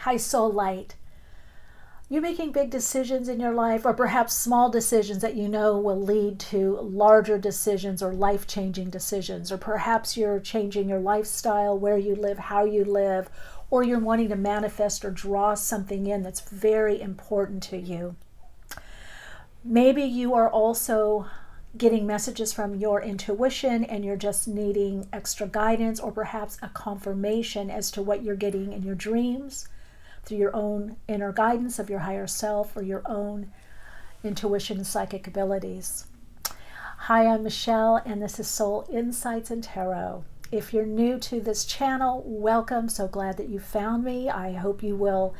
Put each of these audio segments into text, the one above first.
Hi, soul light. You're making big decisions in your life, or perhaps small decisions that you know will lead to larger decisions or life-changing decisions, or perhaps you're changing your lifestyle, where you live, how you live, or you're wanting to manifest or draw something in that's very important to you. Maybe you are also getting messages from your intuition and you're just needing extra guidance, or perhaps a confirmation as to what you're getting in your dreams through your own inner guidance of your higher self or your own intuition and psychic abilities. Hi, I'm Michelle, and this is Soul Insights and Tarot. If you're new to this channel, welcome. So glad that you found me. I hope you will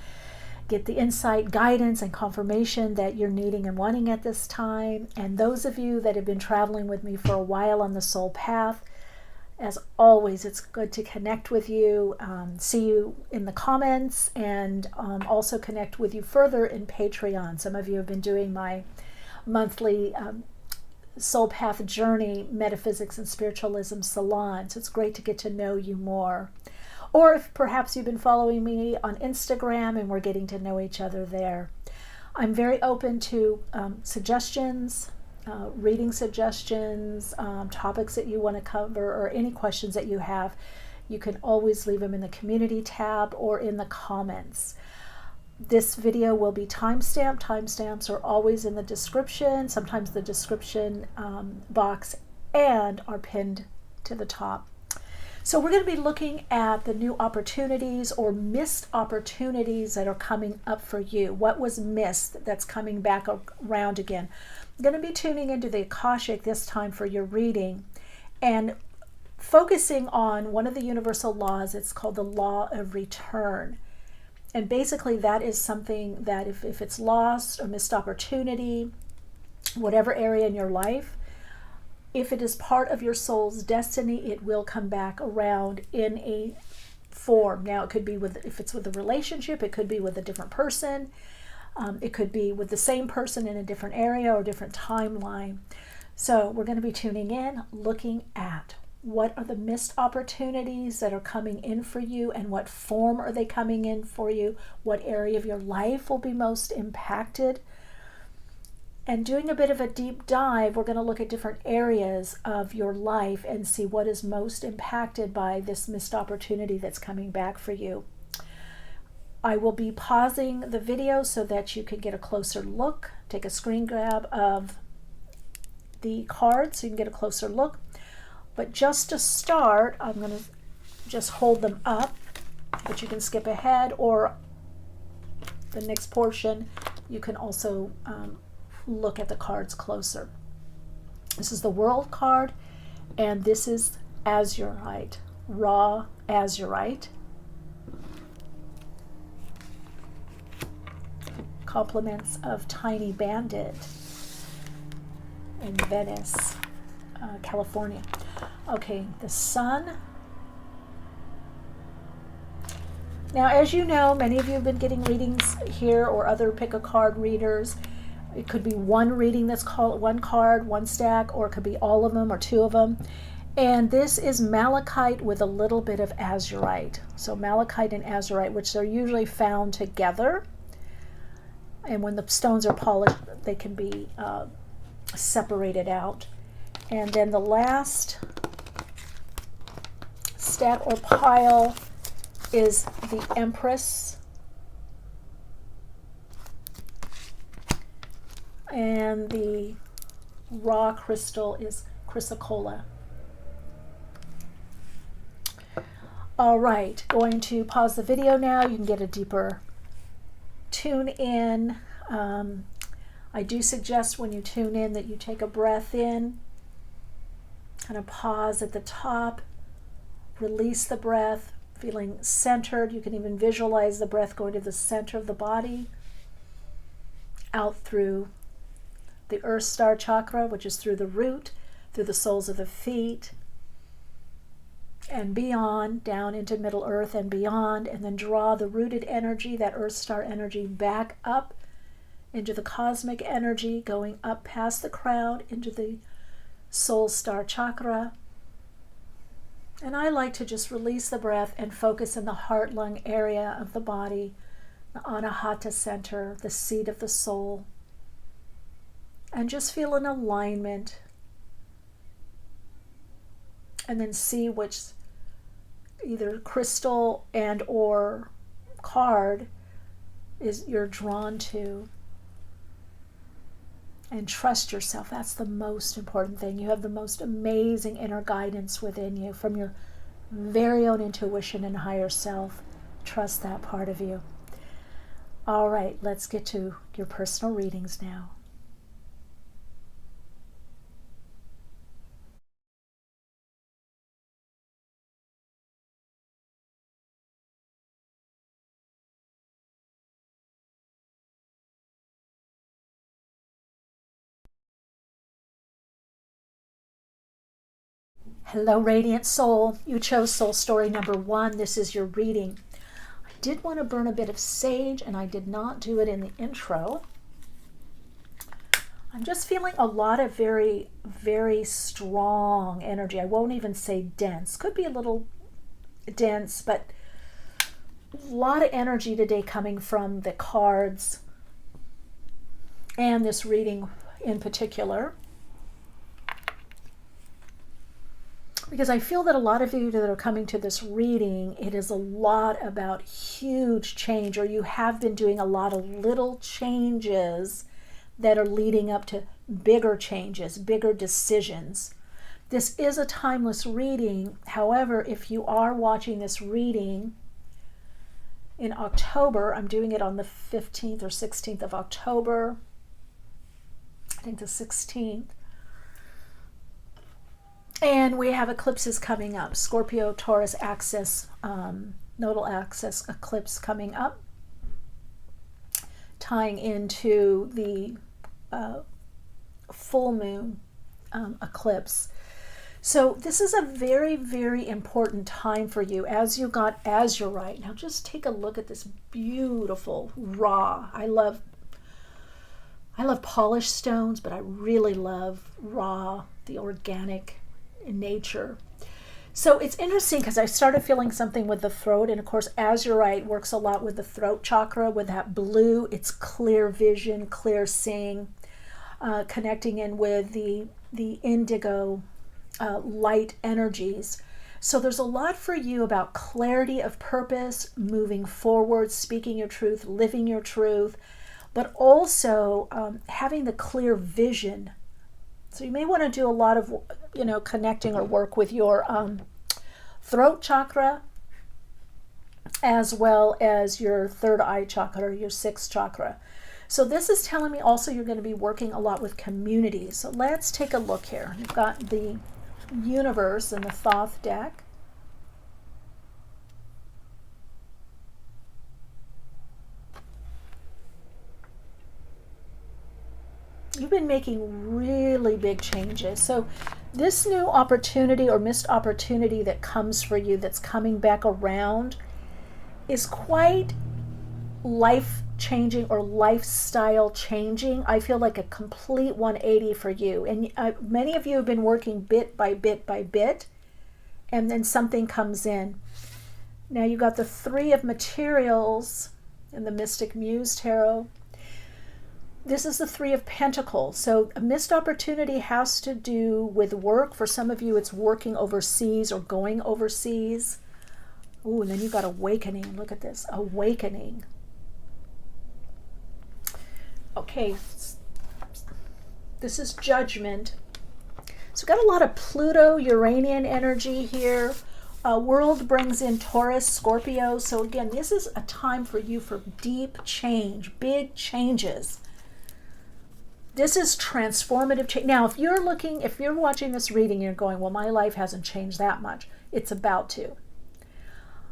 get the insight, guidance, and confirmation that you're needing and wanting at this time. And those of you that have been traveling with me for a while on the soul path, as always, it's good to connect with you, see you in the comments, and also connect with you further in Patreon. Some of you have been doing my monthly Soul Path Journey Metaphysics and Spiritualism Salon, so it's great to get to know you more. Or if perhaps you've been following me on Instagram and we're getting to know each other there. I'm very open to suggestions, reading suggestions, topics that you want to cover, or any questions that you have. You can always leave them in the community tab or in the comments. This video will be timestamped. Timestamps are always in the description, sometimes the description box, and are pinned to the top. So we're going to be looking at the new opportunities or missed opportunities that are coming up for you. What was missed that's coming back around again? I'm going to be tuning into the Akashic this time for your reading and focusing on one of the universal laws. It's called the law of return. And basically that is something that if it's lost or missed opportunity, whatever area in your life, if it is part of your soul's destiny, it will come back around in a form. Now, it could be if it's with a relationship, it could be with a different person. It could be with the same person in a different area or different timeline. So we're going to be tuning in, looking at what are the missed opportunities that are coming in for you, and what form are they coming in for you? What area of your life will be most impacted? And doing a bit of a deep dive, we're going to look at different areas of your life and see what is most impacted by this missed opportunity that's coming back for you. I will be pausing the video so that you can get a closer look, take a screen grab of the cards so you can get a closer look. But just to start, I'm going to just hold them up, but you can skip ahead, or the next portion you can also look at the cards closer. This is the World card, and this is Azurite, raw Azurite. Compliments of Tiny Bandit in Venice, California. Okay, the Sun. Now, as you know, many of you have been getting readings here or other pick-a-card readers. It could be one reading that's called one card, one stack, or it could be all of them or two of them. And this is malachite with a little bit of azurite. So malachite and azurite, which are usually found together. And when the stones are polished, they can be separated out. And then the last stack or pile is the Empress. And the raw crystal is Chrysocolla. All right, going to pause the video now. You can get a deeper tune in. I do suggest when you tune in that you take a breath in, kind of pause at the top, release the breath, feeling centered. You can even visualize the breath going to the center of the body, out through the Earth Star Chakra, which is through the root, through the soles of the feet, and beyond, down into Middle Earth and beyond, and then draw the rooted energy, that Earth Star energy, back up into the cosmic energy, going up past the crown into the Soul Star Chakra. And I like to just release the breath and focus in the heart-lung area of the body, the Anahata center, the seat of the soul. And just feel an alignment. And then see which either crystal and or card is you're drawn to. And trust yourself. That's the most important thing. You have the most amazing inner guidance within you from your very own intuition and higher self. Trust that part of you. All right, let's get to your personal readings now. Hello, Radiant Soul. You chose Soul Story number 1. This is your reading. I did want to burn a bit of sage, and I did not do it in the intro. I'm just feeling a lot of very, very strong energy. I won't even say dense. Could be a little dense, but a lot of energy today coming from the cards and this reading in particular. Because I feel that a lot of you that are coming to this reading, it is a lot about huge change, or you have been doing a lot of little changes that are leading up to bigger changes, bigger decisions. This is a timeless reading. However, if you are watching this reading in October, I'm doing it on the 15th or 16th of October, I think the 16th. And we have eclipses coming up. Scorpio, Taurus axis, nodal axis eclipse coming up, tying into the full moon eclipse. So this is a very, very important time for you as you got Azurite. Now just take a look at this beautiful raw. I love polished stones, but I really love raw, the organic in nature. So it's interesting because I started feeling something with the throat, and of course Azurite works a lot with the throat chakra, with that blue. It's clear vision, clear seeing, connecting in with the indigo light energies. So there's a lot for you about clarity of purpose, moving forward, speaking your truth, living your truth, but also having the clear vision. So you may want to do a lot of, connecting or work with your throat chakra, as well as your third eye chakra, your sixth chakra. So this is telling me also you're going to be working a lot with communities. So let's take a look here. You've got the universe and the Thoth deck. You've been making really big changes. So this new opportunity or missed opportunity that comes for you, that's coming back around, is quite life-changing or lifestyle changing. I feel like a complete 180 for you. And many of you have been working bit by bit by bit, and then something comes in. Now you got the Three of Materials in the Mystic Muse Tarot. This is the Three of Pentacles. So a missed opportunity has to do with work. For some of you, it's working overseas or going overseas. Ooh, and then you got awakening. Look at this, awakening. Okay, this is Judgment. So we've got a lot of Pluto, Uranian energy here. World brings in Taurus, Scorpio. So again, this is a time for you for deep change, big changes. This is transformative change. Now, if you're watching this reading, you're going, well, my life hasn't changed that much. It's about to.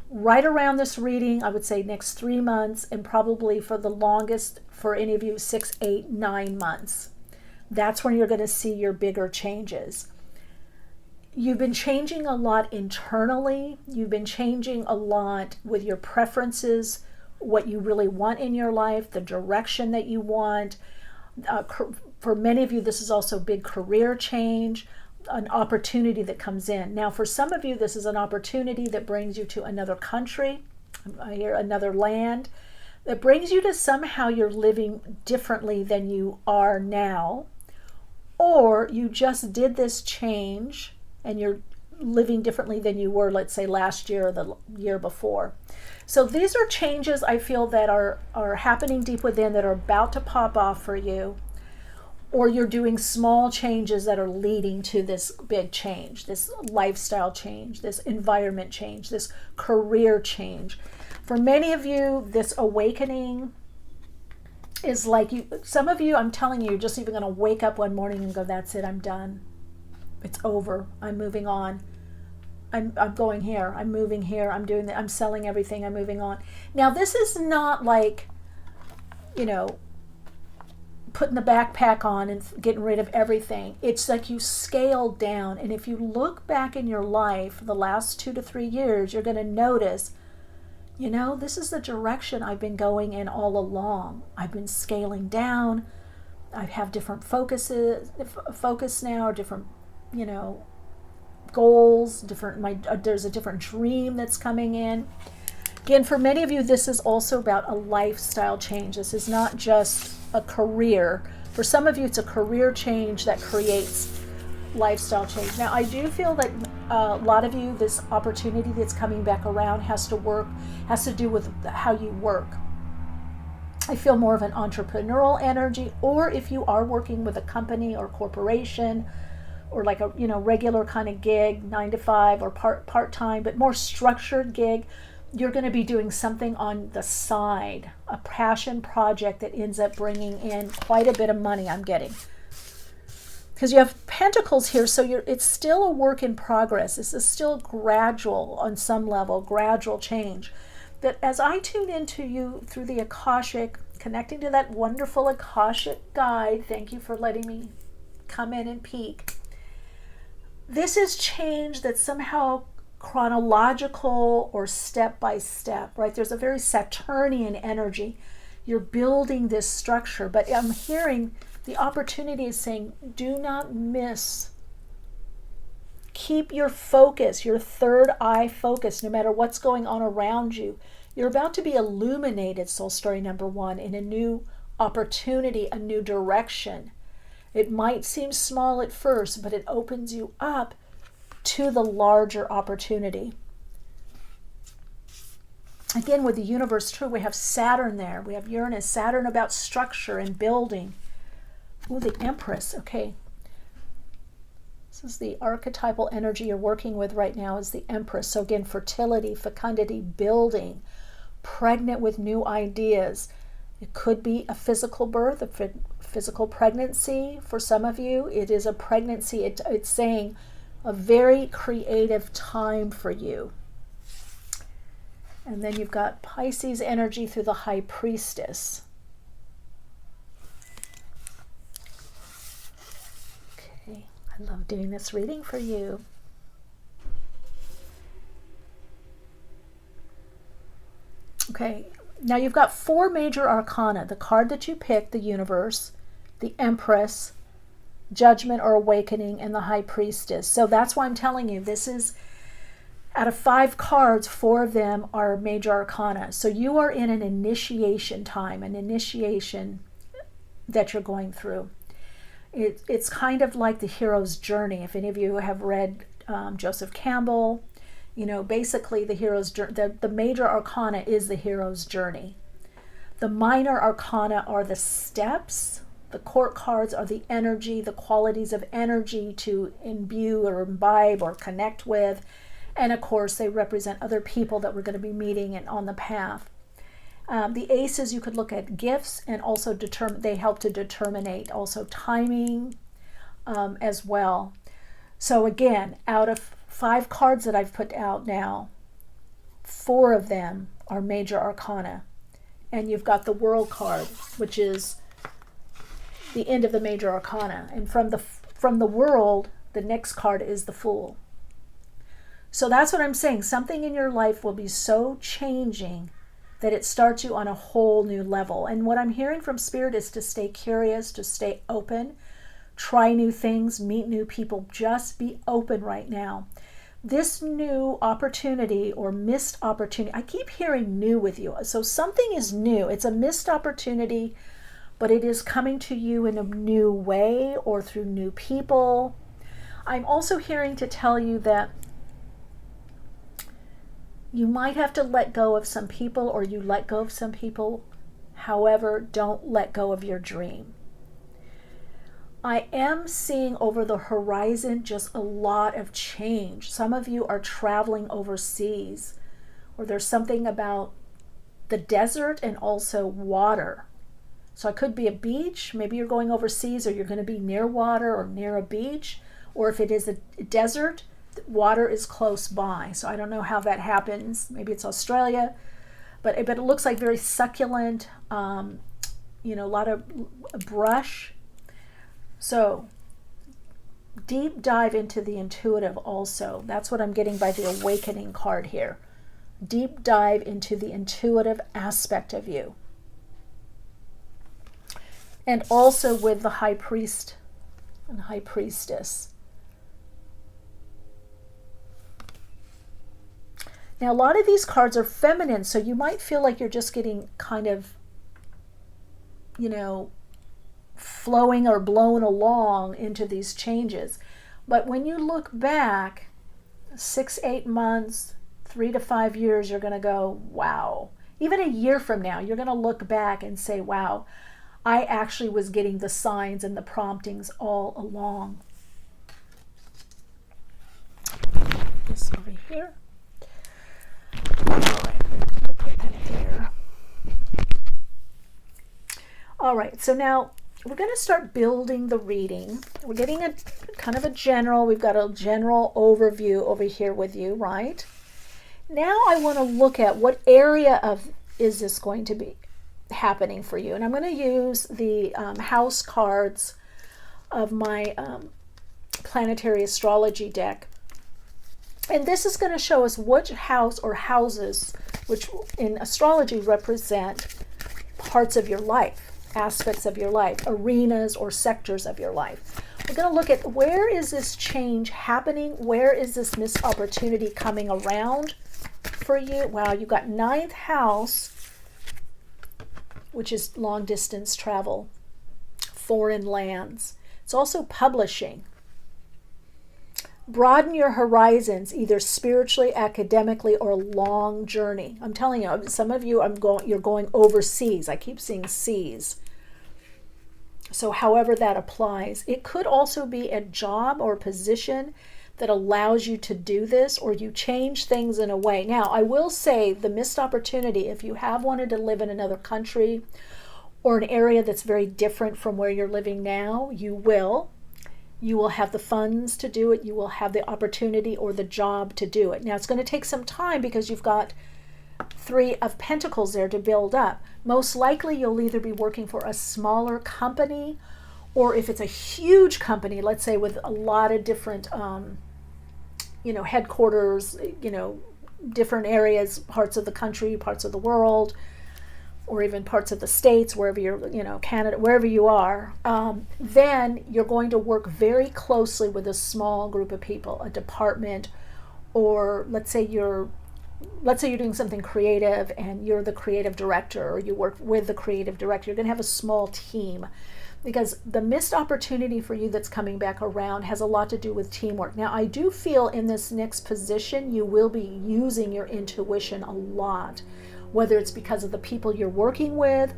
Right around this reading, I would say next 3 months, and probably for the longest, for any of you, 6, 8, 9 months. That's when you're going to see your bigger changes. You've been changing a lot internally. You've been changing a lot with your preferences, what you really want in your life, the direction that you want. For many of you, this is also big career change, an opportunity that comes in. Now, for some of you, this is an opportunity that brings you to another country, I hear another land. that brings you to somehow you're living differently than you are now, or you just did this change and you're living differently than you were, let's say, last year or the year before. So these are changes I feel that are happening deep within, that are about to pop off for you, or you're doing small changes that are leading to this big change, this lifestyle change, this environment change, this career change. For many of you, this awakening is like some of you, I'm telling you, you're just even going to wake up one morning and go, that's it, I'm done. It's over. I'm moving on. I'm going here. I'm moving here. I'm doing that. I'm selling everything. I'm moving on. Now, this is not like, putting the backpack on and getting rid of everything. It's like you scale down. And if you look back in your life, the last 2 to 3 years, you're going to notice, this is the direction I've been going in all along. I've been scaling down. I have different focus now, or different, goals, there's a different dream that's coming in. Again, for many of you, this is also about a lifestyle change. This is not just a career. For some of you, it's a career change that creates lifestyle change. Now, I do feel that a lot of you, this opportunity that's coming back around has to do with how you work. I feel more of an entrepreneurial energy, or if you are working with a company or corporation, or like a regular kind of gig, 9 to 5 or part-time, but more structured gig, you're going to be doing something on the side, a passion project that ends up bringing in quite a bit of money, I'm getting. Because you have pentacles here, so it's still a work in progress. This is still gradual on some level, gradual change. That as I tune into you through the Akashic, connecting to that wonderful Akashic guide, thank you for letting me come in and peek. This is change that's somehow chronological or step by step, right? There's a very Saturnian energy. You're building this structure, but I'm hearing the opportunity is saying, do not miss. Keep your focus, your third eye focus, no matter what's going on around you. You're about to be illuminated, soul story number 1, in a new opportunity, a new direction. It might seem small at first, but it opens you up to the larger opportunity. Again, with the universe true, we have Saturn there. We have Uranus, Saturn about structure and building. Ooh, the Empress. Okay. This is the archetypal energy you're working with right now, is the Empress. So again, fertility, fecundity, building, pregnant with new ideas. It could be a physical birth, a physical pregnancy. For some of you, it is a pregnancy. It's saying a very creative time for you. And then you've got Pisces energy through the High Priestess. Okay, I love doing this reading for you. Okay, now you've got 4 major arcana. The card that you picked, the Universe, the Empress, Judgment or Awakening, and the High Priestess. So that's why I'm telling you, this is, out of 5 cards, 4 of them are major arcana. So you are in an initiation time, an initiation that you're going through. It's kind of like the hero's journey. If any of you have read Joseph Campbell, basically the hero's journey, the major arcana is the hero's journey. The minor arcana are the steps. The court cards are the energy, the qualities of energy to imbue or imbibe or connect with. And of course, they represent other people that we're going to be meeting and on the path. The aces, you could look at gifts, and also they help to determine also timing as well. So again, out of 5 cards that I've put out now, 4 of them are major arcana. And you've got the World card, which is the end of the major arcana. And from the World, the next card is the Fool. So that's what I'm saying. Something in your life will be so changing that it starts you on a whole new level. And what I'm hearing from Spirit is to stay curious, to stay open, try new things, meet new people. Just be open right now. This new opportunity or missed opportunity, I keep hearing new with you. So something is new. It's a missed opportunity, but it is coming to you in a new way or through new people. I'm also hearing to tell you that you might have to let go of some people, or you let go of some people. However, don't let go of your dream. I am seeing over the horizon just a lot of change. Some of you are traveling overseas, or there's something about the desert and also water. So it could be a beach. Maybe you're going overseas, or you're going to be near water or near a beach. Or if it is a desert, water is close by. So I don't know how that happens. Maybe it's Australia, but it looks like very succulent, a lot of brush. So deep dive into the intuitive also. That's what I'm getting by the awakening card here. Deep dive into the intuitive aspect of you. And also with the high priest and high priestess. Now, a lot of these cards are feminine, so you might feel like you're just getting kind of, flowing or blown along into these changes. But when you look back 6-8 months, 3 to 5 years, you're going to go, wow. Even a year from now, you're going to look back and say, wow, I actually was getting the signs and the promptings all along. This over here. All right, I'm going to put that there. All right, so now we're going to start building the reading. We're getting a kind of a general, we've got a general overview over here with you, right? Now I want to look at what area of is this going to be happening for you. And I'm going to use the house cards of my planetary astrology deck. And this is going to show us which house or houses, which in astrology represent parts of your life, aspects of your life, arenas or sectors of your life. We're going to look at where is this change happening? Where is this missed opportunity coming around for you? Wow, you've got 9th house, which is long distance travel, foreign lands. It's also publishing. Broaden your horizons, either spiritually, academically, or a long journey. I'm telling you, some of you, you're going overseas. I keep seeing seas. So however that applies. It could also be a job or position that allows you to do this, or you change things in a way. Now, I will say the missed opportunity, if you have wanted to live in another country or an area that's very different from where you're living now, you will. You will have the funds to do it. You will have the opportunity or the job to do it. Now, it's going to take some time because you've got 3 of Pentacles there to build up. Most likely, you'll either be working for a smaller company, or if it's a huge company, let's say with a lot of different, headquarters, different areas, parts of the country, parts of the world, or even parts of the states, wherever you're, Canada, wherever you are, then you're going to work very closely with a small group of people, a department, or let's say you're doing something creative and you're the creative director, or you work with the creative director. You're going to have a small team, because the missed opportunity for you that's coming back around has a lot to do with teamwork. Now, I do feel in this next position, you will be using your intuition a lot, whether it's because of the people you're working with,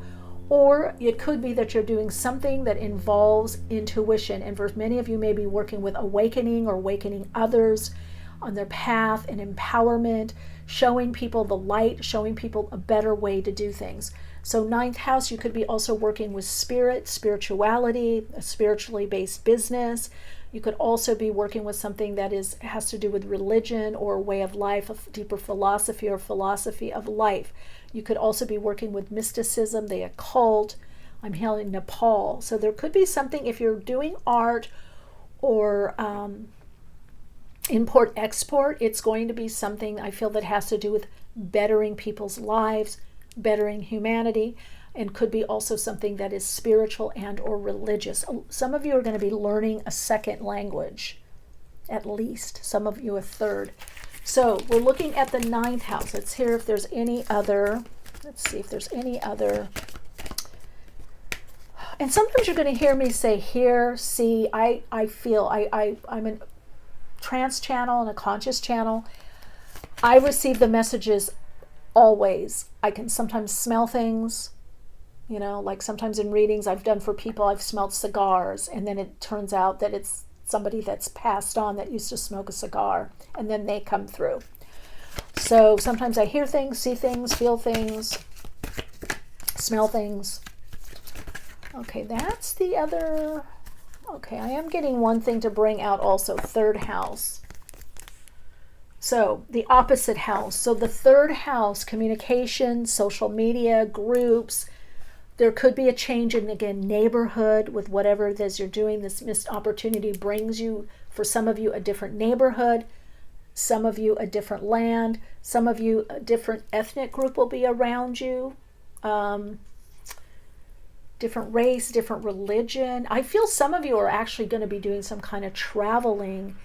or it could be that you're doing something that involves intuition. And for many of you, may be working with awakening or awakening others on their path and empowerment, showing people the light, showing people a better way to do things. So 9th house, you could be also working with spirit, spirituality, a spiritually based business. You could also be working with something that has to do with religion or a way of life, a deeper philosophy or philosophy of life. You could also be working with mysticism, the occult. I'm hearing Nepal. So there could be something, if you're doing art or import-export, it's going to be something I feel that has to do with bettering people's lives, bettering humanity, and could be also something that is spiritual and or religious. Some of you are going to be learning a second language. at least. Some of you a third. So we're looking at the ninth house. Let's hear if there's any other. Let's see if there's any other. And sometimes you're going to hear me say hear, see, I feel. I'm a trance channel and a conscious channel. I receive the messages always. I can sometimes smell things, you know, like sometimes in readings I've done for people, I've smelled cigars, and then it turns out that it's somebody that's passed on that used to smoke a cigar, and then they come through. So sometimes I hear things, see things, feel things, smell things. Okay, that's the other. Okay, I am getting one thing to bring out also, third house. So the opposite house. So the third house, communication, social media, groups. There could be a change in, again, neighborhood with whatever it is you're doing. This missed opportunity brings you, for some of you, a different neighborhood, some of you a different land, some of you a different ethnic group will be around you, different race, different religion. I feel some of you are actually going to be doing some kind of traveling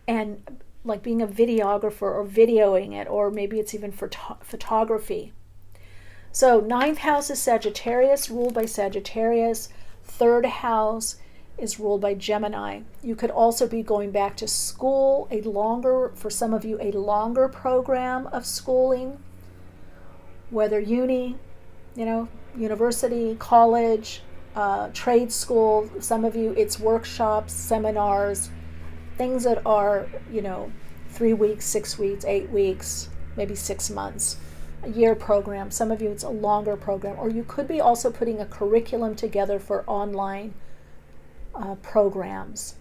and like being a videographer or videoing it, or maybe it's even for photography. So ninth house is Sagittarius, ruled by Sagittarius. Third house is ruled by Gemini. You could also be going back to school, for some of you, a longer program of schooling, whether uni, you know, university, college, trade school. Some of you, it's workshops, seminars, things that are, you know, 3 weeks, 6 weeks, 8 weeks, maybe 6 months, a year program. Some of you, it's a longer program. Or you could be also putting a curriculum together for online programs.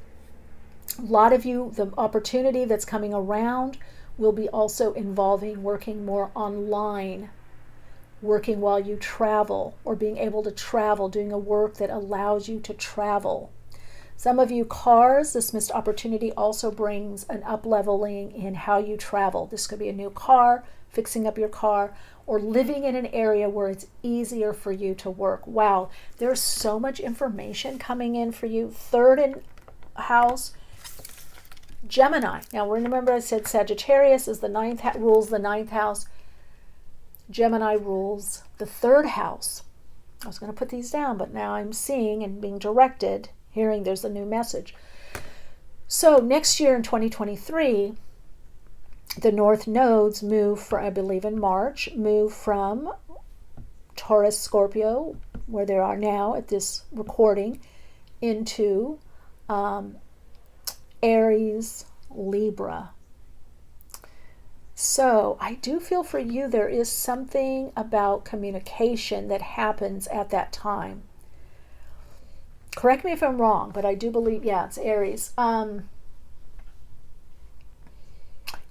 A lot of you, the opportunity that's coming around will be also involving working more online, working while you travel, or being able to travel, doing a work that allows you to travel. Some of you, cars, this missed opportunity also brings an up-leveling in how you travel. This could be a new car, fixing up your car, or living in an area where it's easier for you to work. Wow, there's so much information coming in for you. Third house, Gemini. Now remember I said Sagittarius is the ninth, rules the ninth house. Gemini rules the third house. I was going to put these down, but now I'm seeing and being directed, hearing there's a new message. So next year in 2023, the North nodes move, I believe in March, move from Taurus, Scorpio, where they are now at this recording, into Aries, Libra. So I do feel for you there is something about communication that happens at that time. Correct me if I'm wrong, but I do believe, yeah, it's Aries.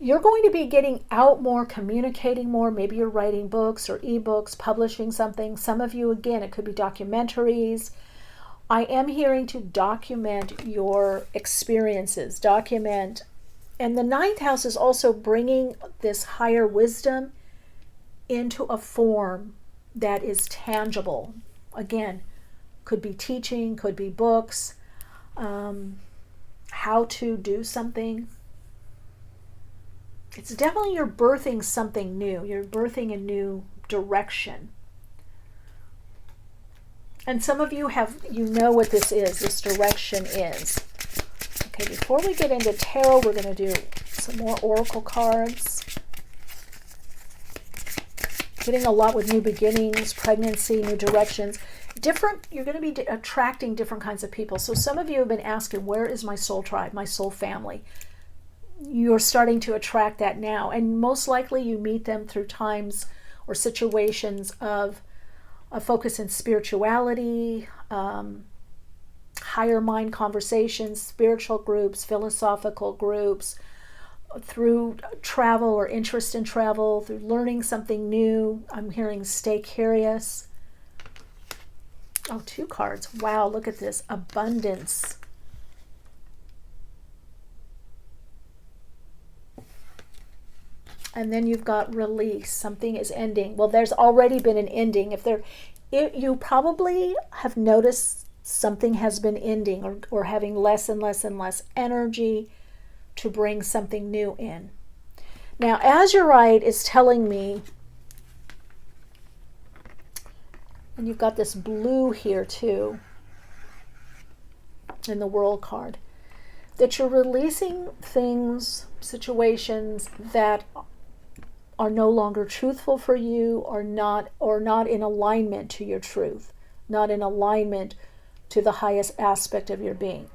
You're going to be getting out more, communicating more. Maybe you're writing books or ebooks, publishing something. Some of you, again, it could be documentaries. I am hearing to document your experiences, document. And the ninth house is also bringing this higher wisdom into a form that is tangible. Again, could be teaching, could be books, how to do something. It's definitely you're birthing something new. You're birthing a new direction. And some of you you know what this is, this direction is. Okay, before we get into tarot, we're going to do some more oracle cards. Getting a lot with new beginnings, pregnancy, new directions. You're going to be attracting different kinds of people. So some of you have been asking, where is my soul tribe, my soul family? You're starting to attract that now. And most likely you meet them through times or situations of a focus in spirituality, higher mind conversations, spiritual groups, philosophical groups, through travel or interest in travel, through learning something new. I'm hearing stay curious. Oh, 2 cards. Wow, look at this. Abundance. And then you've got release. Something is ending. Well, there's already been an ending. You probably have noticed something has been ending or having less and less and less energy. to bring something new in. Now, Azurite is telling me, and you've got this blue here too in the World card, that you're releasing things, situations that are no longer truthful for you, or not in alignment to your truth, not in alignment to the highest aspect of your being.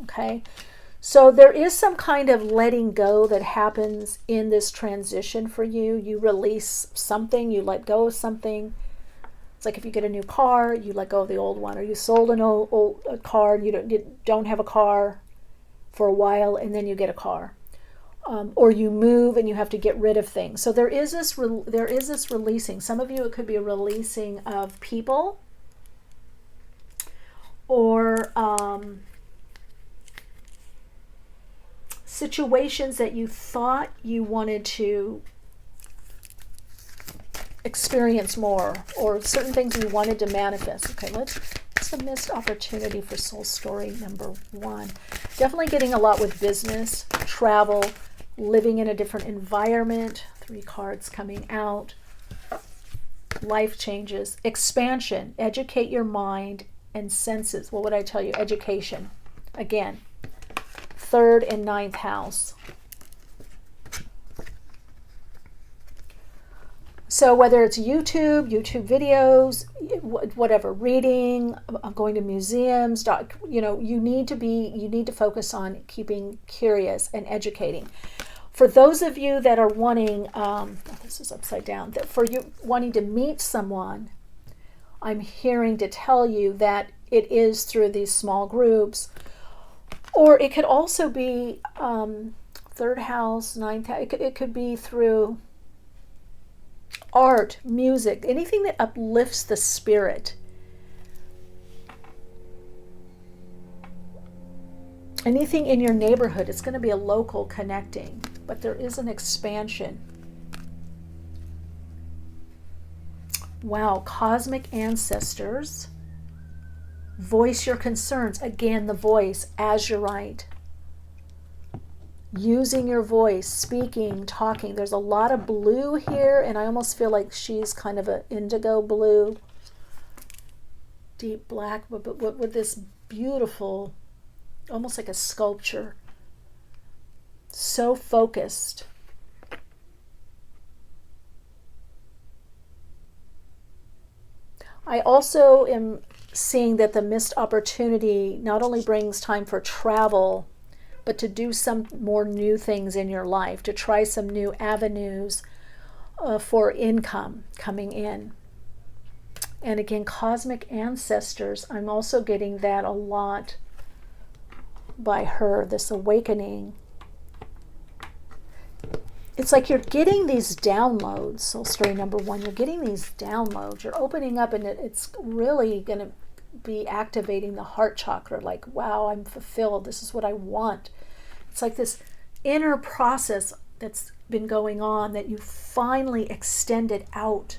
Okay? So there is some kind of letting go that happens in this transition for you. You release something, you let go of something. It's like if you get a new car, you let go of the old one, or you sold an old car, and you don't have a car for a while, and then you get a car. Or you move and you have to get rid of things. So there is this releasing. Some of you, it could be a releasing of people, or situations that you thought you wanted to experience more, or certain things you wanted to manifest. Okay, what's a missed opportunity for soul story number 1? Definitely getting a lot with business, travel, living in a different environment. 3 cards coming out. Life changes, expansion, educate your mind and senses. What would I tell you? Education. Again, 3rd and 9th house. So whether it's YouTube videos, whatever, reading, going to museums, you need to focus on keeping curious and educating. For those of you that are wanting, this is upside down, that for you wanting to meet someone, I'm hearing to tell you that it is through these small groups, or it could also be 3rd house, 9th house. It could be through art, music, anything that uplifts the spirit. Anything in your neighborhood. It's going to be a local connecting, but there is an expansion. Wow, cosmic ancestors. Voice your concerns. Again, the voice, Azurite. Using your voice, speaking, talking. There's a lot of blue here, and I almost feel like she's kind of an indigo blue, deep black, but with this beautiful, almost like a sculpture. So focused. I also am seeing that the missed opportunity not only brings time for travel, but to do some more new things in your life, to try some new avenues for income coming in. And again, cosmic ancestors, I'm also getting that a lot by her, this awakening. It's like you're getting these downloads, soul story number 1, you're getting these downloads, you're opening up, and it's really going to be activating the heart chakra, like, wow, I'm fulfilled, this is what I want. It's like this inner process that's been going on that you finally extended out.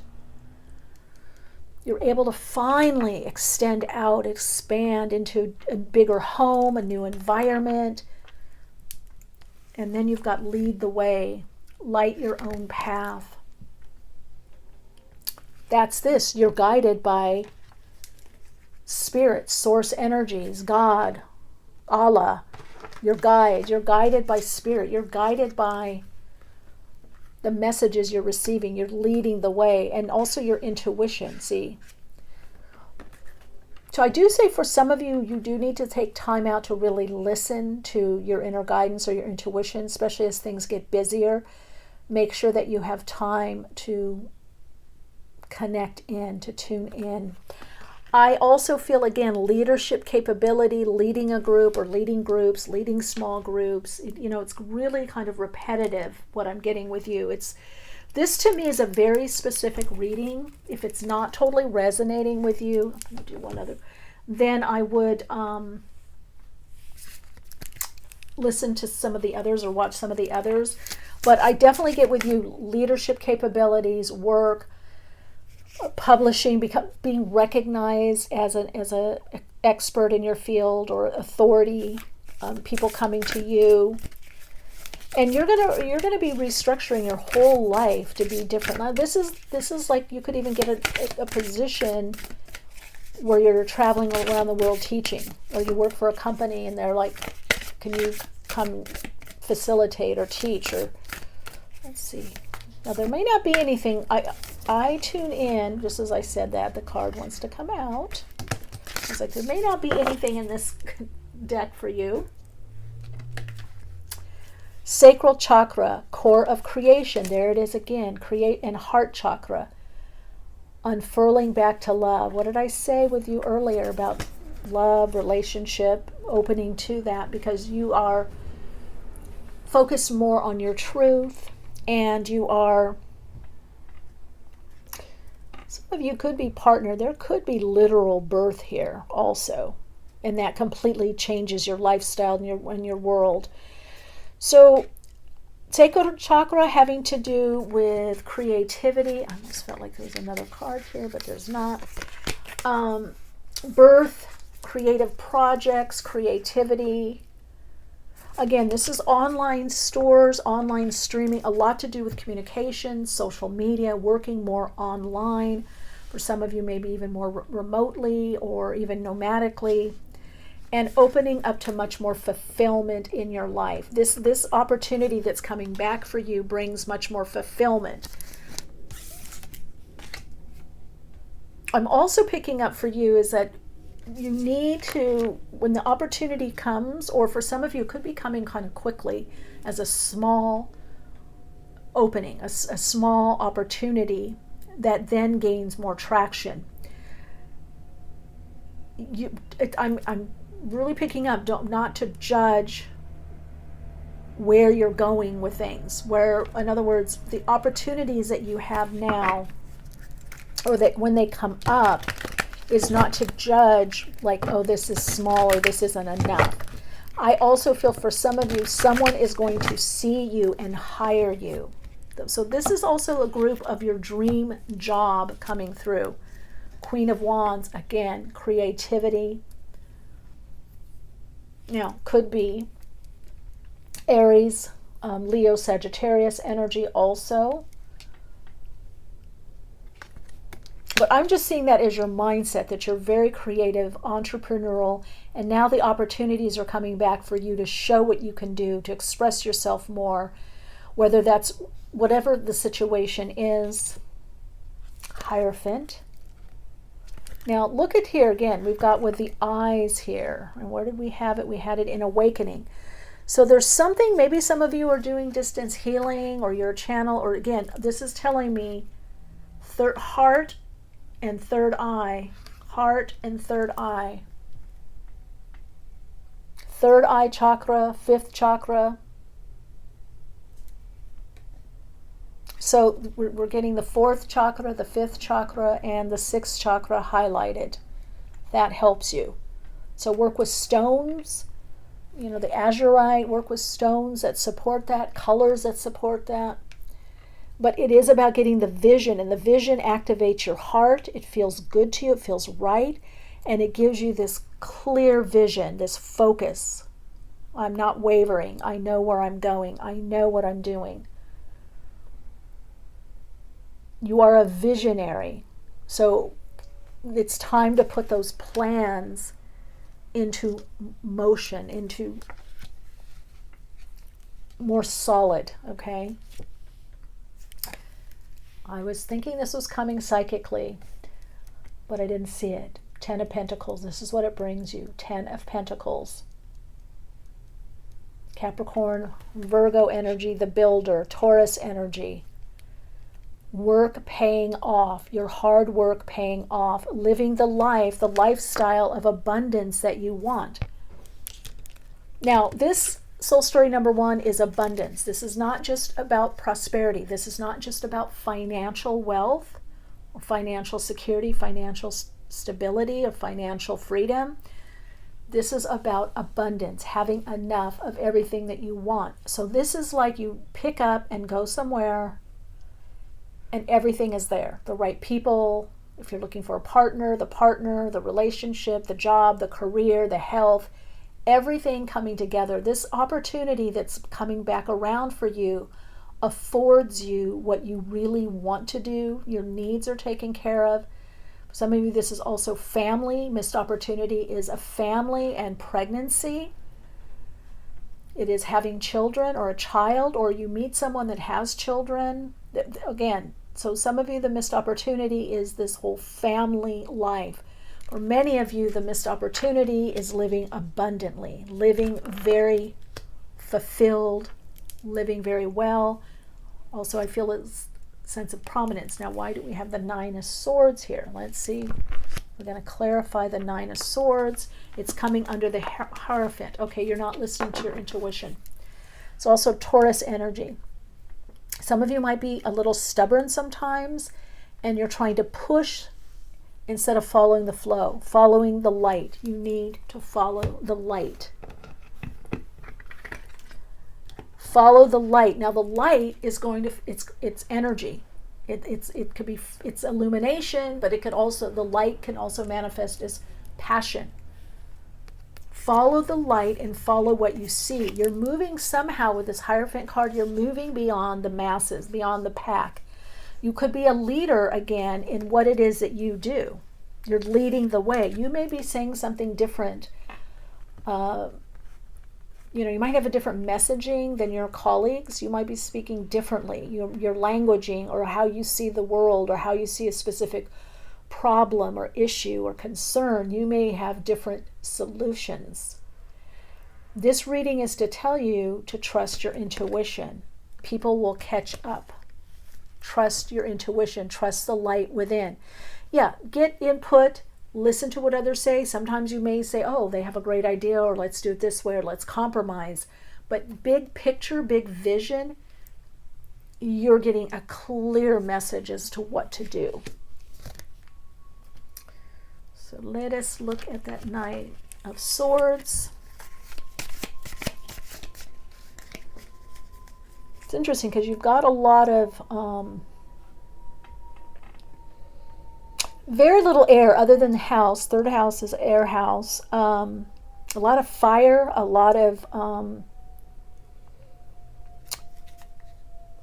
You're able to finally extend out, expand into a bigger home, a new environment. And then you've got lead the way, light your own path. That's this. You're guided by spirit, source energies, God, Allah, your guide. You're guided by spirit. You're guided by the messages you're receiving. You're leading the way, and also your intuition, see. So I do say for some of you, you do need to take time out to really listen to your inner guidance or your intuition, especially as things get busier. Make sure that you have time to connect in, to tune in. I also feel, again, leadership capability, leading a group or leading groups, leading small groups. It's really kind of repetitive what I'm getting with you. This to me is a very specific reading. If it's not totally resonating with you, I'm going to do one other, then I would listen to some of the others or watch some of the others. But I definitely get with you leadership capabilities, work, publishing, being recognized as an expert in your field or authority, people coming to you. And you're gonna be restructuring your whole life to be different. Now, this is like you could even get a position where you're traveling around the world teaching, or you work for a company and they're like, can you come facilitate or teach? Or let's see. Now there may not be anything. I tune in, just as I said that, the card wants to come out. It's like there may not be anything in this deck for you. Sacral chakra, core of creation. There it is again. Create and heart chakra. Unfurling back to love. What did I say with you earlier about love, relationship, opening to that, because you are focused more on your truth, and you are, some of you could be partner. There could be literal birth here also, and that completely changes your lifestyle and your world. So sacral chakra having to do with creativity. I almost felt like there was another card here, but there's not. Birth, creative projects, creativity. Again, this is online stores, online streaming, a lot to do with communication, social media, working more online. For some of you, maybe even more remotely or even nomadically. And opening up to much more fulfillment in your life. This opportunity that's coming back for you brings much more fulfillment. I'm also picking up for you is that you need to, when the opportunity comes, or for some of you, it could be coming kind of quickly as a small opening, a small opportunity that then gains more traction. I'm really picking up, not to judge where you're going with things, where, in other words, the opportunities that you have now, or that when they come up, is not to judge like, oh, this is small or this isn't enough. I also feel for some of you, someone is going to see you and hire you. So this is also a group of your dream job coming through. Queen of Wands, again, creativity. Now, could be Aries, Leo, Sagittarius energy also. But I'm just seeing that as your mindset, that you're very creative, entrepreneurial, and now the opportunities are coming back for you to show what you can do, to express yourself more, whether that's whatever the situation is. Hierophant. Now look at here again, we've got with the eyes here. And where did we have it? We had it in awakening. So there's something, maybe some of you are doing distance healing, or your channel, or again, this is telling me heart and third eye. Heart and third eye. Third eye chakra, fifth chakra. So we're getting the fourth chakra, the fifth chakra, and the sixth chakra highlighted. That helps you. So work with stones, the azurite, work with stones that support that, colors that support that. But it is about getting the vision, and the vision activates your heart. It feels good to you, it feels right, and it gives you this clear vision, this focus. I'm not wavering. I know where I'm going. I know what I'm doing. You are a visionary. So it's time to put those plans into motion, into more solid, okay? I was thinking this was coming psychically, but I didn't see it. 10 of Pentacles, this is what it brings you. 10 of Pentacles. Capricorn, Virgo energy, the builder, Taurus energy. Work paying off, your hard work paying off, living the life, the lifestyle of abundance that you want. Now, this soul story number 1 is abundance. This is not just about prosperity. This is not just about financial wealth, or financial security, financial stability, or financial freedom. This is about abundance, having enough of everything that you want. So this is like you pick up and go somewhere, and everything is there. The right people, if you're looking for a partner, the relationship, the job, the career, the health, everything coming together. This opportunity that's coming back around for you affords you what you really want to do. Your needs are taken care of. For some of you, this is also family. Missed opportunity is a family and pregnancy. It is having children or a child, or you meet someone that has children. Again, so some of you, the missed opportunity is this whole family life. For many of you, the missed opportunity is living abundantly, living very fulfilled, living very well. Also, I feel a sense of prominence. Now, why do we have the Nine of Swords here? Let's see. We're going to clarify the Nine of Swords. It's coming under the Hierophant. Okay, you're not listening to your intuition. It's also Taurus energy. Some of you might be a little stubborn sometimes, and you're trying to push instead of following the flow, following the light. You need to follow the light. Follow the light. Now the light is going to, it's energy. It could be, it's illumination, but it could also, the light can also manifest as passion. Follow the light and follow what you see. You're moving somehow with this Hierophant card, you're moving beyond the masses, beyond the pack. You could be a leader again in what it is that you do. You're leading the way. You may be saying something different. You might have a different messaging than your colleagues. You might be speaking differently. Your languaging, or how you see the world, or how you see a specific problem or issue or concern, you may have different solutions. This reading is to tell you to trust your intuition. People will catch up. Trust your intuition. Trust the light within. Yeah, get input. Listen to what others say. Sometimes you may say, oh, they have a great idea, or let's do it this way, or let's compromise. But big picture, big vision, you're getting a clear message as to what to do. So let us look at that Knight of Swords. It's interesting because you've got a lot of very little air other than the house. Third house is air house. A lot of fire, a lot of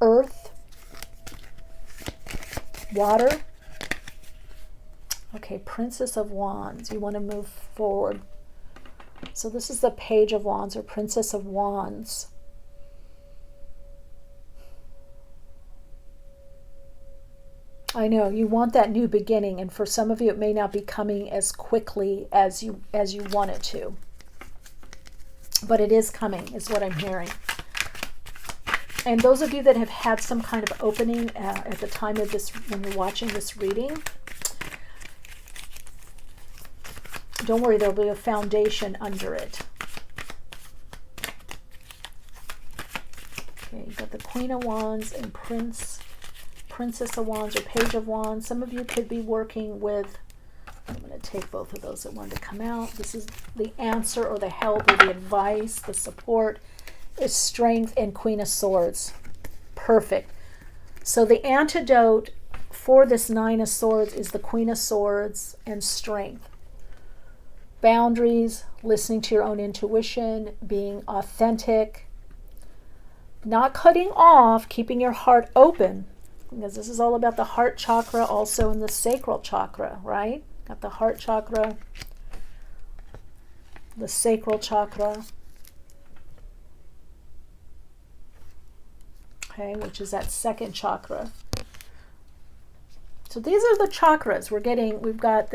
earth, water. Okay, Princess of Wands. You want to move forward. So this is the Page of Wands, or Princess of Wands. I know you want that new beginning, and for some of you it may not be coming as quickly as you want it to. But it is coming, is what I'm hearing. And those of you that have had some kind of opening at the time of this, when you're watching this reading, don't worry, there'll be a foundation under it. Okay, you've got the Queen of Wands and Princess of Wands, or Page of Wands. Some of you could be working with, I'm going to take both of those that wanted to come out. This is the answer, or the help, or the advice, the support, is Strength and Queen of Swords. Perfect. So the antidote for this Nine of Swords is the Queen of Swords and Strength. Boundaries, listening to your own intuition, being authentic, not cutting off, keeping your heart open, because this is all about the heart chakra, also in the sacral chakra, right? Got the heart chakra, the sacral chakra, okay, which is that second chakra. So these are the chakras we've got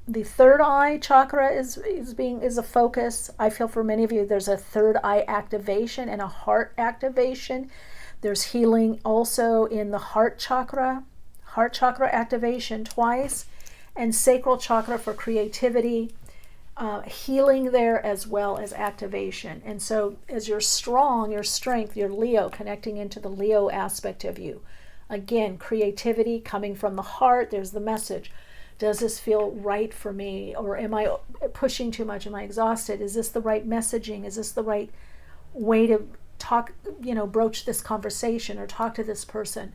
the third eye chakra is a focus. I feel for many of you there's a third eye activation and a heart activation. There's healing also in the heart chakra activation twice, and sacral chakra for creativity, healing there as well as activation. And so as you're strong, your strength, your Leo, connecting into the Leo aspect of you. Again, creativity coming from the heart. There's the message. Does this feel right for me? Or am I pushing too much? Am I exhausted? Is this the right messaging? Is this the right way to talk, broach this conversation or talk to this person?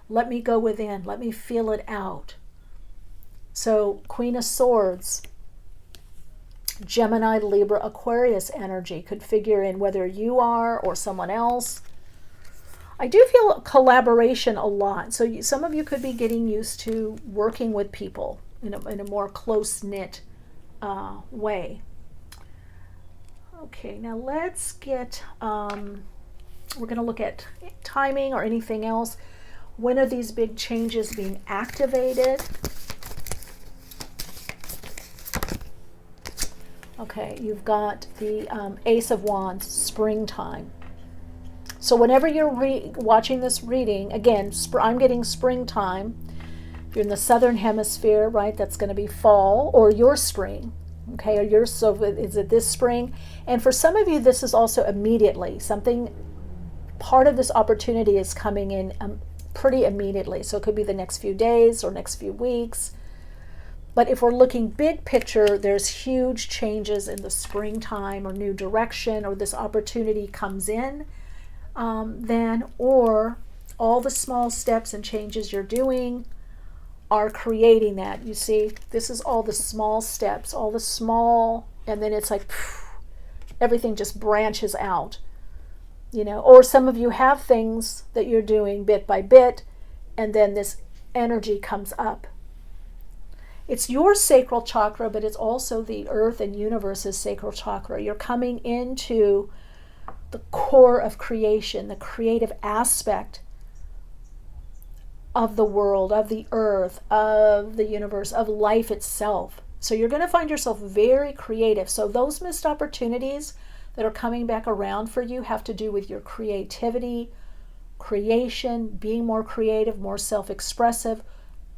Let me go within. Let me feel it out. So Queen of Swords, Gemini, Libra, Aquarius energy could figure in whether you are or someone else. I do feel collaboration a lot. So some of you could be getting used to working with people in a more close-knit way. Okay, now let's get, we're going to look at timing or anything else. When are these big changes being activated? Okay, you've got the Ace of Wands, springtime. So whenever you're watching this reading, again, I'm getting springtime. If you're in the southern hemisphere, right, that's going to be fall or your spring. Okay, or so is it this spring? And for some of you, this is also immediately. Part of this opportunity is coming in pretty immediately. So it could be the next few days or next few weeks. But if we're looking big picture, there's huge changes in the springtime or new direction, or this opportunity comes in then, or all the small steps and changes you're doing are creating that. You see, this is all the small steps, all the small, and then it's like everything just branches out, or some of you have things that you're doing bit by bit, and then this energy comes up. It's your sacral chakra, but it's also the earth and universe's sacral chakra. You're coming into the core of creation, the creative aspect of the world, of the earth, of the universe, of life itself. So you're going to find yourself very creative. So those missed opportunities that are coming back around for you have to do with your creativity, creation, being more creative, more self-expressive,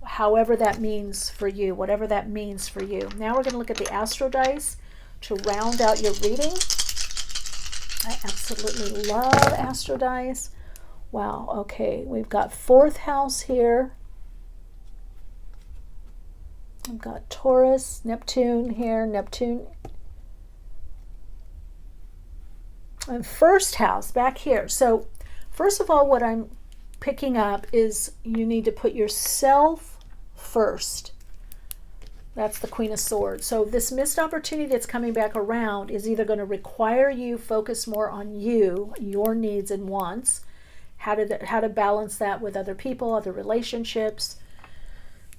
however that means for you, whatever that means for you. Now we're going to look at the Astro Dice to round out your reading. I absolutely love Astro Dice. Wow, okay, we've got 4th house here. I've got Taurus, Neptune here, Neptune. And 1st house back here. So first of all, what I'm picking up is you need to put yourself first. That's the Queen of Swords. So this missed opportunity that's coming back around is either going to require you focus more on you, your needs and wants, how to balance that with other people, other relationships,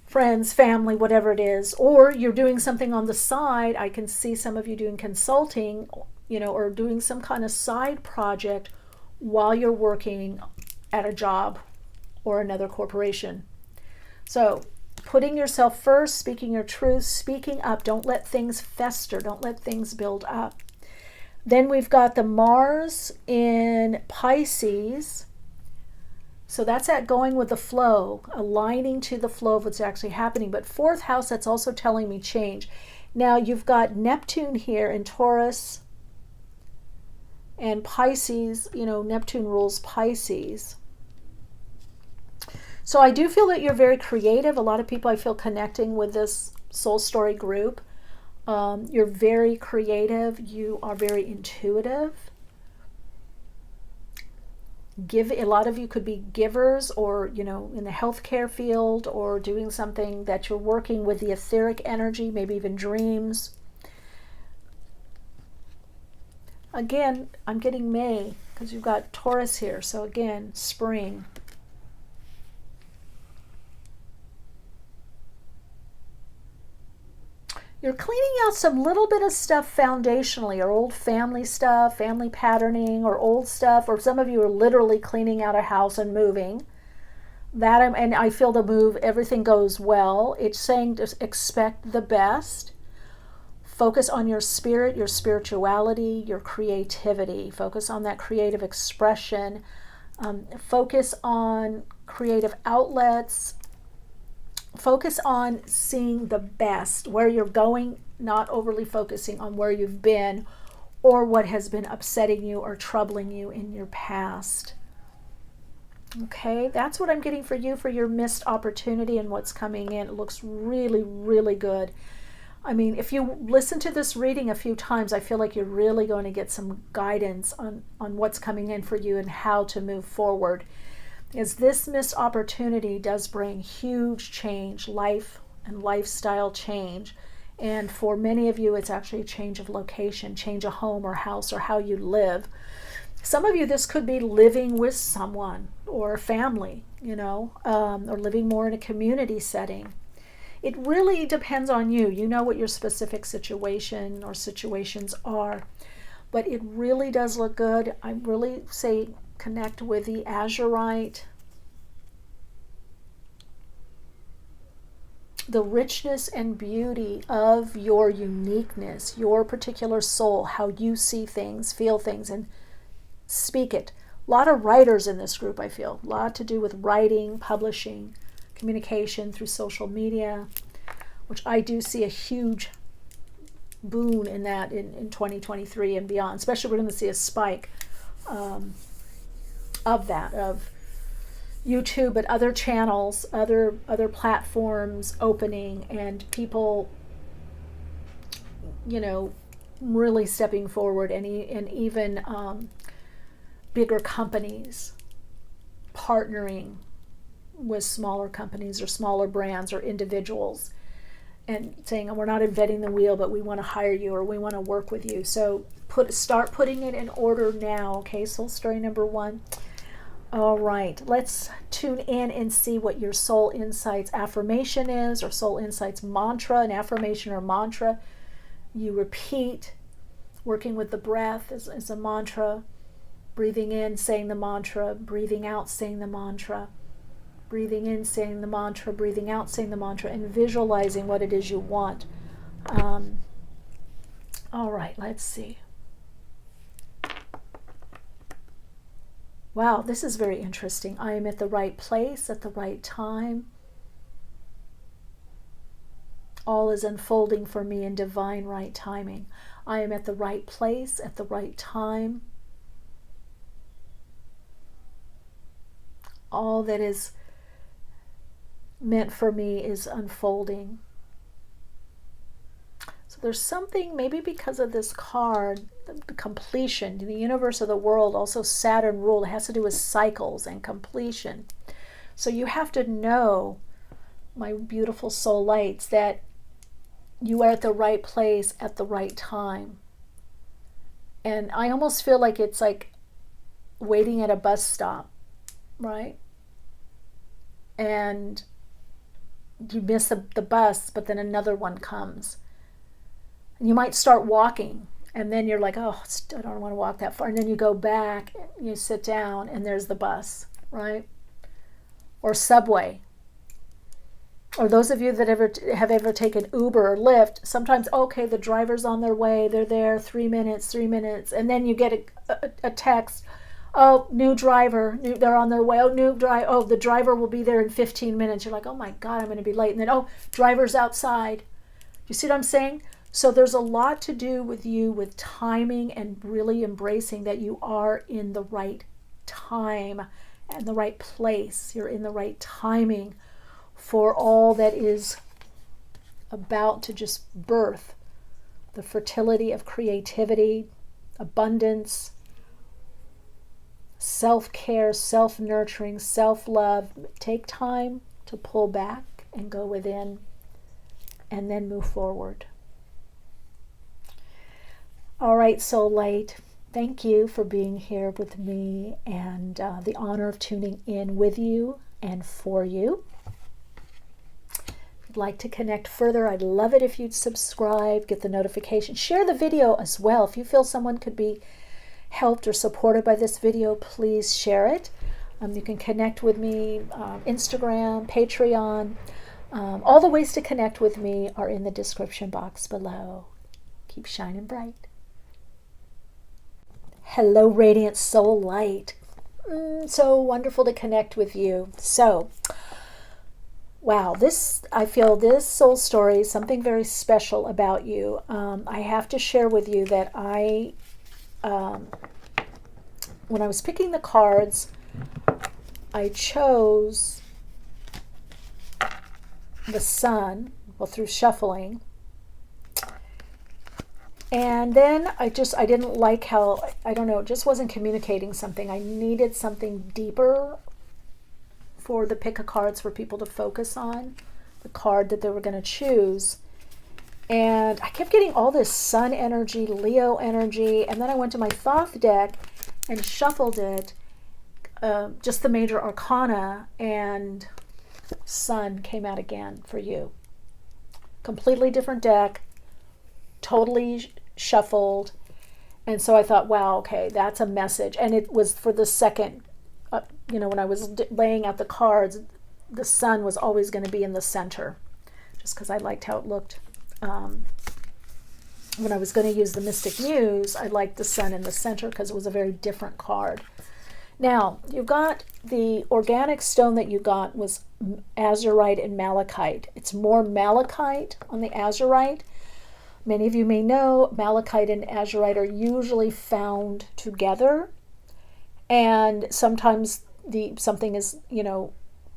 friends, family, whatever it is, or you're doing something on the side. I can see some of you doing consulting, or doing some kind of side project while you're working at a job or another corporation. So putting yourself first, speaking your truth, speaking up. Don't let things fester. Don't let things build up. Then we've got the Mars in Pisces. So that's at going with the flow, aligning to the flow of what's actually happening. But 4th house, that's also telling me change. Now you've got Neptune here in Taurus and Pisces. Neptune rules Pisces. So I do feel that you're very creative. A lot of people I feel connecting with this soul story group. You're very creative. You are very intuitive. A lot of you could be givers, or in the healthcare field, or doing something that you're working with the etheric energy, maybe even dreams. Again, I'm getting May because you've got Taurus here. So again, spring. You're cleaning out some little bit of stuff foundationally, or old family stuff, family patterning, or old stuff, or some of you are literally cleaning out a house and moving. And I feel the move, everything goes well. It's saying to expect the best. Focus on your spirit, your spirituality, your creativity. Focus on that creative expression. Focus on creative outlets. Focus on seeing the best, where you're going, not overly focusing on where you've been or what has been upsetting you or troubling you in your past. Okay, that's what I'm getting for you for your missed opportunity and what's coming in. It looks really, really good. I mean, if you listen to this reading a few times, I feel like you're really going to get some guidance on what's coming in for you and how to move forward. Is this missed opportunity does bring huge change, life and lifestyle change. And for many of you, it's actually a change of location, change of home or house or how you live. Some of you, this could be living with someone or a family, or living more in a community setting. It really depends on you. You know what your specific situation or situations are. But it really does look good. I really say connect with the Azurite. The richness and beauty of your uniqueness, your particular soul, how you see things, feel things, and speak it. A lot of writers in this group, I feel. A lot to do with writing, publishing, communication through social media, which I do see a huge boon in that in 2023 and beyond. Especially we're going to see a spike of that, of YouTube, but other channels, other platforms opening, and people, really stepping forward, and even bigger companies partnering with smaller companies or smaller brands or individuals and saying, we're not inventing the wheel, but we want to hire you or we want to work with you. So start putting it in order now. Okay, soul story number 1. All right, let's tune in and see what your soul insights affirmation is, or soul insights mantra. An affirmation or mantra you repeat, working with the breath is a mantra. Breathing in, saying the mantra. Breathing out, saying the mantra. Breathing in, saying the mantra. Breathing out, saying the mantra, and visualizing what it is you want. All right, let's see. Wow, this is very interesting. I am at the right place at the right time. All is unfolding for me in divine right timing. I am at the right place at the right time. All that is meant for me is unfolding. So there's something, maybe because of this card, the completion, the universe of the world, also Saturn ruled, it has to do with cycles and completion. So you have to know, my beautiful soul lights, that you are at the right place at the right time. And I almost feel like it's like waiting at a bus stop, right? And you miss the bus, but then another one comes. And you might start walking, and then you're like, oh, I don't want to walk that far. And then you go back, you sit down, and there's the bus, right? Or subway. Or those of you that have ever taken Uber or Lyft, sometimes, okay, the driver's on their way, they're there, 3 minutes, and then you get a text, oh, new driver, they're on their way, the driver will be there in 15 minutes. You're like, oh my God, I'm going to be late. And then, oh, driver's outside. You see what I'm saying? So there's a lot to do with you, with timing, and really embracing that you are in the right time and the right place. You're in the right timing for all that is about to just birth. The fertility of creativity, abundance, self-care, self-nurturing, self-love. Take time to pull back and go within, and then move forward. All right, soul light, thank you for being here with me, and the honor of tuning in with you and for you. If you'd like to connect further, I'd love it if you'd subscribe, get the notification, share the video as well. If you feel someone could be helped or supported by this video, please share it. You can connect with me, Instagram, Patreon. All the ways to connect with me are in the description box below. Keep shining bright. Hello, radiant soul light. So wonderful to connect with you. So, wow, I feel this soul story is something very special about you. I have to share with you that when I was picking the cards, I chose the Sun, through shuffling. And then I didn't like how, it just wasn't communicating something. I needed something deeper for the pick of cards for people to focus on, the card that they were going to choose. And I kept getting all this sun energy, Leo energy, and then I went to my Thoth deck and shuffled it, just the major arcana, and sun came out again for you. Completely different deck, totally shuffled. And so I thought, wow, okay, that's a message. And it was for the second, when I was laying out the cards, the sun was always going to be in the center, just because I liked how it looked. When I was going to use the Mystic Muse, I liked the sun in the center because it was a very different card. Now, you've got the organic stone that you got was Azurite and Malachite. It's more Malachite on the Azurite. Many of you may know Malachite and Azurite are usually found together, and sometimes something is,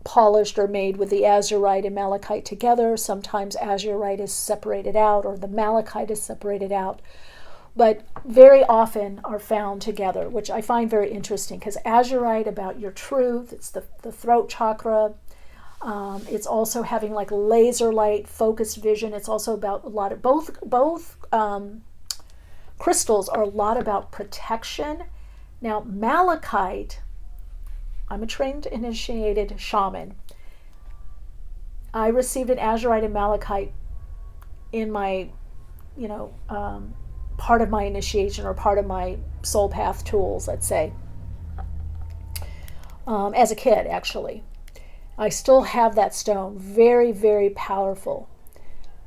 polished or made with the Azurite and Malachite together. Sometimes Azurite is separated out, or the Malachite is separated out, but very often are found together, which I find very interesting, because Azurite about your truth, it's the throat chakra. It's also having like laser light, focused vision. It's also about a lot of both crystals are a lot about protection. Now, Malachite, I'm a trained initiated shaman. I received an Azurite and Malachite in my, part of my initiation, or part of my soul path tools, let's say, as a kid, actually. I still have that stone. Very, very powerful.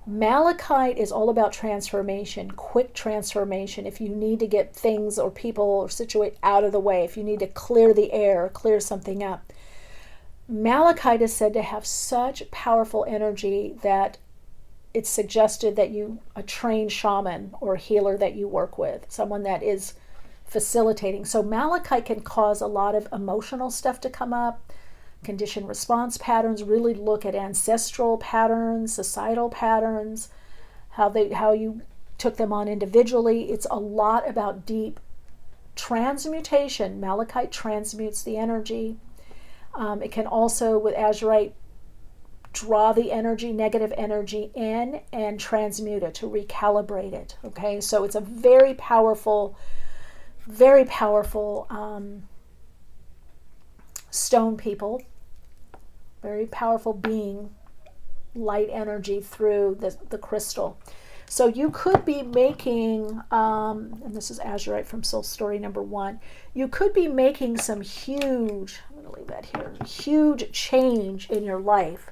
Malachite is all about transformation, quick transformation. If you need to get things or people or situate out of the way, if you need to clear the air, clear something up. Malachite is said to have such powerful energy that it's suggested that a trained shaman or healer that you work with, someone that is facilitating. So Malachite can cause a lot of emotional stuff to come up, conditioned response patterns. Really look at ancestral patterns, societal patterns, how you took them on individually. It's a lot about deep transmutation. Malachite transmutes the energy. It can also, with Azurite, draw the energy, negative energy in, and transmute it, to recalibrate it. Okay, so it's a very powerful stone, people. Very powerful being, light energy through the crystal. So you could be making, and this is Azurite from Soul Story number 1, you could be making some huge, I'm going to leave that here, huge change in your life,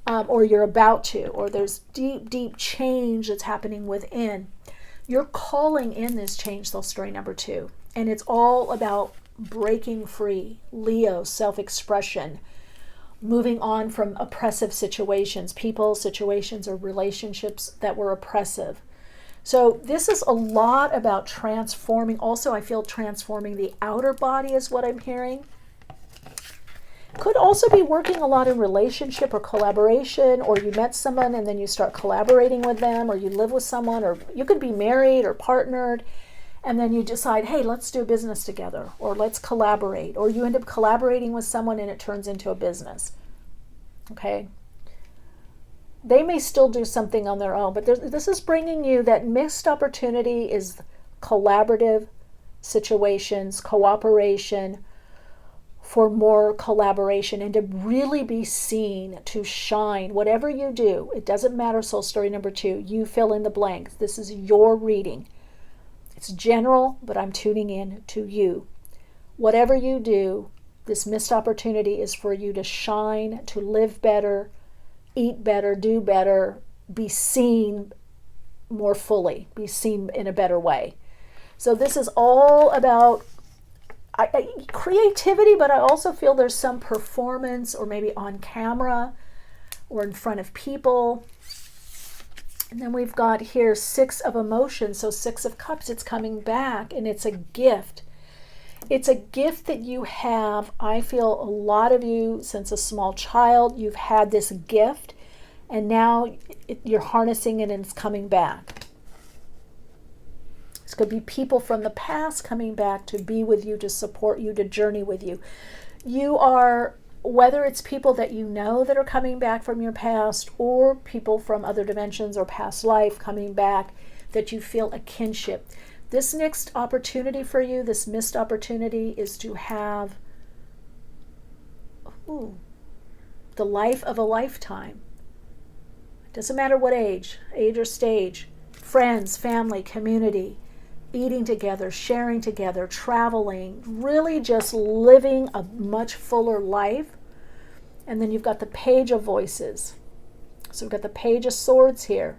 or you're about to, or there's deep, deep change that's happening within. You're calling in this change, Soul Story number 2, and it's all about breaking free, Leo, self-expression, moving on from oppressive situations, people, situations, or relationships that were oppressive. So this is a lot about transforming. Also, I feel transforming the outer body is what I'm hearing. Could also be working a lot in relationship or collaboration, or you met someone and then you start collaborating with them, or you live with someone, or you could be married or partnered, and then you decide, hey, let's do business together, or let's collaborate, or you end up collaborating with someone and it turns into a business. Okay? They may still do something on their own, but this is bringing you that mixed opportunity is collaborative situations, cooperation, for more collaboration, and to really be seen, to shine. Whatever you do, it doesn't matter, Soul Story number 2, you fill in the blanks. This is your reading. It's general, but I'm tuning in to you. Whatever you do, this missed opportunity is for you to shine, to live better, eat better, do better, be seen more fully, be seen in a better way. So this is all about creativity, but I also feel there's some performance, or maybe on camera or in front of people. And then we've got here 6 of emotions, so 6 of cups, it's coming back, and it's a gift. It's a gift that you have. I feel a lot of you, since a small child, you've had this gift, and now you're harnessing it and it's coming back. This could be people from the past coming back to be with you, to support you, to journey with you. You are whether it's people that you know that are coming back from your past, or people from other dimensions or past life coming back, that you feel a kinship. This next opportunity for you, this missed opportunity, is to have the life of a lifetime. It doesn't matter what age or stage. Friends, family, community, eating together, sharing together, traveling, really just living a much fuller life. And then you've got the Page of Voices. So we've got the Page of Swords here.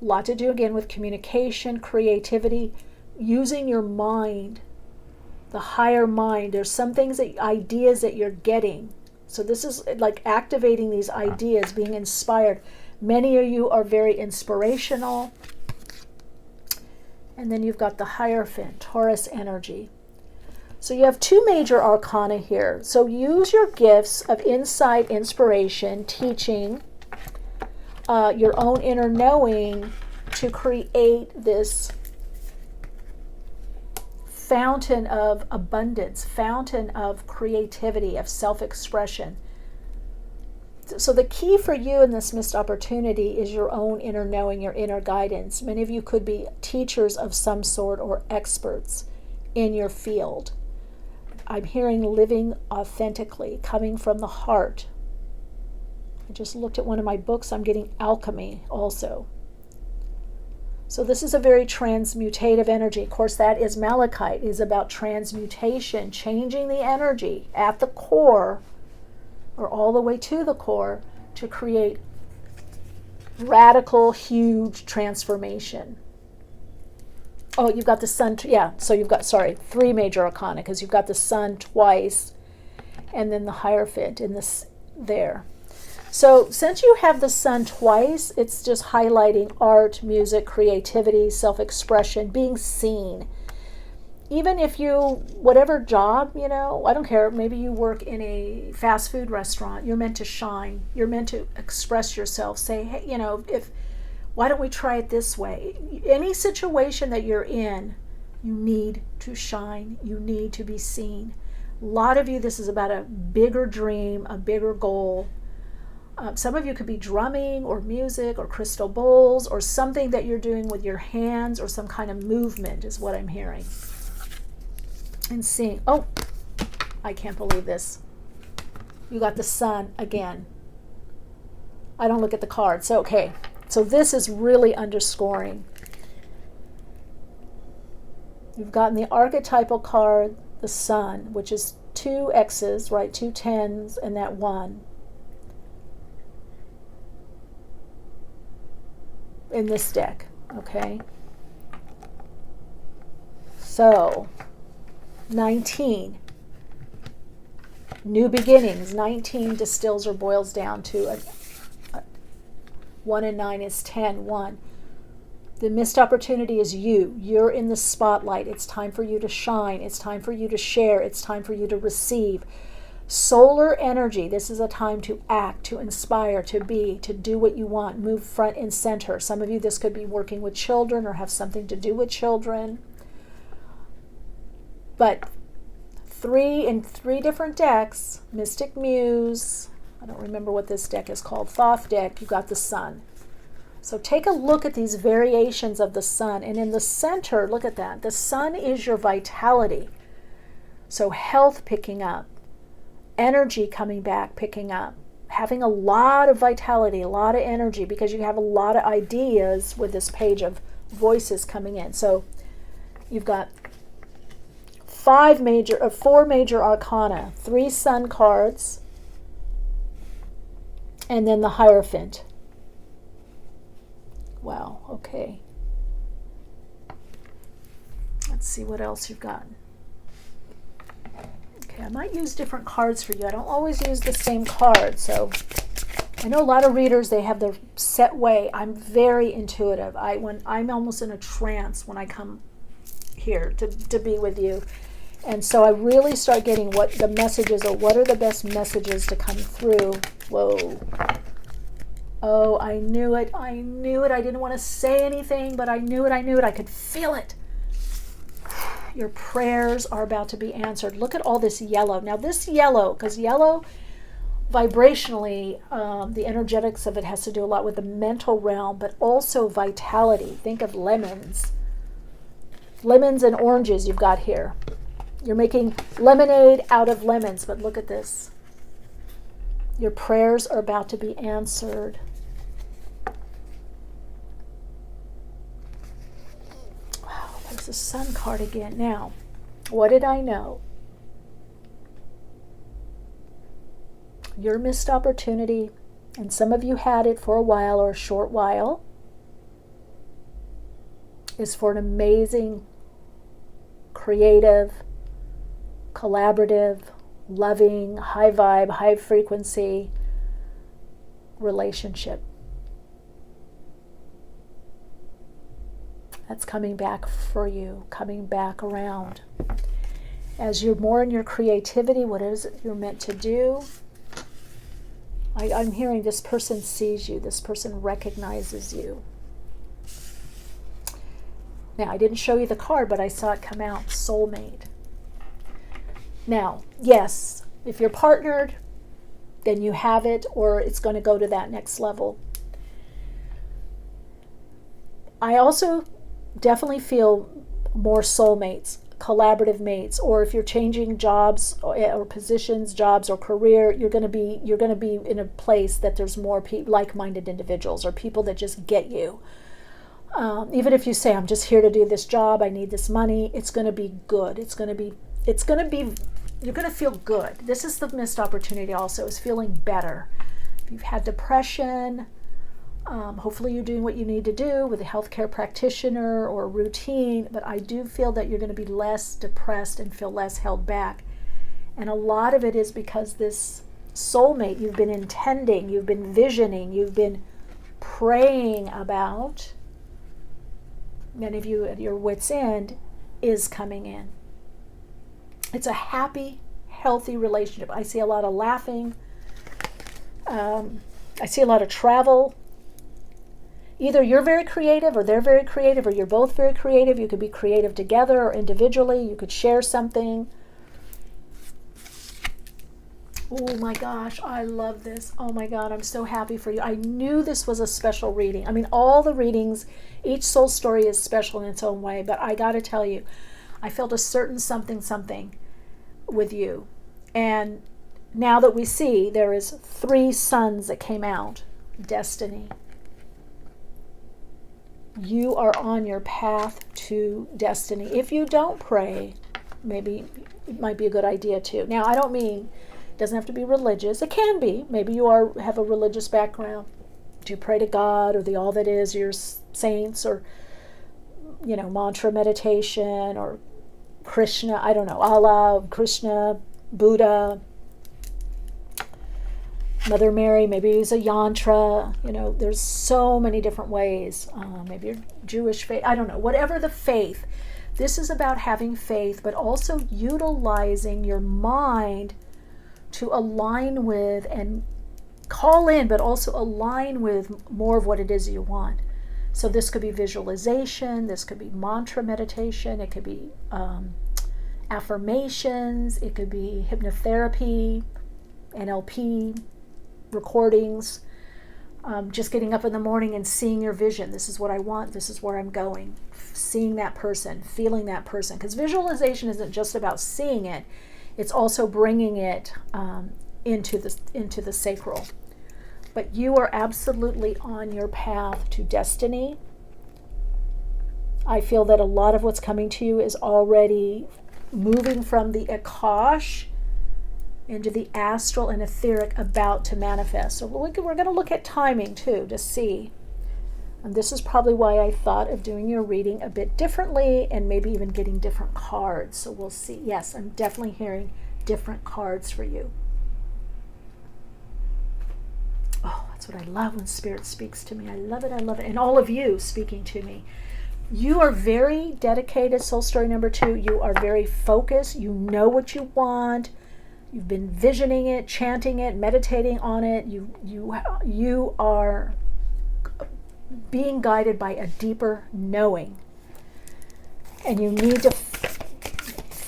A lot to do again with communication, creativity, using your mind, the higher mind. There's some things, ideas that you're getting. So this is like activating these ideas, being inspired. Many of you are very inspirational. And then you've got the Hierophant, Taurus energy. So you have two major arcana here. So use your gifts of insight, inspiration, teaching, your own inner knowing to create this fountain of abundance, fountain of creativity, of self-expression. So the key for you in this missed opportunity is your own inner knowing, your inner guidance. Many of you could be teachers of some sort or experts in your field. I'm hearing living authentically, coming from the heart. I just looked at one of my books. I'm getting alchemy also. So this is a very transmutative energy. Of course, that is Malachite, is about transmutation, changing the energy at the core, or all the way to the core, to create radical, huge transformation. Oh, you've got the Sun, so you've got, three major arcana, because you've got the Sun twice, and then the Hierophant in this there. So since you have the Sun twice, it's just highlighting art, music, creativity, self-expression, being seen. Even if you, whatever job, I don't care, maybe you work in a fast food restaurant, you're meant to shine. You're meant to express yourself. Say, hey, why don't we try it this way? Any situation that you're in, you need to shine. You need to be seen. A lot of you, this is about a bigger dream, a bigger goal. Some of you could be drumming or music or crystal bowls or something that you're doing with your hands, or some kind of movement is what I'm hearing. And seeing, oh, I can't believe this. You got the Sun again. I don't look at the cards. Okay, so this is really underscoring. You've gotten the archetypal card, the Sun, which is two X's, right? Two tens and that one. In this deck, okay? So, 19. New beginnings. 19 distills or boils down to 1 and 9 is 10. 1. The missed opportunity is you. You're in the spotlight. It's time for you to shine. It's time for you to share. It's time for you to receive. Solar energy. This is a time to act, to inspire, to be, to do what you want. Move front and center. Some of you, this could be working with children or have something to do with children. But in three different decks, Mystic Muse, I don't remember what this deck is called, Thoth deck, you got the Sun. So take a look at these variations of the Sun. And in the center, look at that. The Sun is your vitality. So health picking up. Energy coming back, picking up, having a lot of vitality, a lot of energy, because you have a lot of ideas with this Page of Voices coming in. So you've got four major arcana, 3 Sun cards, and then the Hierophant. Wow, okay. Let's see what else you've got. I might use different cards for you. I don't always use the same card. So I know a lot of readers, they have their set way. I'm very intuitive. I'm almost in a trance when I come here to be with you. And so I really start getting what the messages are. What are the best messages to come through? Whoa. Oh, I knew it. I knew it. I didn't want to say anything, but I knew it. I could feel it. Your prayers are about to be answered. Look at all this yellow. Now this yellow, because yellow vibrationally, the energetics of it has to do a lot with the mental realm, but also vitality. Think of lemons. Lemons and oranges you've got here. You're making lemonade out of lemons, but look at this. Your prayers are about to be answered. Wow, there's the Sun card again. Now, what did I know? Your missed opportunity, and some of you had it for a while or a short while, is for an amazing, creative, collaborative, loving, high vibe, high frequency relationship. That's coming back for you, coming back around. As you're more in your creativity, what is it you're meant to do? I'm hearing this person sees you, this person recognizes you. Now, I didn't show you the card, but I saw it come out, soulmate. Now, yes, if you're partnered, then you have it, or it's going to go to that next level. I also definitely feel more soulmates, collaborative mates, or if you're changing jobs or positions, jobs or career, you're going to be in a place that there's more like-minded individuals or people that just get you. Even if you say, I'm just here to do this job, I need this money, it's going to be good. You're going to feel good. This is the missed opportunity also, is feeling better. If you've had depression, hopefully you're doing what you need to do with a healthcare practitioner or a routine, but I do feel that you're going to be less depressed and feel less held back. And a lot of it is because this soulmate you've been intending, you've been visioning, you've been praying about, many of you at your wit's end, is coming in. It's a happy, healthy relationship. I see a lot of laughing. I see a lot of travel. Either you're very creative or they're very creative, or you're both very creative. You could be creative together or individually. You could share something. Oh my gosh, I love this. Oh my God, I'm so happy for you. I knew this was a special reading. I mean, all the readings, each soul story is special in its own way, but I got to tell you, I felt a certain something with you. And now that we see, there is 3 suns that came out. Destiny. You are on your path to destiny. If you don't pray, maybe it might be a good idea too. Now, I don't mean it doesn't have to be religious. It can be. Maybe you have a religious background. Do you pray to God or the all that is, your saints, or mantra meditation, or Krishna, I don't know, Allah, Krishna, Buddha, Mother Mary, maybe use a yantra. There's so many different ways. Maybe you're Jewish faith, I don't know, whatever the faith. This is about having faith, but also utilizing your mind to align with and call in, but also align with more of what it is you want. So this could be visualization, this could be mantra meditation, it could be affirmations, it could be hypnotherapy, NLP, recordings, just getting up in the morning and seeing your vision. This is what I want, this is where I'm going. Seeing that person, feeling that person. Because visualization isn't just about seeing it, it's also bringing it into the sacral. But you are absolutely on your path to destiny. I feel that a lot of what's coming to you is already moving from the Akash into the astral and etheric, about to manifest. So we're going to look at timing too, to see. And this is probably why I thought of doing your reading a bit differently and maybe even getting different cards. So we'll see. Yes, I'm definitely hearing different cards for you. Oh, that's what I love when Spirit speaks to me. I love it, I love it. And all of you speaking to me. You are very dedicated, soul story number 2. You are very focused. You know what you want. You've been visioning it, chanting it, meditating on it. You are being guided by a deeper knowing. And you need to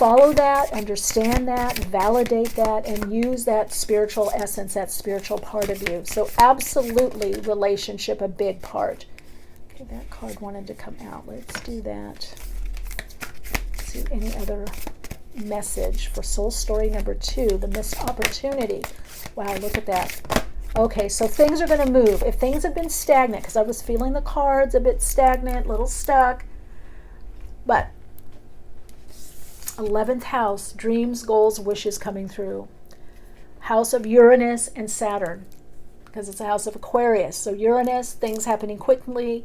follow that, understand that, validate that, and use that spiritual essence, that spiritual part of you. So absolutely, relationship, a big part. Okay, that card wanted to come out. Let's do that. Let's see any other message for soul story number 2, the missed opportunity. Wow, look at that. Okay, so things are going to move. If things have been stagnant, because I was feeling the cards a bit stagnant, a little stuck, but 11th house, dreams, goals, wishes coming through. House of Uranus and Saturn, because it's a house of Aquarius. So Uranus, things happening quickly.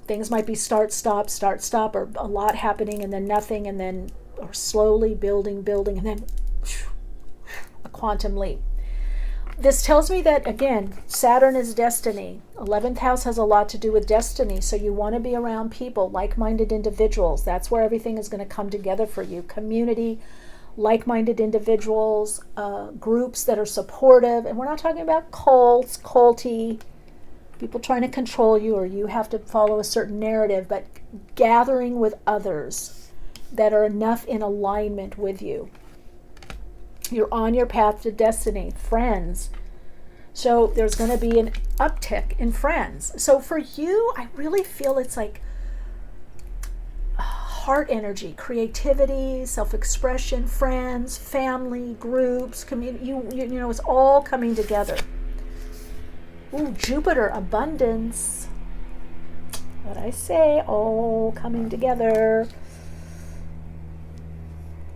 Things might be start, stop, or a lot happening and then nothing, and then or slowly building, and then a quantum leap. This tells me that, again, Saturn is destiny. 11th house has a lot to do with destiny, so you want to be around people, like-minded individuals. That's where everything is going to come together for you. Community, like-minded individuals, groups that are supportive. And we're not talking about cults, culty, people trying to control you, or you have to follow a certain narrative, but gathering with others that are enough in alignment with you. You're on your path to destiny. Friends. So there's going to be an uptick in friends. So for you, I really feel it's like heart energy, creativity, self-expression, friends, family, groups, community. You know, it's all coming together. Ooh, Jupiter, abundance. What I say, all coming together.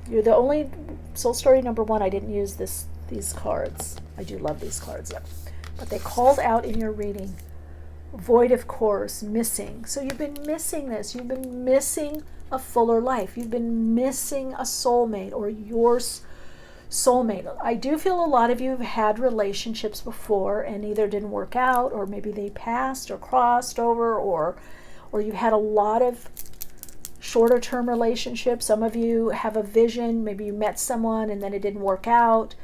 You're the only soul story number 1. I didn't use these cards. I do love these cards, though. But they called out in your reading. Void, of course, missing. So you've been missing this. You've been missing a fuller life. You've been missing a soulmate or your soulmate. I do feel a lot of you have had relationships before and either didn't work out, or maybe they passed or crossed over, or you had a lot of shorter term relationships. Some of you have a vision. Maybe you met someone and then it didn't work out.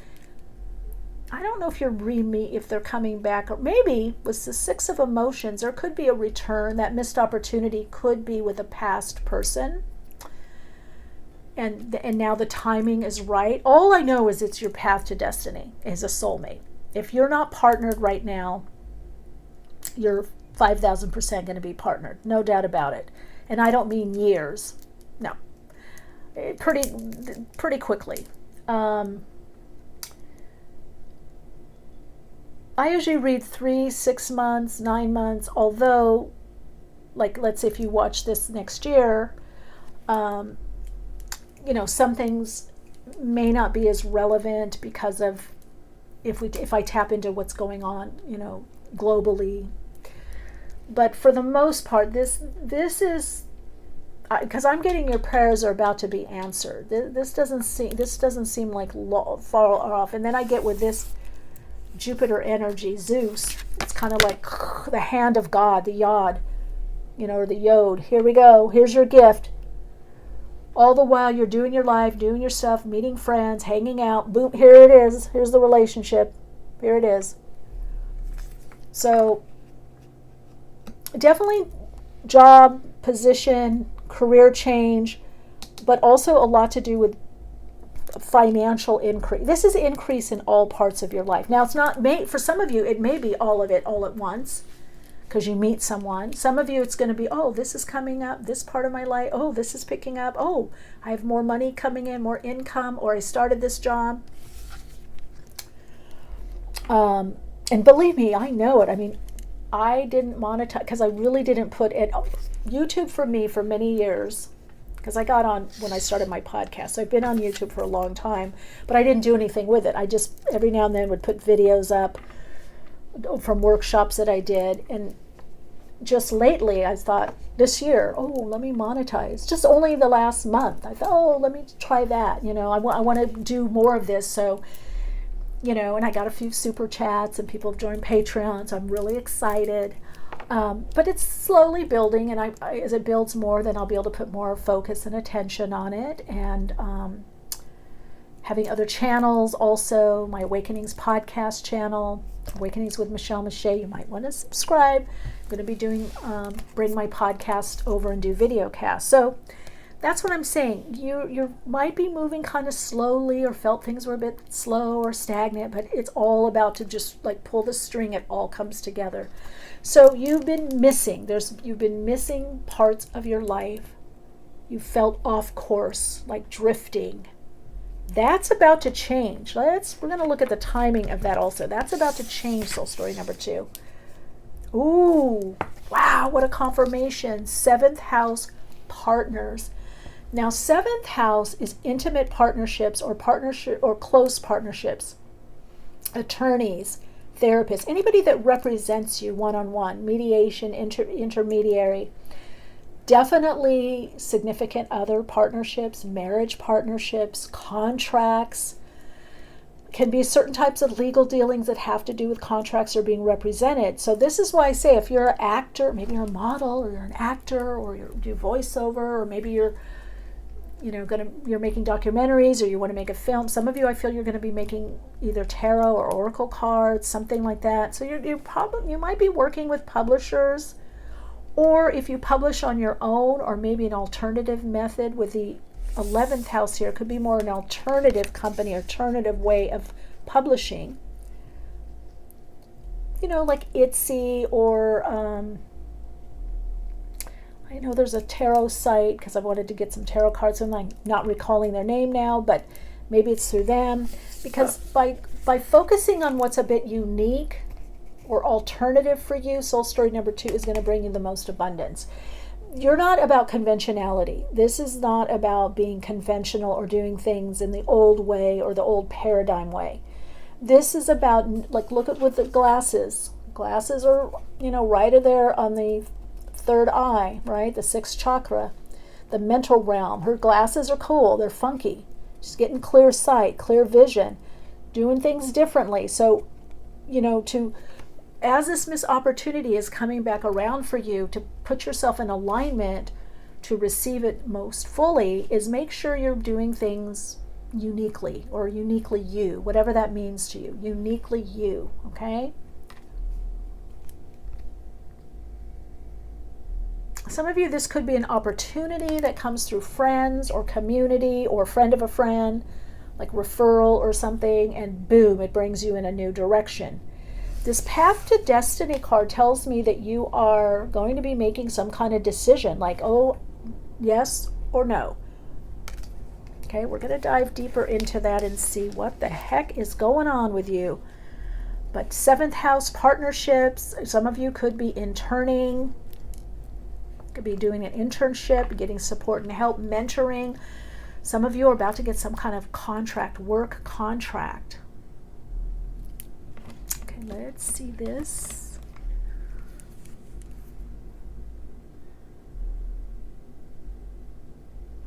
I don't know if if they're coming back, or maybe with the 6 of emotions, there could be a return. That missed opportunity could be with a past person. And now the timing is right. All I know is it's your path to destiny as a soulmate. If you're not partnered right now, you're 5,000% going to be partnered. No doubt about it. And I don't mean years. No. Pretty quickly. I usually read 3, 6 months, 9 months, although, like, let's say if you watch this next year, some things may not be as relevant because of if I tap into what's going on, globally. But for the most part, this is because I'm getting your prayers are about to be answered. This doesn't seem like far off. And then I get with this Jupiter energy, Zeus. It's kind of like the hand of God, the Yod, or the Yod. Here we go. Here's your gift. All the while you're doing your life, doing your stuff, meeting friends, hanging out. Boom, here it is. Here's the relationship. Here it is. So definitely job, position, career change, but also a lot to do with financial increase. This is increase in all parts of your life. Now, it's not for some of you, it may be all of it all at once because you meet someone. Some of you, it's going to be, oh, this is coming up, this part of my life. Oh, this is picking up. Oh, I have more money coming in, more income, or I started this job. And believe me, I know it. I mean, I didn't monetize because I really didn't put it. YouTube for me for many years, because I got on when I started my podcast. So I've been on YouTube for a long time, but I didn't do anything with it. I just every now and then would put videos up from workshops that I did. And just lately, I thought this year, oh, let me monetize. Just only the last month, I thought, oh, let me try that. I want to do more of this. So, and I got a few super chats and people have joined Patreon. So I'm really excited. But it's slowly building, and as it builds more, then I'll be able to put more focus and attention on it. And having other channels also, my Awakenings podcast channel, Awakenings with Michele Meiche, you might want to subscribe. I'm going to be bring my podcast over and do video casts. So that's what I'm saying. You might be moving kind of slowly, or felt things were a bit slow or stagnant, but it's all about to just like pull the string. It all comes together. So you've been missing. You've been missing parts of your life. You felt off course, like drifting. That's about to change. We're going to look at the timing of that also. That's about to change, soul story number 2. Ooh, wow, what a confirmation. 7th house partners. Now, 7th house is intimate partnerships or close partnerships. Attorneys, therapists, anybody that represents you one-on-one, mediation, intermediary. Definitely significant other partnerships, marriage partnerships, contracts. Can be certain types of legal dealings that have to do with contracts or being represented. So this is why I say, if you're an actor, maybe you're a model, or you're an actor, or you do voiceover, or maybe you're making documentaries, or you want to make a film. Some of you, I feel you're going to be making either tarot or oracle cards, something like that. So you might be working with publishers. Or if you publish on your own, or maybe an alternative method with the 11th house here, could be more an alternative company, alternative way of publishing. Like Etsy, or I know there's a tarot site, because I've wanted to get some tarot cards. I'm like not recalling their name now, but maybe it's through them. Because by focusing on what's a bit unique or alternative for you, soul story number 2 is going to bring you the most abundance. You're not about conventionality. This is not about being conventional or doing things in the old way or the old paradigm way. This is about, like, look at with the glasses. Glasses are, right there on the 3rd eye, right? The 6th chakra, the mental realm. Her glasses are cool. They're funky. She's getting clear sight, clear vision, doing things differently. So, as this missed opportunity is coming back around for you to put yourself in alignment to receive it most fully, is make sure you're doing things uniquely, or uniquely you, whatever that means to you, uniquely you, okay? Some of you, this could be an opportunity that comes through friends or community or friend of a friend, like referral or something, and boom, it brings you in a new direction. This Path to Destiny card tells me that you are going to be making some kind of decision, like, oh, yes or no. Okay, we're going to dive deeper into that and see what the heck is going on with you. But 7th house partnerships, some of you could be interning, could be doing an internship, getting support and help, mentoring. Some of you are about to get some kind of work contract. Let's see this.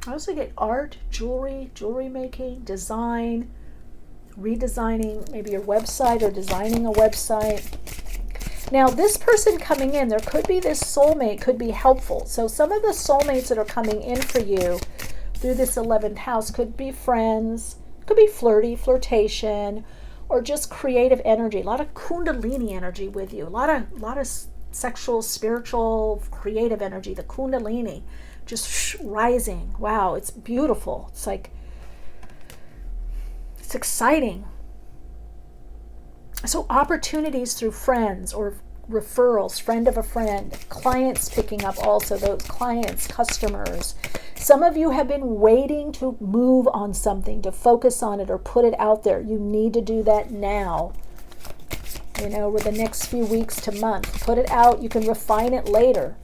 I also get art, jewelry making, design, redesigning maybe your website or designing a website. Now, this person coming in, there could be this soulmate, could be helpful. So some of the soulmates that are coming in for you through this 11th house could be friends, could be flirtation, or just creative energy. A lot of kundalini energy with you. A lot of sexual, spiritual, creative energy. The kundalini just rising. Wow, it's beautiful. It's exciting. So opportunities through friends or referrals, friend of a friend, clients picking up also, those clients, customers. Some of you have been waiting to move on something, to focus on it or put it out there. You need to do that now, over the next few weeks to month. Put it out. You can refine it later.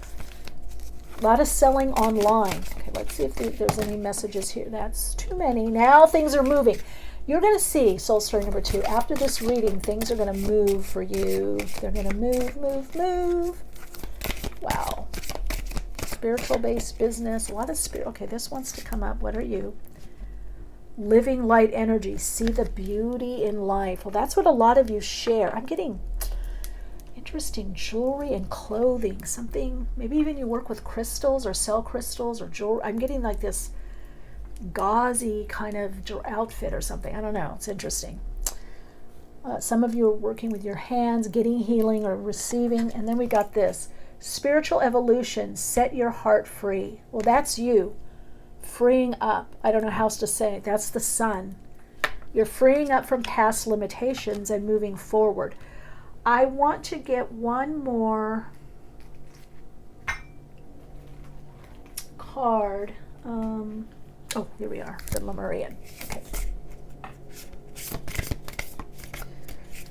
A lot of selling online. Okay, let's see if there's any messages here. That's too many. Now things are moving. You're going to see, soul story number 2, after this reading, things are going to move for you. They're going to move. Wow. Spiritual-based business, a lot of spirit. Okay, this wants to come up. What are you? Living light energy. See the beauty in life. Well, that's what a lot of you share. I'm getting interesting jewelry and clothing. Something, maybe even you work with crystals or sell crystals or jewelry. I'm getting like this gauzy kind of outfit or something. I don't know. It's interesting. Some of you are working with your hands, getting healing or receiving. And then we got this. Spiritual evolution. Set your heart free. Well, that's you. freeing up. I don't know how else to say it. That's the sun. You're freeing up from past limitations and moving forward. I want to get one more card. Oh, here we are, the Lemurian. Okay.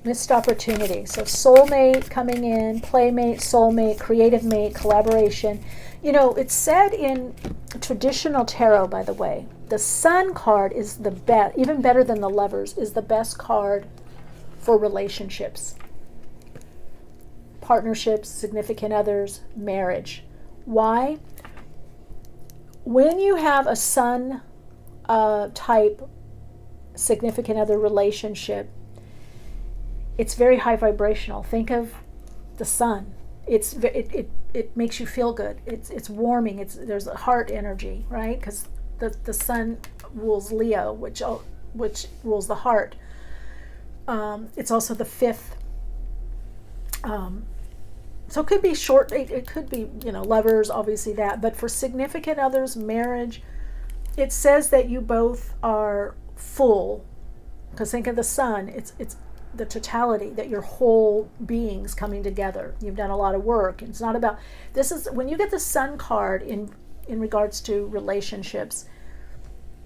Missed opportunity. So soulmate coming in, playmate, soulmate, creative mate, collaboration. You know, it's said in traditional tarot, by the way, the Sun card is the best, even better than the Lovers, is the best card for relationships, partnerships, significant others, marriage. Why? When you have a Sun type significant other relationship, it's very high vibrational. Think of the sun. It makes you feel good. It's warming. There's a heart energy, right? Because the sun rules Leo, which rules the heart. It's also the fifth. So it could be short. It could be, lovers, obviously that. But for significant others, marriage, it says that you both are full. Because think of the sun. It's the totality, that your whole being's coming together. You've done a lot of work. It's not about, this is, when you get the sun card in regards to relationships,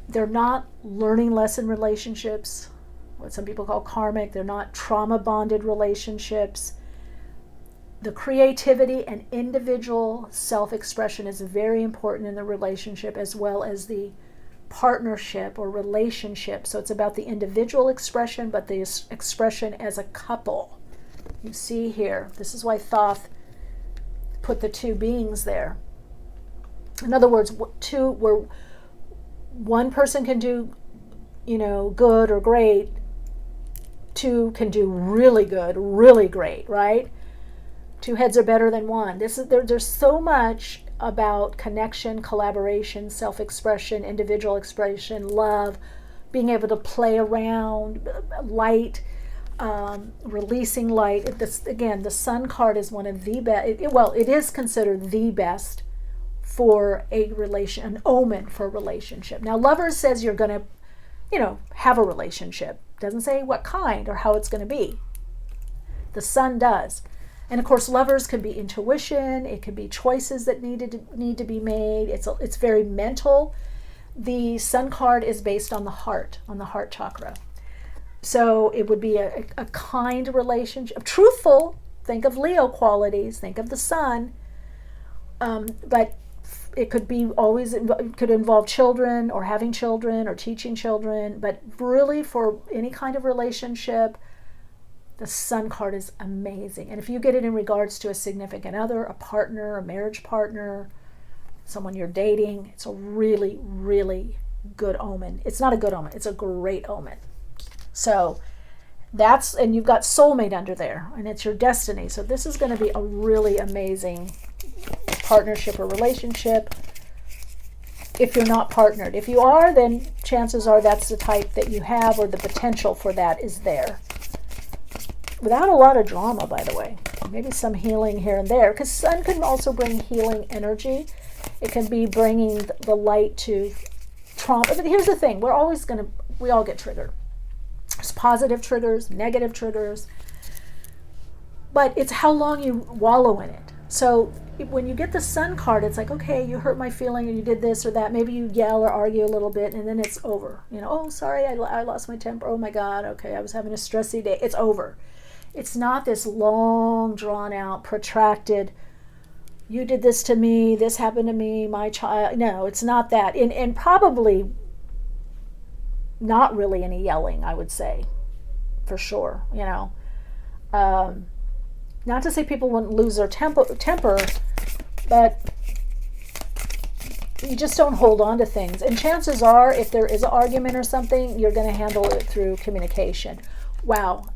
they're not learning lesson relationships, what some people call karmic. They're not trauma bonded relationships. The creativity and individual self-expression is very important in the relationship, as well as the partnership or relationship. So it's about the individual expression, but the expression as a couple. You see here, this is why Thoth put the two beings there. In other words, two where one person can do, good or great, two can do really good, really great, right? Two heads are better than one. There's so much about connection, collaboration, self-expression, individual expression, love, being able to play around, light, releasing light. Again, the sun card is one of the best. It is considered the best for an omen for a relationship. Now, Lovers says you're going to, have a relationship. Doesn't say what kind or how it's going to be. The sun does. And of course, Lovers could be intuition. It could be choices that need to be made. It's very mental. The sun card is based on the heart chakra. So it would be a kind relationship, truthful. Think of Leo qualities. Think of the sun. But it could be it could involve children or having children or teaching children. But really, for any kind of relationship, the sun card is amazing. And if you get it in regards to a significant other, a partner, a marriage partner, someone you're dating, it's a really, really good omen. It's not a good omen. It's a great omen. So and you've got soulmate under there, and it's your destiny. So this is going to be a really amazing partnership or relationship if you're not partnered. If you are, then chances are that's the type that you have, or the potential for that is there. Without a lot of drama, by the way. Maybe some healing here and there, because sun can also bring healing energy. It can be bringing the light to trauma. But here's the thing, we all get triggered. There's positive triggers, negative triggers, but it's how long you wallow in it. So when you get the sun card, it's like, okay, you hurt my feeling and you did this or that. Maybe you yell or argue a little bit, and then it's over. Oh, sorry, I lost my temper. Oh my God, okay, I was having a stressy day. It's over. It's not this long, drawn-out, protracted, you did this to me, this happened to me, my child. No, it's not that. And probably not really any yelling, I would say, for sure. Not to say people wouldn't lose their temper, but you just don't hold on to things. And chances are, if there is an argument or something, you're going to handle it through communication. Wow.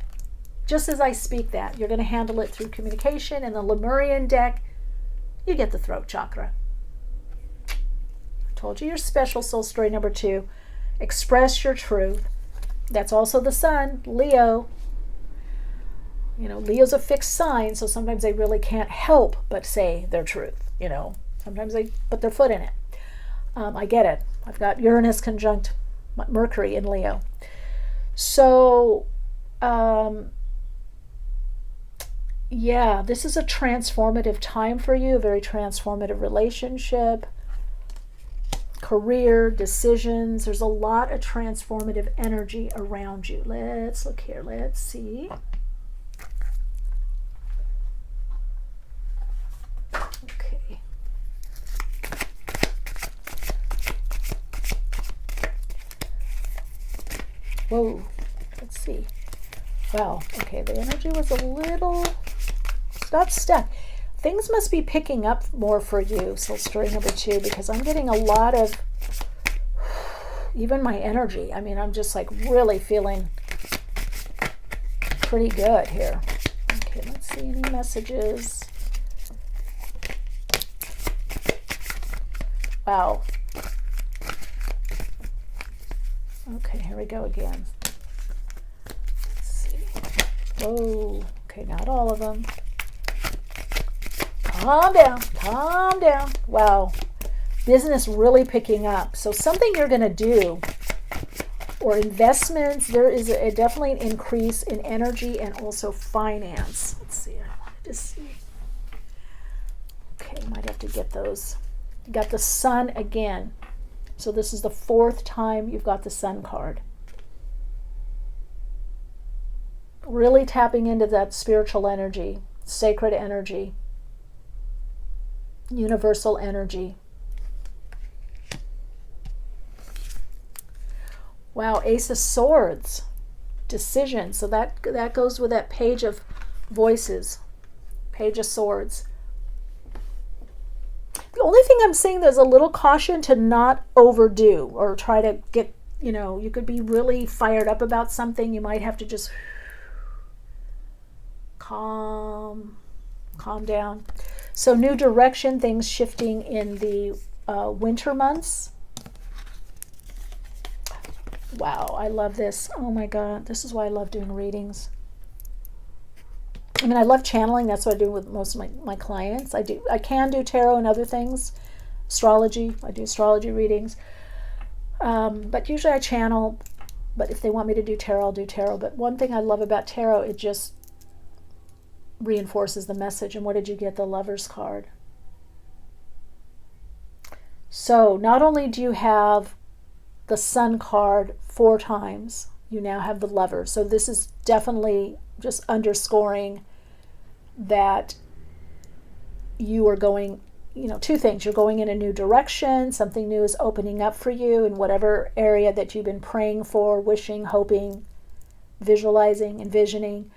Just as I speak that, you're going to handle it through communication. And the Lemurian deck, you get the throat chakra. I told you you're special, soul story number 2. Express your truth. That's also the sun, Leo. Leo's a fixed sign, so sometimes they really can't help but say their truth. Sometimes they put their foot in it. I get it. I've got Uranus conjunct Mercury in Leo. So, yeah, this is a transformative time for you, a very transformative relationship, career, decisions. There's a lot of transformative energy around you. Let's look here. Let's see. Okay. Whoa. Let's see. Wow. Okay, the energy was a little... It's not stuck. Things must be picking up more for you, soul story number 2, because I'm getting a lot of, even my energy. I mean, I'm just like really feeling pretty good here. Okay, let's see any messages. Wow. Okay, here we go again. Let's see. Whoa. Okay, not all of them. Calm down, calm down. Wow. Business really picking up. So something you're going to do, or investments, there is definitely an increase in energy and also finance. Let's see, I wanted to see. Okay, might have to get those. You got the Sun again. So this is the 4th time you've got the Sun card. Really tapping into that spiritual energy, sacred energy, universal energy. Wow, Ace of Swords, decision. So that goes with that Page of Voices, Page of Swords. The only thing I'm saying, there's a little caution to not overdo or try to get, you could be really fired up about something. You might have to just calm down. So new direction, things shifting in the winter months. Wow, I love this. Oh my God, this is why I love doing readings. I mean, I love channeling. That's what I do with most of my clients. I can do tarot and other things, astrology. I do astrology readings. But usually I channel. But if they want me to do tarot, I'll do tarot. But one thing I love about tarot, it just reinforces the message. And what did you get? The Lover's card. So not only do you have the Sun card 4 times, you now have the Lover. So this is definitely just underscoring that you are going, 2 things. You're going in a new direction. Something new is opening up for you in whatever area that you've been praying for, wishing, hoping, visualizing, envisioning.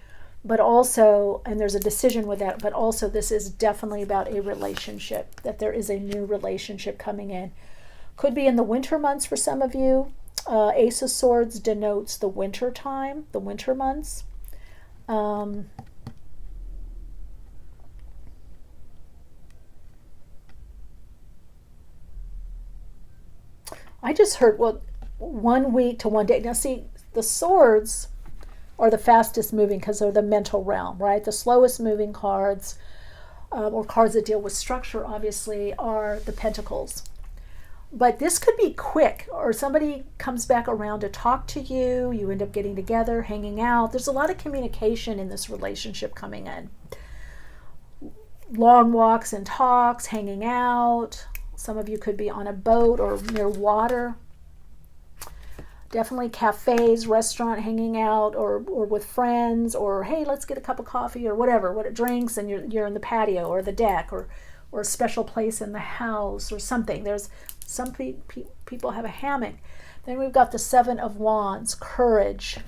But also, and there's a decision with that, but also this is definitely about a relationship, that there is a new relationship coming in. Could be in the winter months for some of you. Ace of Swords denotes the winter time, the winter months. I just heard, 1 week to 1 day. Now see, the swords are the fastest moving because they're the mental realm, right? The slowest moving cards, or cards that deal with structure, obviously, are the pentacles. But this could be quick, or somebody comes back around to talk to you. You end up getting together, hanging out. There's a lot of communication in this relationship coming in. Long walks and talks, hanging out. Some of you could be on a boat or near water. Definitely cafes, restaurant, hanging out, or with friends, or hey, let's get a cup of coffee or whatever, what it drinks, and you're in the patio or the deck, or a special place in the house or something. There's some people have a hammock. Then we've got the 7 of Wands, courage.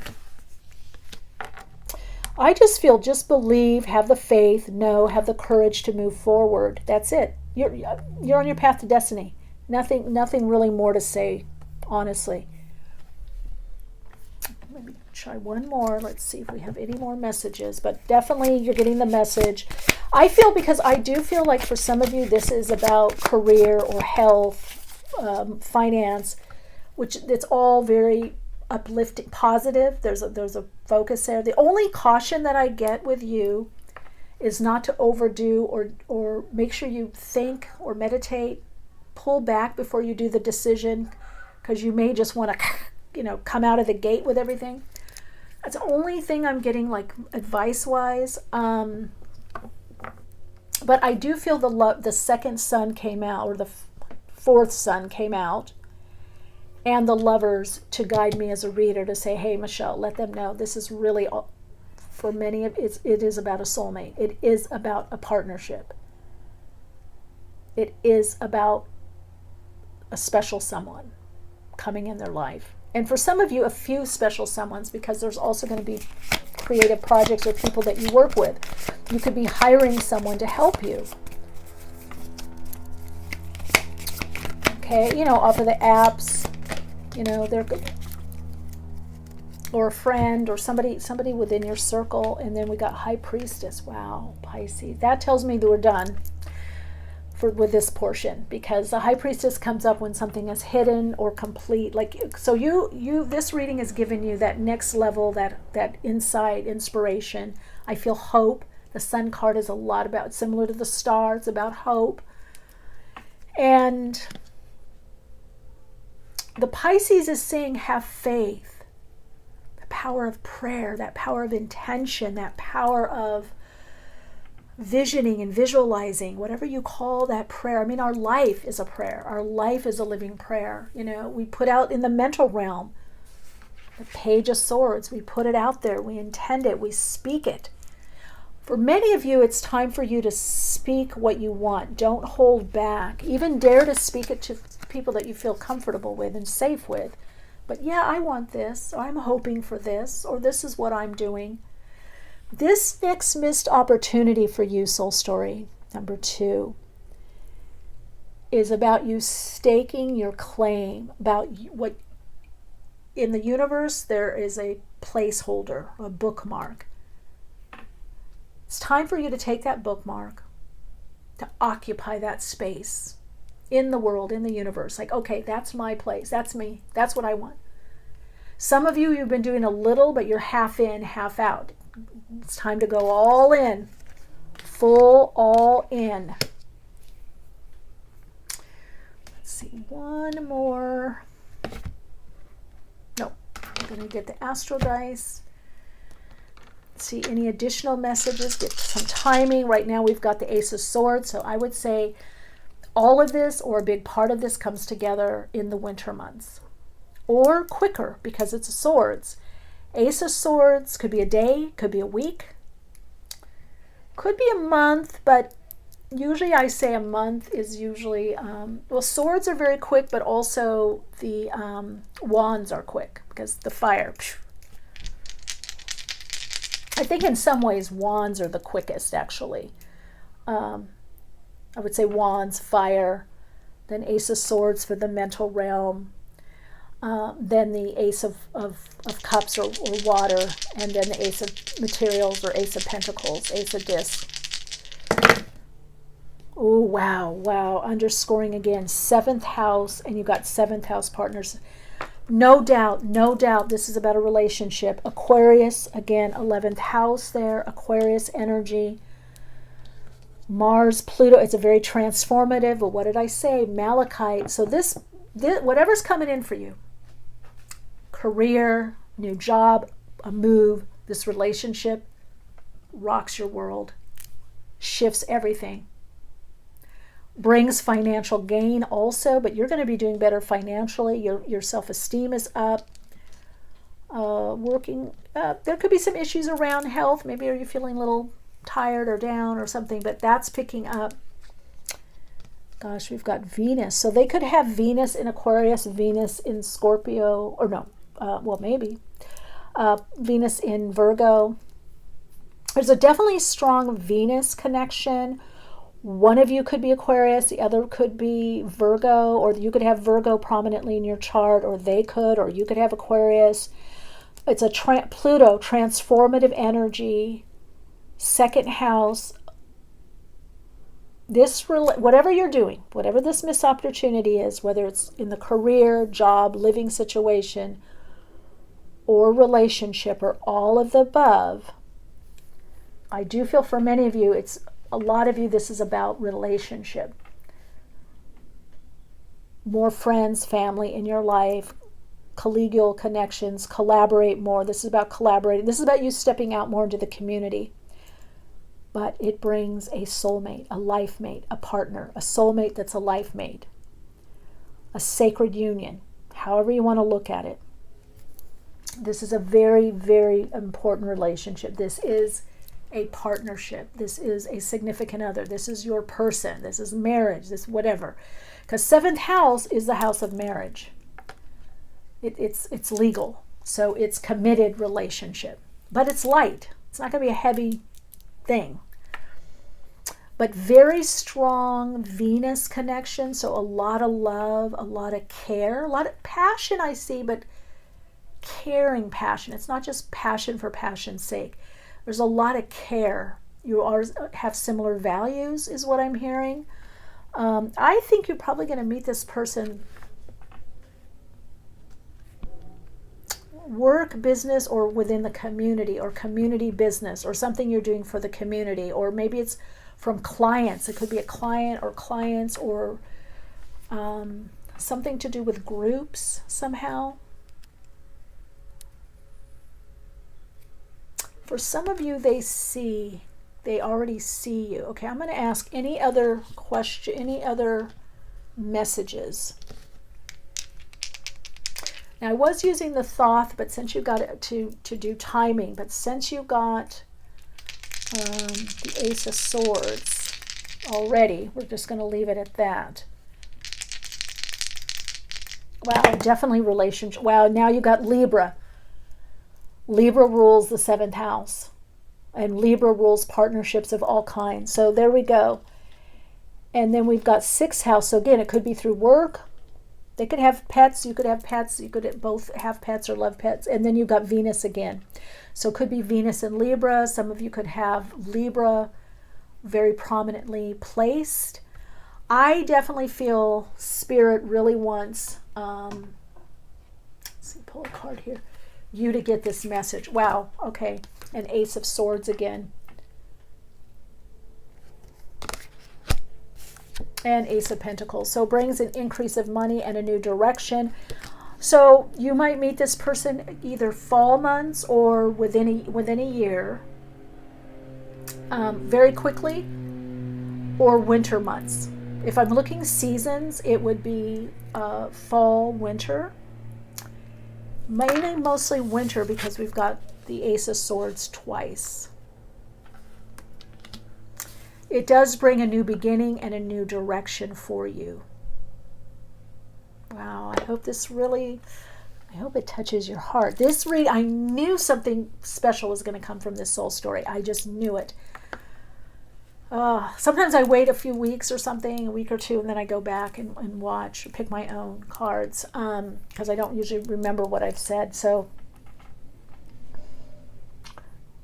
I just feel, just believe, have the faith, know, have the courage to move forward. That's it. You're on your path to destiny. Nothing really more to say, honestly. Let me try one more. Let's see if we have any more messages. But definitely you're getting the message. I feel, because I do feel like for some of you this is about career or health, finance, which it's all very uplifting, positive. There's a focus there. The only caution that I get with you is not to overdo, or make sure you think or meditate, pull back before you do the decision, because you may just want to, come out of the gate with everything. That's the only thing I'm getting, like, advice-wise. But I do feel the second sun came out, or the fourth sun came out, and the Lovers to guide me as a reader to say, hey, Michele, let them know this is really, for many of it is about a soulmate. It is about a partnership. It is about a special someone coming in their life. And for some of you, a few special someones, because there's also going to be creative projects or people that you work with. You could be hiring someone to help you. Okay, off of the apps, they're good. Or a friend or somebody within your circle. And then we got High Priestess. Wow, Pisces. That tells me that we're done with this portion, because the High Priestess comes up when something is hidden or complete. Like, so this reading has given you that next level, that insight, inspiration. I feel hope. The Sun card is a lot about, similar to the Star, it's about hope. And the Pisces is saying, have faith. The power of prayer, that power of intention, that power of visioning and visualizing, whatever you call that prayer. I mean, our life is a prayer. Our life is a living prayer. We put out in the mental realm the Page of Swords. We put it out there. We intend it. We speak it. For many of you, it's time for you to speak what you want. Don't hold back. Even dare to speak it to people that you feel comfortable with and safe with. But yeah, I want this, or I'm hoping for this, or this is what I'm doing. This next missed opportunity for you, Soul Story number 2, is about you staking your claim, about what in the universe there is a placeholder, a bookmark. It's time for you to take that bookmark, to occupy that space in the world, in the universe. Like, okay, that's my place. That's me. That's what I want. Some of you, you've been doing a little, but you're half in, half out. It's time to go all in. Full all in. Let's see, one more. No, I'm going to get the Astro Dice. See any additional messages, get some timing. Right now we've got the Ace of Swords, so I would say all of this or a big part of this comes together in the winter months. Or quicker, because it's swords. Ace of Swords could be a day, could be a week, could be a month, but usually I say a month is usually, well, swords are very quick, but also the wands are quick, because the fire. I think in some ways wands are the quickest, actually. I would say wands, fire, then Ace of Swords for the mental realm, then the Ace of Cups or water, and then the Ace of Materials or Ace of Pentacles, Ace of Discs. Oh, wow, wow. Underscoring again, 7th house, and you've got 7th house partners. No doubt, this is about a relationship. Aquarius, again, 11th house there, Aquarius energy. Mars, Pluto, it's a very transformative, but what did I say? Malachite. So this whatever's coming in for you, career, new job, a move, this relationship rocks your world, shifts everything. Brings financial gain also, but you're going to be doing better financially. Your self-esteem is up. There could be some issues around health. Maybe are you feeling a little tired or down or something, but that's picking up. Gosh, we've got Venus. So they could have Venus in Aquarius, Venus in Scorpio, or no, well, maybe. Venus in Virgo. There's a definitely strong Venus connection. One of you could be Aquarius, the other could be Virgo, or you could have Virgo prominently in your chart, or they could, or you could have Aquarius. It's a Pluto, transformative energy, 2nd house. Whatever you're doing, whatever this missed opportunity is, whether it's in the career, job, living situation, or relationship, or all of the above, I do feel for many of you, a lot of you, this is about relationship. more friends, family in your life, collegial connections, collaborate more. This is about collaborating. This is about you stepping out more into the community. But it brings a soulmate, a life mate, a partner, a soulmate that's a life mate, a sacred union, however you want to look at it. This is a very, very important relationship. This is a partnership. This is a significant other. This is your person. This is marriage. This whatever. Because 7th house is the house of marriage. It's legal. So it's committed relationship. But it's light. It's not going to be a heavy thing. But very strong Venus connection. So a lot of love, a lot of care, a lot of passion I see, but caring passion. It's not just passion for passion's sake. There's a lot of care. You have similar values is what I'm hearing. I think you're probably going to meet this person work, business, or within the community, or community business, or something you're doing for the community, or maybe it's from clients. It could be a client or clients, or something to do with groups somehow. For some of you, they already see you. Okay, I'm going to ask any other question, any other messages. Now, I was using the Thoth, but since you got it to do timing, but since you got the Ace of Swords already, we're just going to leave it at that. Wow, definitely relationship. Wow, now you got Libra. Libra rules the 7th house, and Libra rules partnerships of all kinds. So there we go. And then we've got 6th house. So again, it could be through work. They could have pets. You could have pets. You could both have pets or love pets. And then you've got Venus again. So it could be Venus in Libra. Some of you could have Libra very prominently placed. I definitely feel Spirit really wants, let's see, pull a card here, you to get this message. Wow, okay. An Ace of Swords again. And Ace of Pentacles. So brings an increase of money and a new direction. So you might meet this person either fall months or within a year, very quickly, or winter months. If I'm looking seasons, it would be fall, winter. Mainly mostly winter because we've got the Ace of Swords twice. It does bring a new beginning and a new direction for you. Wow, I hope it touches your heart. This read, I knew something special was going to come from this soul story. I just knew it. Sometimes I wait a few weeks or something, a week or two, and then I go back and watch, pick my own cards, because I don't usually remember what I've said. So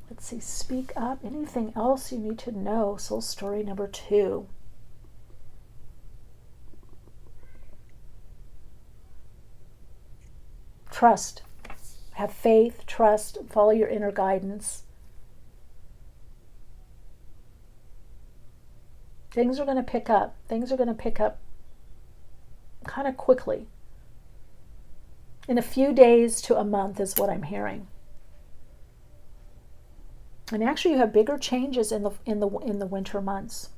let's see, speak up. Anything else you need to know? Soul story number 2. Trust. Have faith, trust, follow your inner guidance. Things are going to pick up. Things are going to pick up kind of quickly. In a few days to a month is what I'm hearing. And actually, you have bigger changes in the winter months.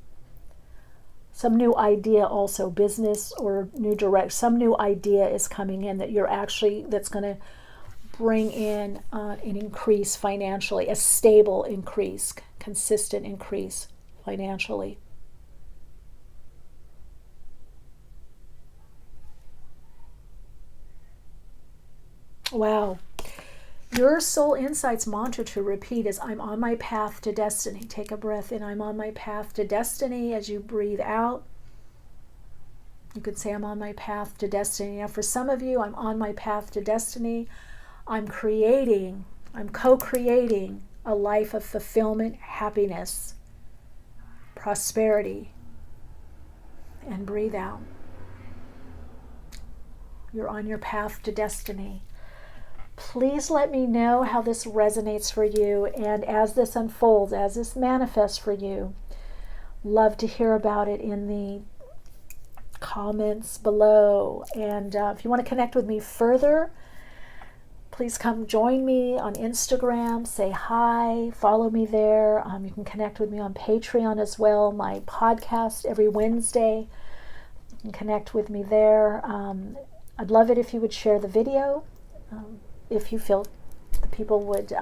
Some new idea also, business or new direct. Some new idea is coming in that's going to bring in an increase financially, a stable increase, consistent increase financially. Wow. Your soul insights mantra to repeat is, I'm on my path to destiny. Take a breath in. I'm on my path to destiny. As you breathe out, you could say, I'm on my path to destiny. Now, for some of you, I'm on my path to destiny. I'm co-creating a life of fulfillment, happiness, prosperity. And breathe out. You're on your path to destiny. Please let me know how this resonates for you, and as this unfolds, as this manifests for you, love to hear about it in the comments below. And if you want to connect with me further, please come join me on Instagram, say hi, follow me there. You can connect with me on Patreon as well. My podcast every Wednesday. You can connect with me there. I'd love it if you would share the video, if you feel the people would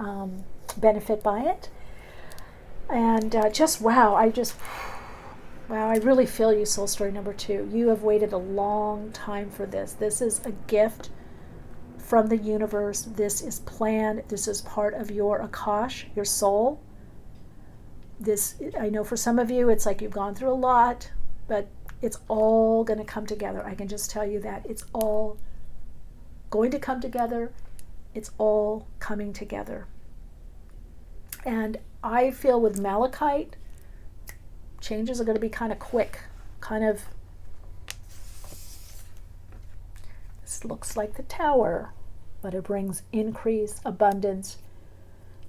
benefit by it. And wow, I really feel you, soul story number 2. You have waited a long time for this. This is a gift from the universe. This is planned. This is part of your Akash, your soul. This, I know for some of you, it's like you've gone through a lot, but it's all going to come together. I can just tell you that. It's all going to come together. It's all coming together. And I feel with Malachite, changes are going to be kind of quick. This looks like the Tower, but it brings increase, abundance.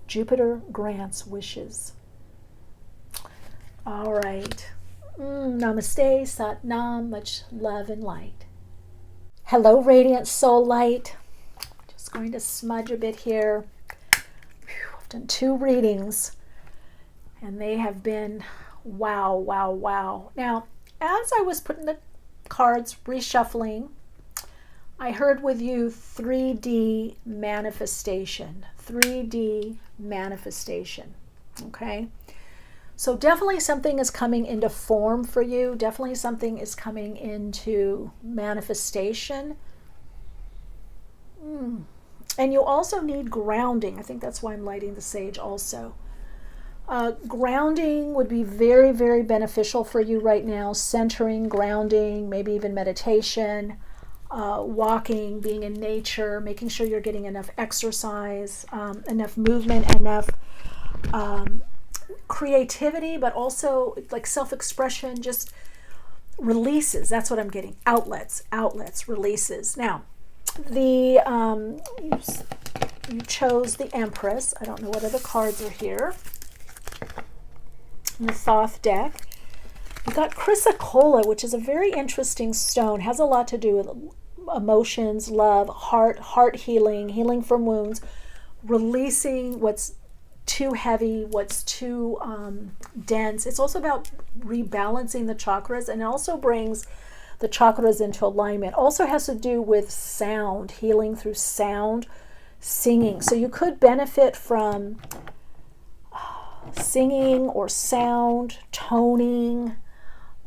Jupiter grants wishes. All right. Namaste, Sat Nam, much love and light. Hello, radiant soul light. Just going to smudge a bit here. I've done 2 readings, and they have been wow, wow, wow. Now, as I was putting the cards, reshuffling, I heard with you 3D manifestation. 3D manifestation. Okay? So definitely something is coming into form for you. Definitely something is coming into manifestation. And you also need grounding. I think that's why I'm lighting the sage also. Grounding would be very, very beneficial for you right now. Centering, grounding, maybe even meditation, walking, being in nature, making sure you're getting enough exercise, enough movement, enough creativity, but also like self-expression, just releases. That's what I'm getting. Outlets, releases. Now, you chose the Empress. I don't know what other cards are here. In the Thoth deck, you got Chrysocolla, which is a very interesting stone. Has a lot to do with emotions, love, heart healing, healing from wounds, releasing what's too heavy, what's too dense. It's also about rebalancing the chakras, and it also brings the chakras into alignment. Also has to do with sound, healing through sound, singing. So you could benefit from singing or sound, toning.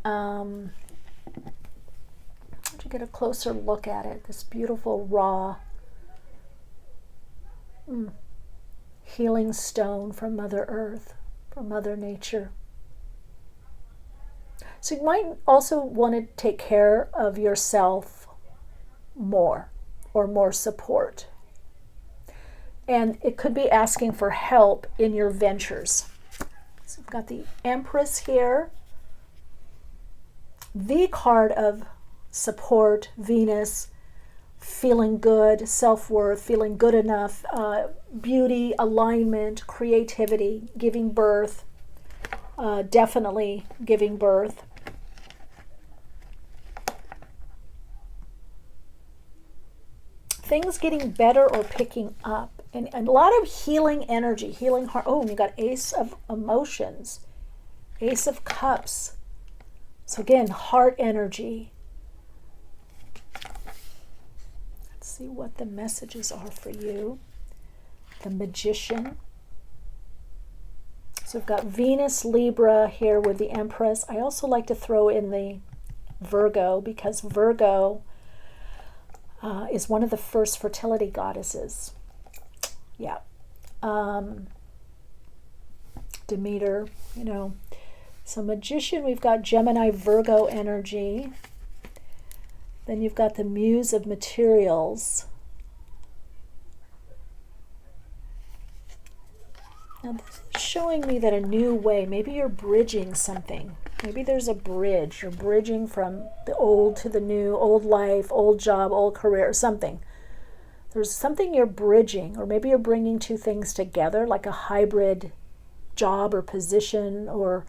To get a closer look at it, this beautiful raw healing stone from Mother Earth, from Mother Nature. So you might also want to take care of yourself more, or more support. And it could be asking for help in your ventures. So we've got the Empress here, the card of support, Venus, feeling good, self-worth, feeling good enough, beauty, alignment, creativity, giving birth, definitely giving birth. Things getting better or picking up. And a lot of healing energy, healing heart. Oh, and you got Ace of Emotions, Ace of Cups. So again, heart energy. Let's see what the messages are for you. The Magician. So we've got Venus, Libra here with the Empress. I also like to throw in the Virgo, because Virgo is one of the first fertility goddesses. Yeah. Demeter, So Magician, we've got Gemini, Virgo energy. Then you've got the Muse of Materials. Now this is showing me that a new way, maybe you're bridging something. Maybe there's a bridge. You're bridging from the old to the new, old life, old job, old career, something. There's something you're bridging, or maybe you're bringing two things together, like a hybrid job or position, or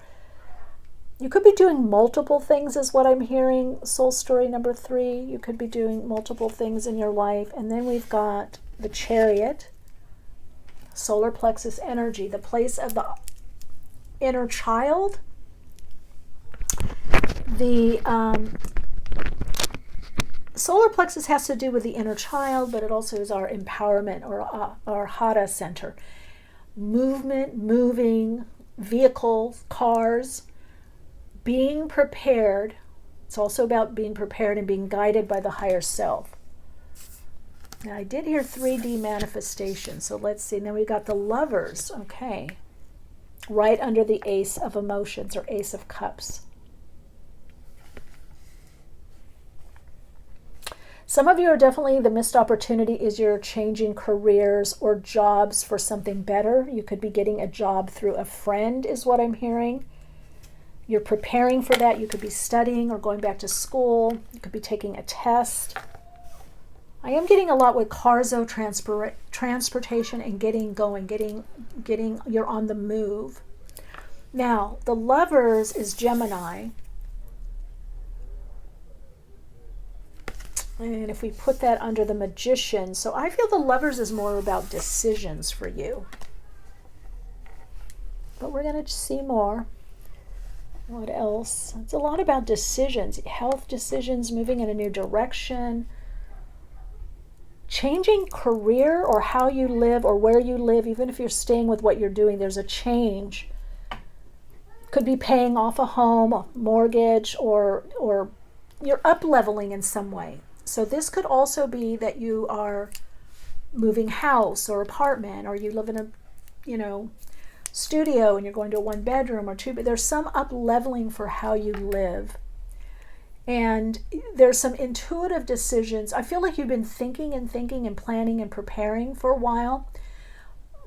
You could be doing multiple things is what I'm hearing. Soul story number 3. You could be doing multiple things in your life. And then we've got the Chariot, solar plexus energy, the place of the inner child. The solar plexus has to do with the inner child, but it also is our empowerment or our Hara center. Movement, moving, vehicles, cars, being prepared. It's also about being prepared and being guided by the higher self. Now, I did hear 3D manifestation, so let's see. Now we've got the Lovers, okay, right under the Ace of Emotions or Ace of Cups. Some of you are definitely, the missed opportunity is you're changing careers or jobs for something better. You could be getting a job through a friend is what I'm hearing. You're preparing for that. You could be studying or going back to school. You could be taking a test. I am getting a lot with carzo transportation and getting going, getting you're on the move. Now, the Lovers is Gemini. And if we put that under the Magician, so I feel the Lovers is more about decisions for you. But we're going to see more. What else? It's a lot about decisions, health decisions, moving in a new direction, changing career or how you live or where you live. Even if you're staying with what you're doing, there's a change. Could be paying off a home, a mortgage, or you're up-leveling in some way. So this could also be that you are moving house or apartment, or you live in a, studio and you're going to a 1-bedroom or 2, but there's some up-leveling for how you live. And there's some intuitive decisions. I feel like you've been thinking and planning and preparing for a while,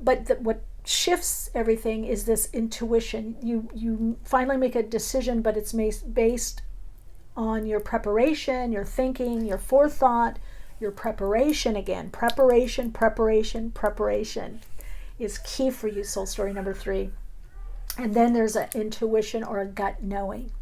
but what shifts everything is this intuition. You finally make a decision, but it's based on your preparation, your thinking, your forethought, your preparation again. Preparation is key for you, soul story number 3. And then there's an intuition or a gut knowing.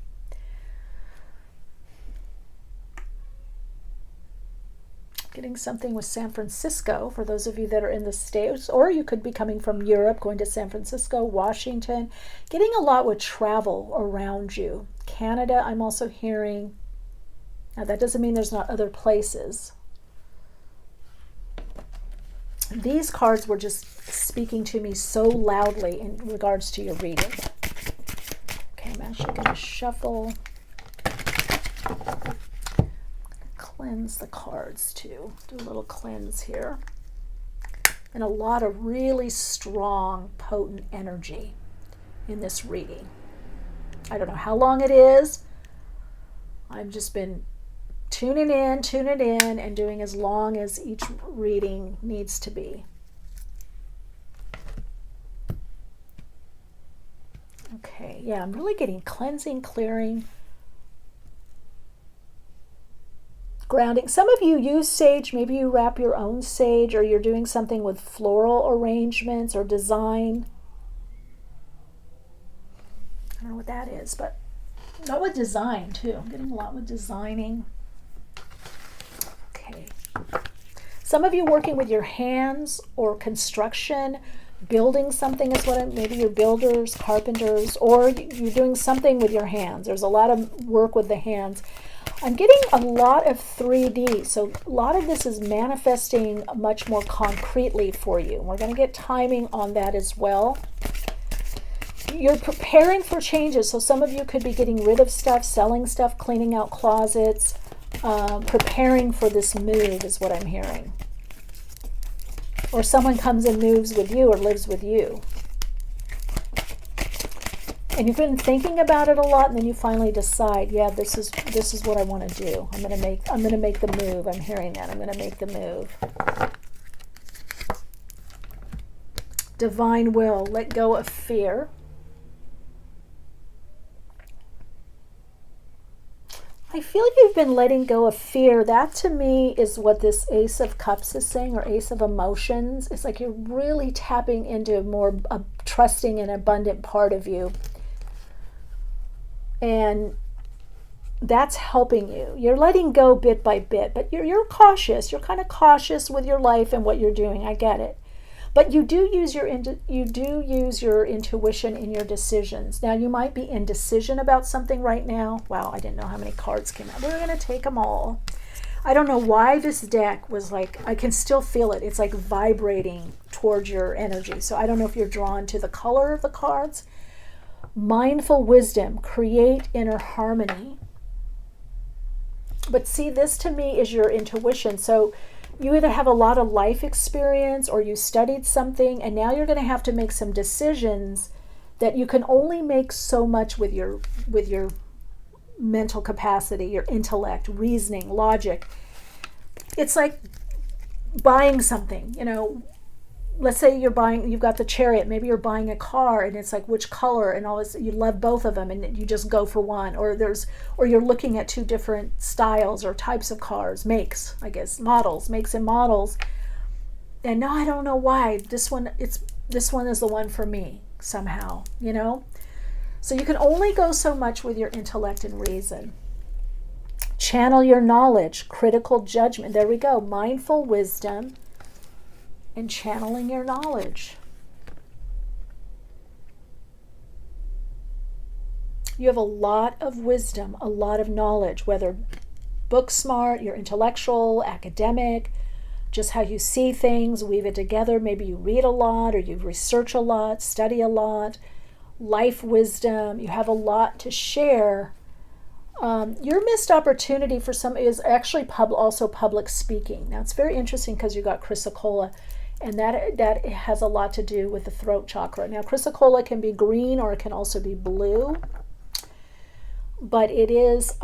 Getting something with San Francisco for those of you that are in the States, or you could be coming from Europe, going to San Francisco, Washington. Getting a lot with travel around you. Canada, I'm also hearing. Now that doesn't mean there's not other places. These cards were just speaking to me so loudly in regards to your reading. Okay, I'm actually going to shuffle. Cleanse the cards too. Do a little cleanse here. And a lot of really strong, potent energy in this reading. I don't know how long it is. I've just been tuning in, and doing as long as each reading needs to be. Okay, yeah, I'm really getting cleansing, clearing, grounding. Some of you use sage. Maybe you wrap your own sage, or you're doing something with floral arrangements or design. I don't know what that is, but not with design too. I'm getting a lot with designing. Okay. Some of you working with your hands or construction, building something is what maybe you're builders, carpenters, or you're doing something with your hands. There's a lot of work with the hands. I'm getting a lot of 3D, so a lot of this is manifesting much more concretely for you. We're going to get timing on that as well. You're preparing for changes, so some of you could be getting rid of stuff, selling stuff, cleaning out closets, preparing for this move is what I'm hearing. Or someone comes and moves with you or lives with you. And you've been thinking about it a lot, and then you finally decide, yeah, this is what I want to do. I'm gonna make the move. I'm hearing that. I'm gonna make the move. Divine will. Let go of fear. I feel like you've been letting go of fear. That to me is what this Ace of Cups is saying, or Ace of Emotions. It's like you're really tapping into more a trusting and abundant part of you. And that's helping you. You're letting go bit by bit, but you're cautious. You're kind of cautious with your life and what you're doing. I get it. But you do use your intuition in your decisions. Now, you might be indecision about something right now. Wow, I didn't know how many cards came out. We're going to take them all. I don't know why this deck was like, I can still feel it. It's like vibrating towards your energy. So I don't know if you're drawn to the color of the cards. Mindful wisdom, create inner harmony. But see, this to me is your intuition. So you either have a lot of life experience or you studied something, and now you're going to have to make some decisions that you can only make so much with your mental capacity, your intellect, reasoning, logic. It's like buying something, let's say you've got the Chariot, maybe you're buying a car and it's like which color, and all this, you love both of them and you just go for one, or you're looking at two different styles or types of cars, makes and models, and no, I don't know why this one is the one for me somehow, so you can only go so much with your intellect and reason. Channel your knowledge, critical judgment, there we go, mindful wisdom and channeling your knowledge. You have a lot of wisdom, a lot of knowledge, whether book smart, you're intellectual, academic, just how you see things, weave it together. Maybe you read a lot or you research a lot, study a lot, life wisdom. You have a lot to share. Your missed opportunity for some is actually also public speaking. Now it's very interesting because you got Chrysocolla, and that has a lot to do with the throat chakra. Now, Chrysocolla can be green or it can also be blue, but it is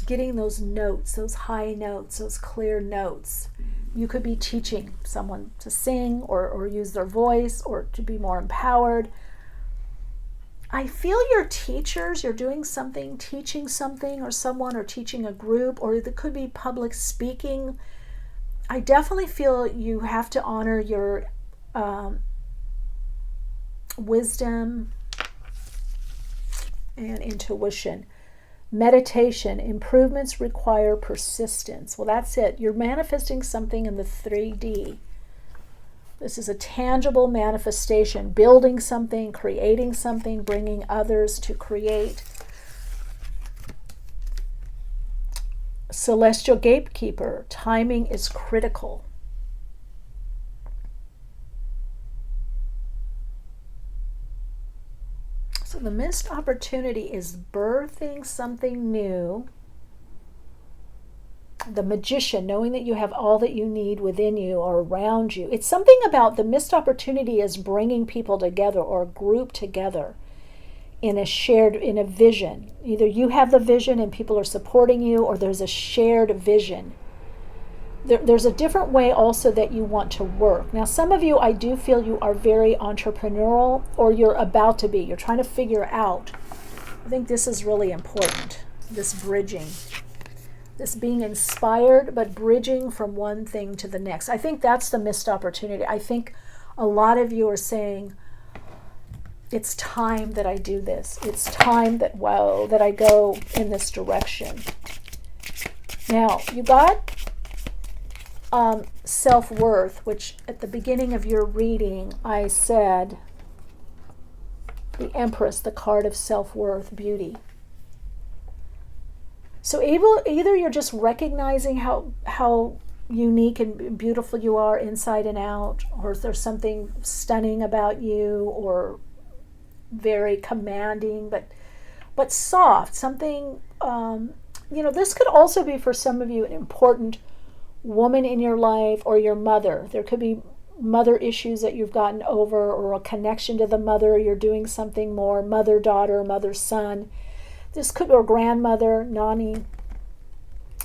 getting those notes, those high notes, those clear notes. You could be teaching someone to sing or use their voice or to be more empowered. I feel your teachers, you're doing something, teaching something or someone, or teaching a group, or there could be public speaking. I definitely feel you have to honor your wisdom and intuition. Meditation, improvements require persistence. Well, that's it. You're manifesting something in the 3D. This is a tangible manifestation, building something, creating something, bringing others to create. Celestial gatekeeper, timing is critical. So the missed opportunity is birthing something new. The magician, knowing that you have all that you need within you or around you. It's something about the missed opportunity is bringing people together or a group together in a vision. Either you have the vision and people are supporting you, or there's a shared vision. There's a different way also that you want to work. Now, some of you, I do feel you are very entrepreneurial, or you're about to be. You're trying to figure out. I think this is really important, this bridging. This being inspired, but bridging from one thing to the next. I think that's the missed opportunity. I think a lot of you are saying, it's time that I do this. It's time that I go in this direction. Now, you got self-worth, which at the beginning of your reading, I said, the Empress, the card of self-worth, beauty. So either you're just recognizing how unique and beautiful you are inside and out, or if there's something stunning about you, or very commanding, but soft, something, this could also be for some of you an important woman in your life, or your mother. There could be mother issues that you've gotten over, or a connection to the mother. You're doing something more, mother-daughter, mother-son. This could be a grandmother, nani,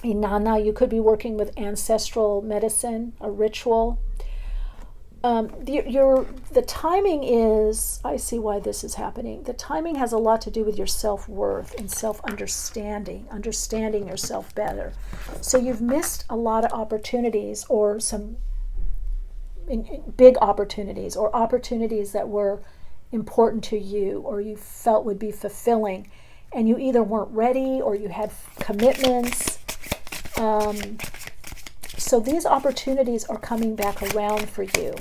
inanna. You could be working with ancestral medicine, a ritual. The timing is, I see why this is happening. The timing has a lot to do with your self-worth and self-understanding, understanding yourself better. So you've missed a lot of opportunities, or some big opportunities, or opportunities that were important to you or you felt would be fulfilling, and you either weren't ready or you had commitments. So these opportunities are coming back around for you.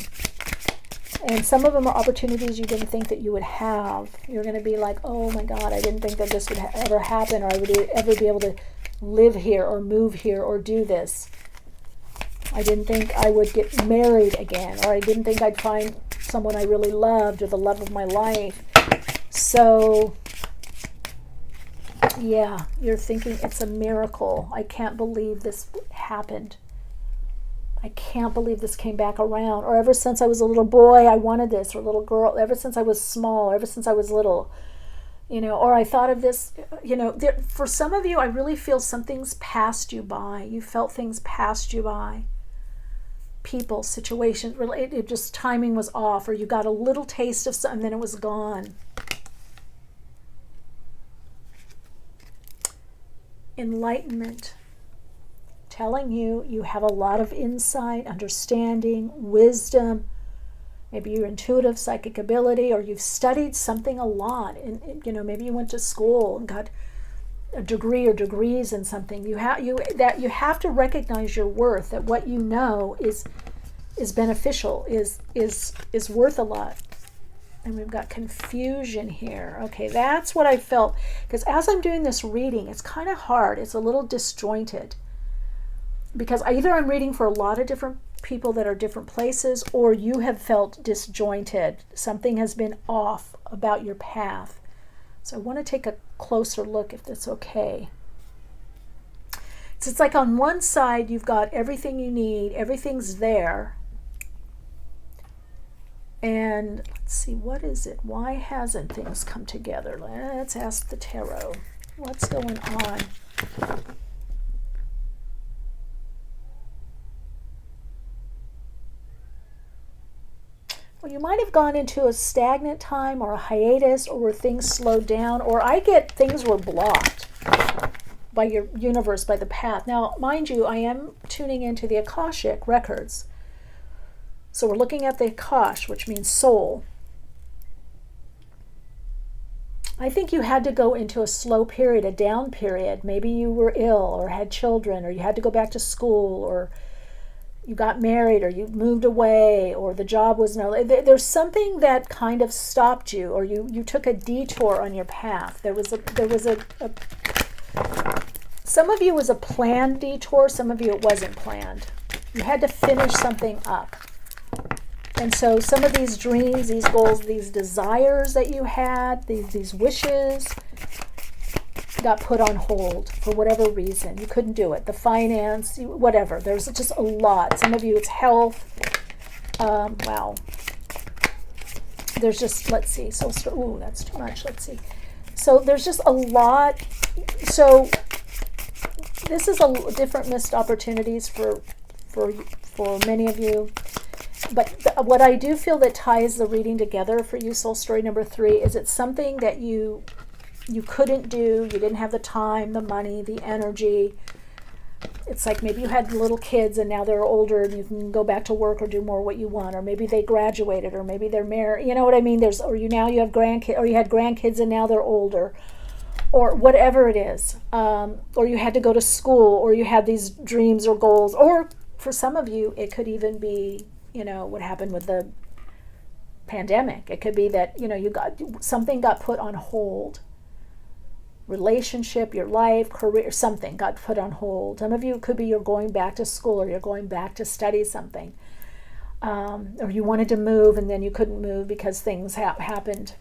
And some of them are opportunities you didn't think that you would have. You're going to be like, oh my God, I didn't think that this would ever happen, or I would ever be able to live here or move here or do this. I didn't think I would get married again, or I didn't think I'd find someone I really loved or the love of my life. So, yeah, you're thinking it's a miracle. I can't believe this happened. I can't believe this came back around. Or ever since I was a little boy, I wanted this, or a little girl, ever since I was small, ever since I was little, or I thought of this, for some of you, I really feel something's passed you by. You felt things passed you by. People, situations, it just timing was off, or you got a little taste of something, then it was gone. Enlightenment. Telling you, you have a lot of insight, understanding, wisdom. Maybe your intuitive psychic ability, or you've studied something a lot. Maybe you went to school and got a degree or degrees in something. You have to recognize your worth. That what you know is beneficial, is worth a lot. And we've got confusion here. Okay, that's what I felt. Because as I'm doing this reading, it's kind of hard. It's a little disjointed. Because either I'm reading for a lot of different people that are different places, or you have felt disjointed. Something has been off about your path. So I want to take a closer look, if that's okay. So it's like on one side, you've got everything you need, everything's there. And let's see, what is it? Why hasn't things come together? Let's ask the tarot. What's going on? Well, you might have gone into a stagnant time or a hiatus, or where things slowed down, or I get things were blocked by your universe, by the path. Now, mind you, I am tuning into the Akashic records. So we're looking at the Akash, which means soul. I think you had to go into a slow period, a down period. Maybe you were ill or had children, or you had to go back to school, or you got married, or you moved away, or the job was there's something that kind of stopped you, or you took a detour on your path. There was a some of you was a planned detour, some of you it wasn't planned. You had to finish something up. And so some of these dreams, these goals, these desires that you had, these wishes, got put on hold for whatever reason. You couldn't do it. The finance, whatever. There's just a lot. Some of you, it's health. Wow. There's just, let's see. So, that's too much. Let's see. So there's just a lot. So this is a different missed opportunities for many of you. But what I do feel that ties the reading together for you, soul story number 3, is it's something that you couldn't do. You didn't have the time, the money, the energy. It's like maybe you had little kids and now they're older and you can go back to work or do more what you want, or maybe they graduated, or maybe they're married. You know what I mean? You have grandkids, or you had grandkids and now they're older, or whatever it is. Or you had to go to school, or you had these dreams or goals, or for some of you it could even be what happened with the pandemic. It could be that something got put on hold. Relationship, your life, career, something got put on hold. Some of you, it could be you're going back to school, or you're going back to study something, or you wanted to move and then you couldn't move because things happened.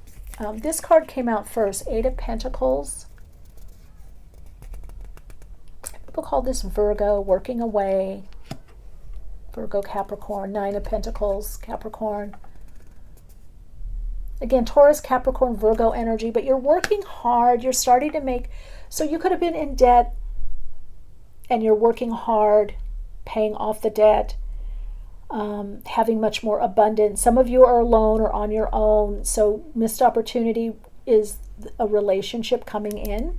This card came out first, 8 of Pentacles. People call this Virgo, working away. Virgo, Capricorn, 9 of Pentacles, Capricorn. Again, Taurus, Capricorn, Virgo energy, but you're working hard. You're starting to make, so you could have been in debt and you're working hard, paying off the debt, having much more abundance. Some of you are alone or on your own, so missed opportunity is a relationship coming in.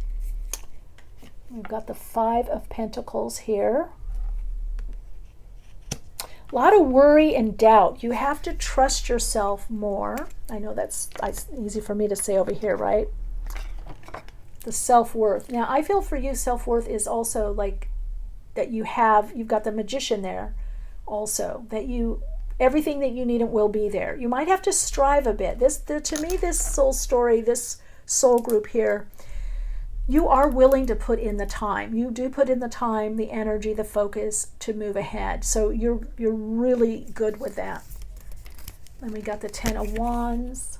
We've got the 5 of Pentacles here. A lot of worry and doubt. You have to trust yourself more. I know that's easy for me to say over here, right? The self-worth. Now, I feel for you, self-worth is also like that you've got the Magician there also, that everything that you need will be there. You might have to strive a bit. To me, this soul story, this soul group here, you are willing to put in the time. You do put in the time, the energy, the focus to move ahead. So you're really good with that. Then we got the 10 of Wands.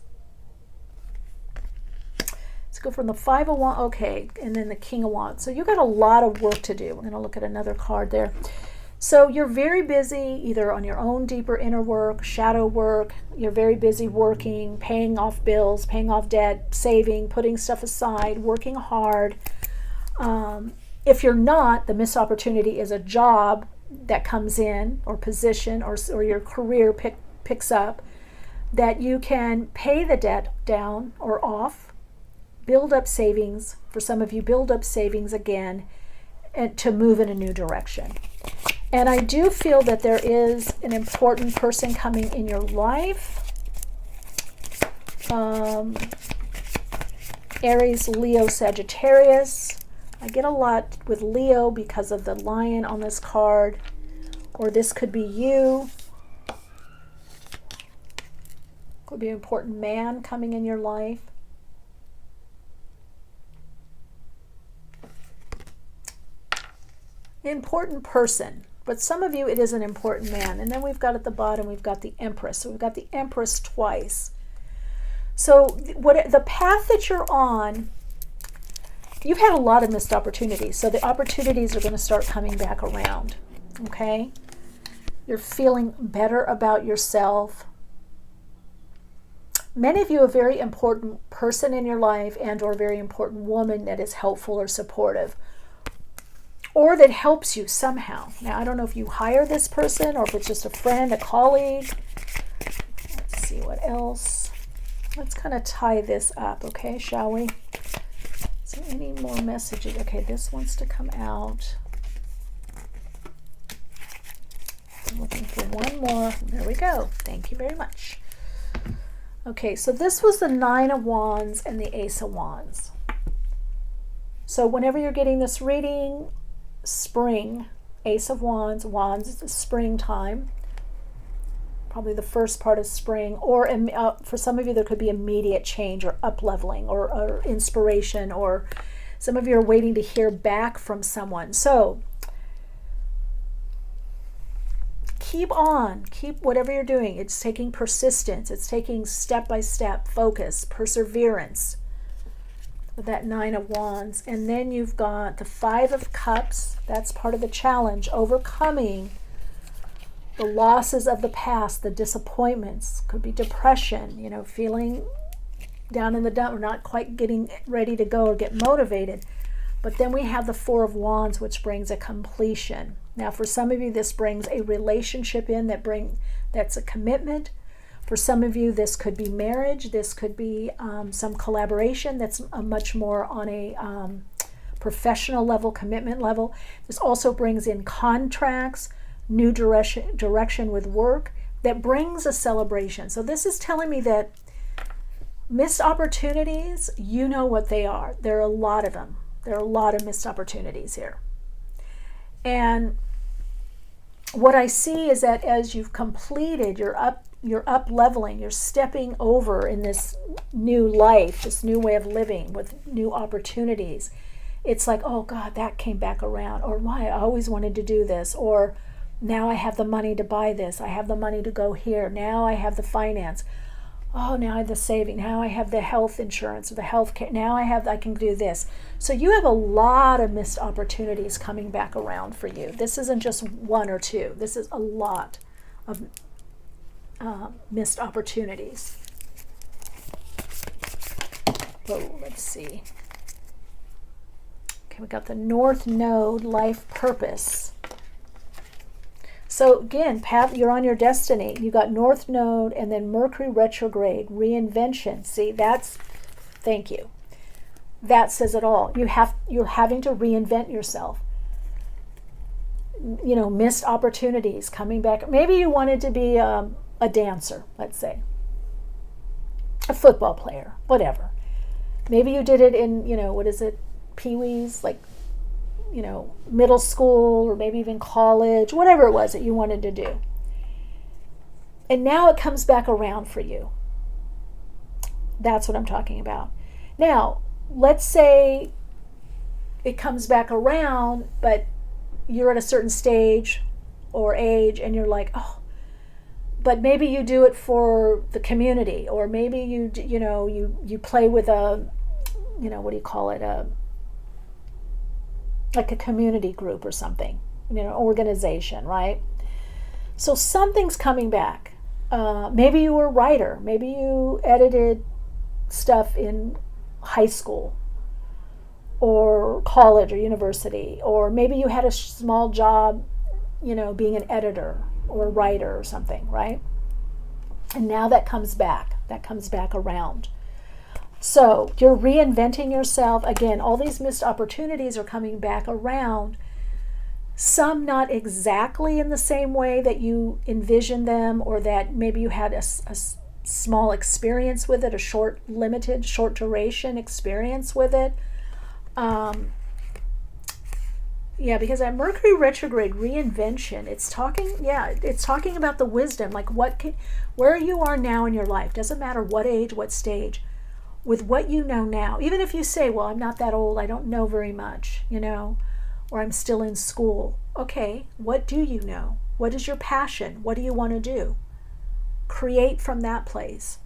Let's go from the 5 of Wands, okay, and then the King of Wands. So you got a lot of work to do. We're going to look at another card there. So you're very busy either on your own deeper inner work, shadow work. You're very busy working, paying off bills, paying off debt, saving, putting stuff aside, working hard. If you're not, the missed opportunity is a job that comes in, or position, or your career picks up, that you can pay the debt down or off, build up savings. For some of you, build up savings again, and to move in a new direction. And I do feel that there is an important person coming in your life. Aries, Leo, Sagittarius. I get a lot with Leo because of the lion on this card. Or this could be you. Could be an important man coming in your life. Important person. But some of you, it is an important man. And then we've got at the bottom, we've got the Empress. So we've got the Empress twice. So the path that you're on, you've had a lot of missed opportunities. So the opportunities are going to start coming back around. Okay? You're feeling better about yourself. Many of you, a very important person in your life and or a very important woman that is helpful or supportive, or that helps you somehow. Now, I don't know if you hire this person or if it's just a friend, a colleague. Let's see what else. Let's kind of tie this up, okay, shall we? Is there any more messages? Okay, this wants to come out. I'm looking for one more. There we go. Thank you very much. Okay, so this was the 9 of Wands and the Ace of Wands. So whenever you're getting this reading, spring, Ace of Wands, Wands is springtime, probably the first part of spring, or for some of you there could be immediate change or up-leveling or inspiration, or some of you are waiting to hear back from someone. So keep on, keep whatever you're doing. It's taking persistence, it's taking step-by-step focus, perseverance. That 9 of Wands. And then you've got the 5 of Cups. That's part of the challenge, overcoming the losses of the past, the disappointments. Could be depression, feeling down in the dump, or not quite getting ready to go or get motivated. But then we have the 4 of Wands, which brings a completion. Now, for some of you, this brings a relationship in that's a commitment. For some of you, this could be marriage. This could be some collaboration that's much more on a professional level, commitment level. This also brings in contracts, new direction with work that brings a celebration. So this is telling me that missed opportunities, you know what they are. There are a lot of them. There are a lot of missed opportunities here. And what I see is that as you've completed, you're up leveling, you're stepping over in this new life, this new way of living with new opportunities. It's like, oh God, that came back around, or why I always wanted to do this, or now I have the money to buy this, I have the money to go here, now I have the finance, oh, now I have the saving, now I have the health insurance or the health care, now I can do this. So you have a lot of missed opportunities coming back around for you. This isn't just one or two, this is a lot of missed opportunities. Oh, let's see. Okay, we got the North Node, life purpose. So again, path, you're on your destiny. You got North Node and then Mercury retrograde, reinvention. See, thank you. That says it all. You're having to reinvent yourself. missed opportunities coming back. Maybe you wanted to be a dancer, let's say, a football player, whatever. Maybe you did it in, Pee-wees, like, middle school, or maybe even college, whatever it was that you wanted to do. And now it comes back around for you. That's what I'm talking about. Now, let's say it comes back around, but you're at a certain stage or age and you're like, oh, but maybe you do it for the community, or maybe you play with a, what do you call it? Like a community group or something, organization, right? So something's coming back. Maybe you were a writer. Maybe you edited stuff in high school or college or university, or maybe you had a small job, being an editor or a writer or something, right? And now that comes back around. So you're reinventing yourself. Again, all these missed opportunities are coming back around. Some not exactly in the same way that you envisioned them, or that maybe you had a small experience with it, a short duration experience with it. Because at Mercury retrograde, reinvention, it's talking about the wisdom, like where you are now in your life. Doesn't matter what age, what stage, with what you know now. Even if you say, well, I'm not that old, I don't know very much, or I'm still in school. Okay, what do you know? What is your passion? What do you want to do? Create from that place.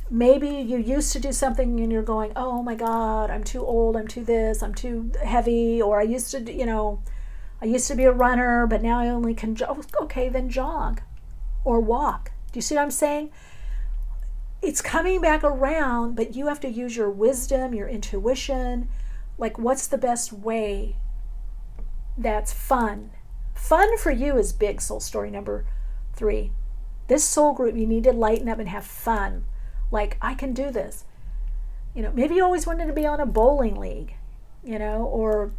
Maybe you used to do something and you're going, oh my God, I'm too old, I'm too this, I'm too heavy, or I used to be a runner, but now I only can jog. Okay, then jog or walk. Do you see what I'm saying? It's coming back around, but you have to use your wisdom, your intuition. Like, what's the best way that's fun? Fun for you is big, soul story number 3. This soul group, you need to lighten up and have fun. Like, I can do this. Maybe you always wanted to be on a bowling league, or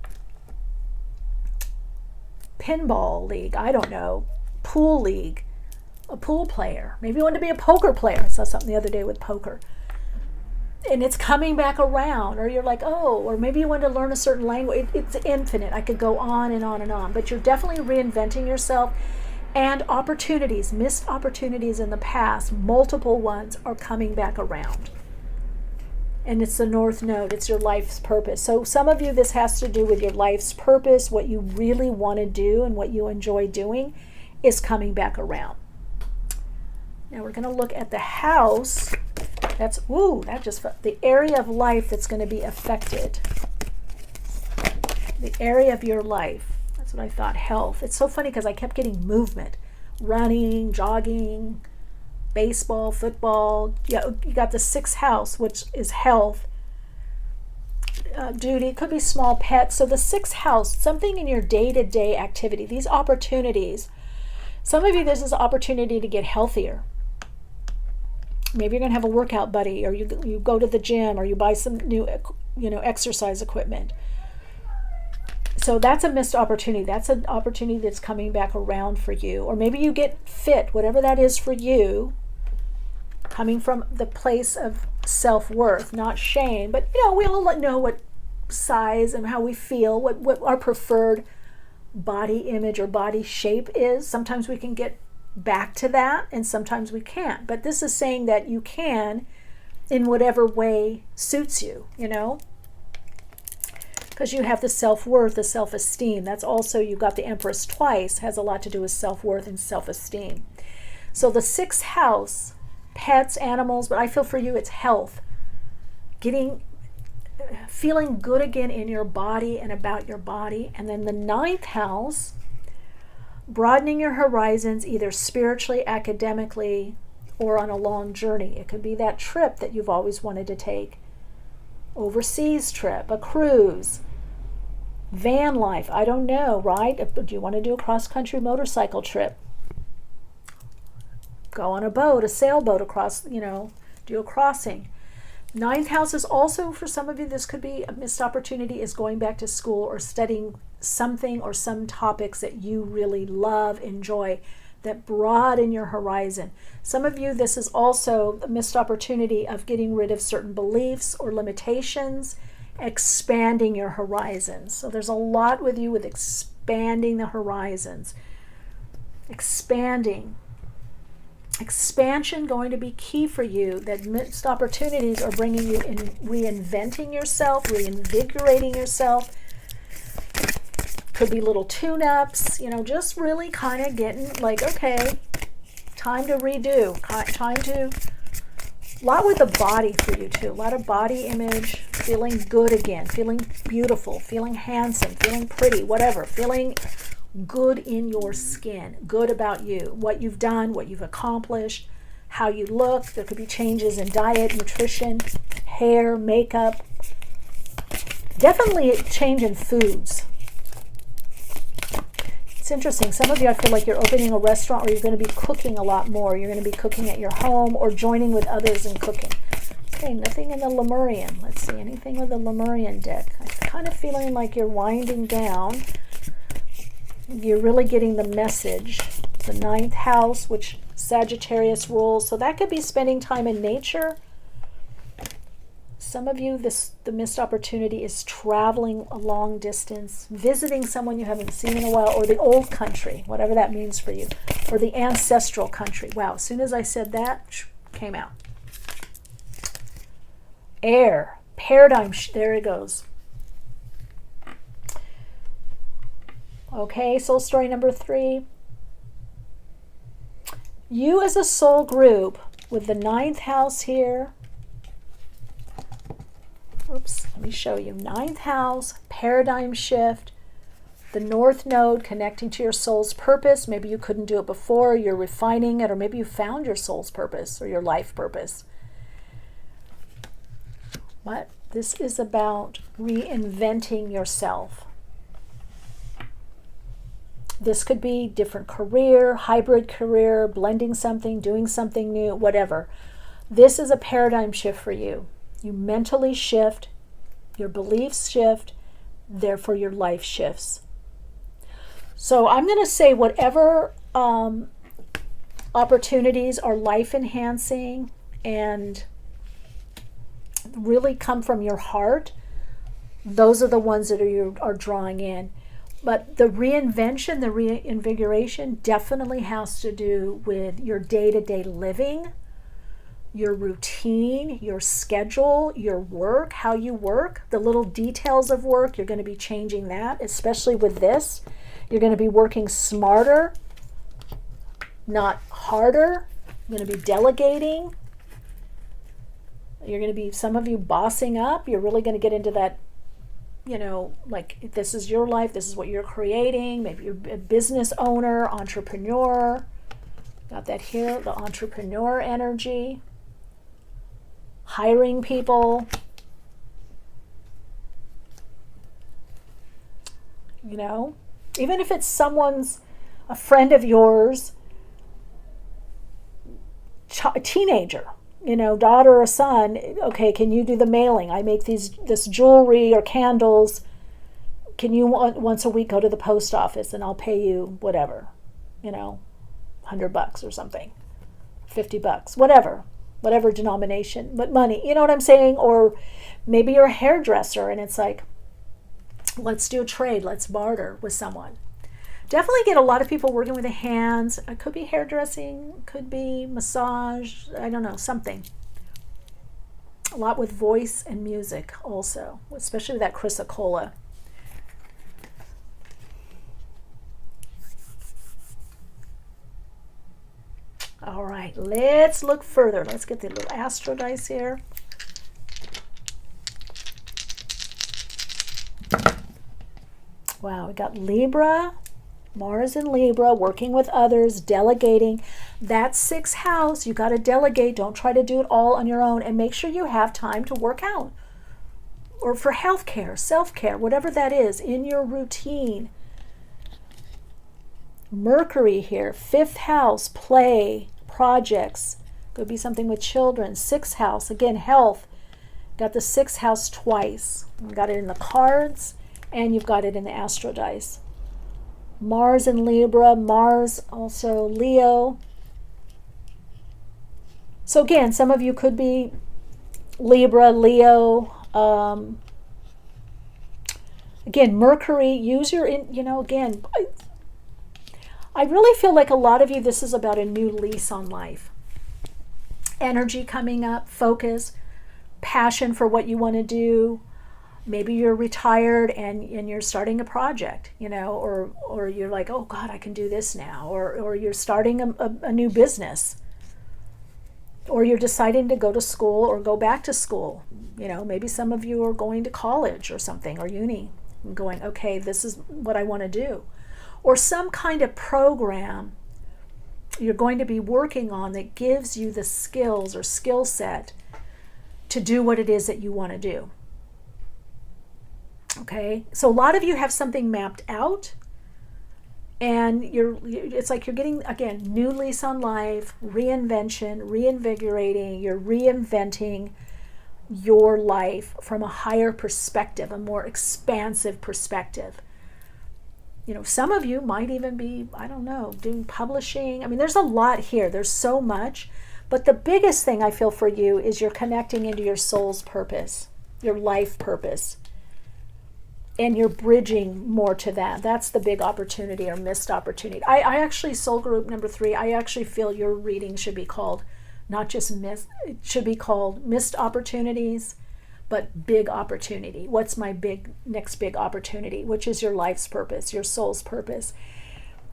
pinball league, I don't know, pool league, a pool player. Maybe you wanted to be a poker player. I saw something the other day with poker. And it's coming back around, or you're like, oh, or maybe you want to learn a certain language. It's infinite. I could go on and on and on, but you're definitely reinventing yourself. And opportunities, missed opportunities in the past, multiple ones, are coming back around. And it's the North Node. It's your life's purpose. So some of you, this has to do with your life's purpose, what you really want to do and what you enjoy doing is coming back around. Now we're going to look at the house. That's the area of life that's going to be affected. The area of your life. That's what I thought. Health. It's so funny because I kept getting movement. Running, jogging, baseball, football. You got the 6th house, which is health, duty. It could be small pets. So the 6th house, something in your day-to-day activity. These opportunities. Some of you, this is an opportunity to get healthier. Maybe you're going to have a workout buddy, or you go to the gym, or you buy some new exercise equipment. So that's a missed opportunity. That's an opportunity that's coming back around for you. Or maybe you get fit, whatever that is for you, coming from the place of self-worth, not shame. But, we all know what size and how we feel, what our preferred body image or body shape is. Sometimes we can get back to that, and sometimes we can't. But this is saying that you can in whatever way suits you, because you have the self-worth, the self-esteem. That's also, you got the Empress twice, has a lot to do with self-worth and self-esteem. So the 6th house, pets, animals, but I feel for you it's health. Feeling good again in your body and about your body. And then the 9th house, broadening your horizons, either spiritually, academically, or on a long journey. It could be that trip that you've always wanted to take. Overseas trip, a cruise, van life, I don't know, right? Do you want to do a cross-country motorcycle trip? Go on a boat, a sailboat across, do a crossing. 9th house is also, for some of you, this could be a missed opportunity, is going back to school or studying something or some topics that you really love, enjoy, that broaden your horizon. Some of you, this is also a missed opportunity of getting rid of certain beliefs or limitations, expanding your horizons. So there's a lot with you with expanding the horizons. Expansion going to be key for you. That missed opportunities are bringing you in, reinventing yourself, reinvigorating yourself. Could be little tune-ups, just really kind of getting like, okay, time to redo, time to, a lot with the body for you too, a lot of body image, feeling good again, feeling beautiful, feeling handsome, feeling pretty, whatever, feeling good in your skin, good about you, what you've done, what you've accomplished, how you look. There could be changes in diet, nutrition, hair, makeup. Definitely a change in foods. It's interesting. Some of you, I feel like you're opening a restaurant or you're going to be cooking a lot more. You're going to be cooking at your home or joining with others in cooking. Okay, nothing in the Lemurian. Let's see, anything with the Lemurian deck. I'm kind of feeling like you're winding down. You're really getting the message. The 9th house, which Sagittarius rules. So that could be spending time in nature. Some of you, the missed opportunity is traveling a long distance, visiting someone you haven't seen in a while, or the old country, whatever that means for you, or the ancestral country. Wow, as soon as I said that, came out. Air, paradigm, there it goes. Okay, soul story number 3. You as a soul group with the 9th house here. Oops, let me show you. 9th house, paradigm shift, the North Node connecting to your soul's purpose. Maybe you couldn't do it before, you're refining it, or maybe you found your soul's purpose or your life purpose. What? This is about reinventing yourself. This could be different career, hybrid career, blending something, doing something new, whatever. This is a paradigm shift for you. You mentally shift, your beliefs shift, therefore your life shifts. So I'm going to say whatever opportunities are life enhancing and really come from your heart, those are the ones that you are drawing in. But the reinvention, the reinvigoration definitely has to do with your day-to-day living, your routine, your schedule, your work, how you work, the little details of work. You're going to be changing that, especially with this. You're going to be working smarter, not harder. You're going to be delegating. You're going to be, some of you, bossing up. You're really going to get into that, like this is your life, this is what you're creating. Maybe you're a business owner, entrepreneur. Got that here, the entrepreneur energy. Hiring people. Even if it's a friend of yours, a teenager, daughter or son. Okay, can you do the mailing? I make this jewelry or candles. Can you once a week go to the post office and I'll pay you whatever, $100 or something, $50, whatever denomination, but money, you know what I'm saying? Or maybe you're a hairdresser and it's like, let's do a trade, let's barter with someone. Definitely get a lot of people working with the hands. It could be hairdressing, could be massage, I don't know, something. A lot with voice and music also, especially with that Chrysocolla. All right, let's look further. Let's get the little astro dice here. Wow, we got Libra, Mars in Libra, working with others, delegating. That's 6th house. You got to delegate. Don't try to do it all on your own, and make sure you have time to work out or for health care, self-care, whatever that is in your routine. Mercury here, 5th house, play, projects. Could be something with children. 6th house, again, health. Got the 6th house twice. We got it in the cards And you've got it in the astro dice. Mars in Libra, Mars also Leo. So again, some of you could be Libra, Leo. Again, Mercury, use your, again, I really feel like a lot of you, this is about a new lease on life. Energy coming up, focus, passion for what you want to do. Maybe you're retired and you're starting a project, or you're like, oh God, I can do this now. Or you're starting a new business. Or you're deciding to go to school or go back to school. Maybe some of you are going to college or something, or uni, and going, okay, this is what I want to do. Or some kind of program you're going to be working on that gives you the skills or skill set to do what it is that you want to do. Okay, so a lot of you have something mapped out, and it's like you're getting, again, new lease on life, reinvention, reinvigorating. You're reinventing your life from a higher perspective, a more expansive perspective. Some of you might even be, I don't know, doing publishing. I mean, there's a lot here. There's so much. But the biggest thing I feel for you is you're connecting into your soul's purpose, your life purpose. And you're bridging more to that. That's the big opportunity or missed opportunity. I actually, soul group number 3, I actually feel your reading should be called not just missed, it should be called missed opportunities, but big opportunity. What's my next big opportunity? Which is your life's purpose, your soul's purpose.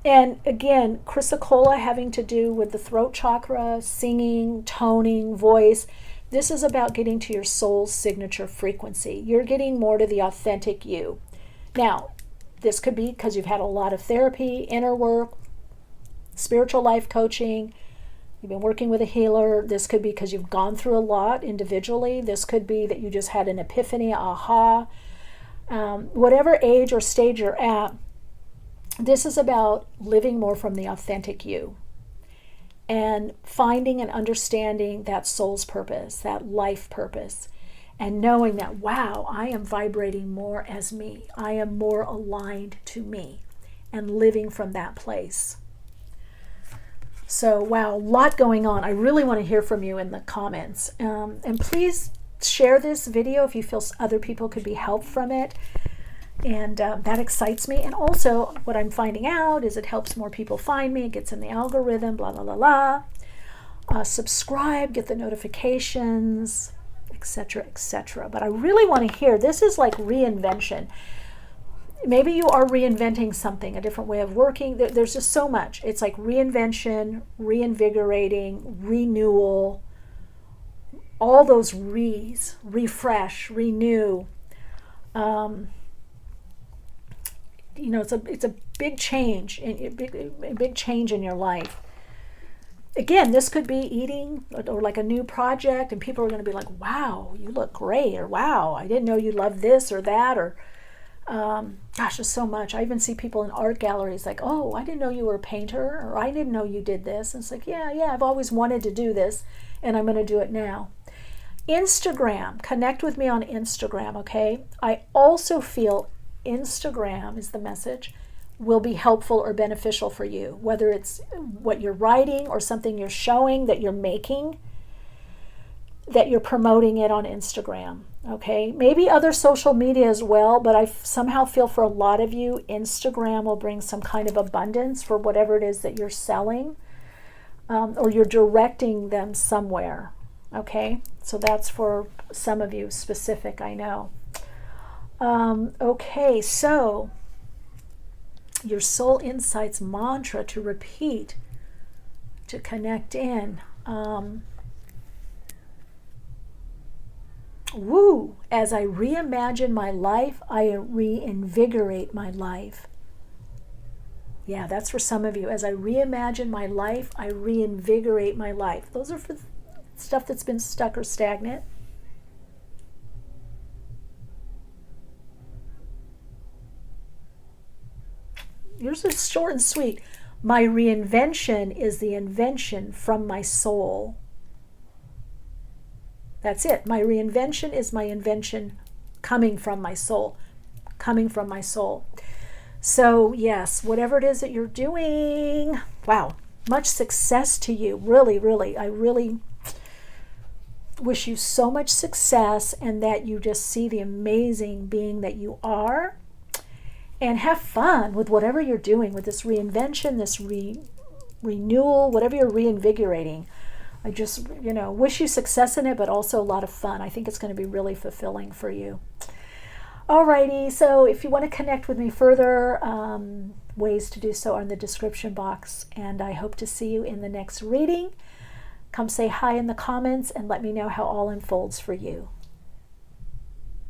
And again, Chrysocolla having to do with the throat chakra, singing, toning, voice. This is about getting to your soul's signature frequency. You're getting more to the authentic you. Now, this could be because you've had a lot of therapy, inner work, spiritual life coaching. You've been working with a healer. This could be because you've gone through a lot individually. This could be that you just had an epiphany, aha. Whatever age or stage you're at, this is about living more from the authentic you. And finding and understanding that soul's purpose, that life purpose, and knowing that, wow, I am vibrating more as me. I am more aligned to me, and living from that place. So, wow, a lot going on. I really want to hear from you in the comments. And please share this video if you feel other people could be helped from it. And that excites me. And also, what I'm finding out is it helps more people find me. It gets in the algorithm, blah, blah, blah, blah. Subscribe, get the notifications, etc., etc. But I really want to hear, this is like reinvention. Maybe you are reinventing something, a different way of working. There's just so much. It's like reinvention, reinvigorating, renewal, all those re's, refresh, renew. It's a big change, a big change in your life. Again, this could be eating or like a new project, and people are going to be like, wow, you look great, or wow, I didn't know you loved this or that, or gosh, there's so much. I even see people in art galleries like, oh, I didn't know you were a painter, or I didn't know you did this. And it's like, yeah, I've always wanted to do this, and I'm going to do it now. Instagram, connect with me on Instagram, okay? I also feel Instagram is the message, will be helpful or beneficial for you, whether it's what you're writing or something you're showing that you're making, that you're promoting it on Instagram, okay? Maybe other social media as well, but I somehow feel for a lot of you, Instagram will bring some kind of abundance for whatever it is that you're selling, or you're directing them somewhere, okay? So that's for some of you specific, I know. Okay, so your soul insights mantra to repeat, to connect in. Woo! As I reimagine my life, I reinvigorate my life. Yeah, that's for some of you. As I reimagine my life, I reinvigorate my life. Those are for stuff that's been stuck or stagnant. Yours is short and sweet. My reinvention is the invention from my soul. That's it. My reinvention is my invention coming from my soul. coming from my soul. So yes, whatever it is that you're doing, wow, much success to you. Really, really, I really wish you so much success, and that you just see the amazing being that you are, and have fun with whatever you're doing with this reinvention, this renewal, whatever you're reinvigorating. I just, wish you success in it, but also a lot of fun. I think it's going to be really fulfilling for you. Alrighty, so if you want to connect with me further, ways to do so are in the description box, and I hope to see you in the next reading. Come say hi in the comments and let me know how all unfolds for you.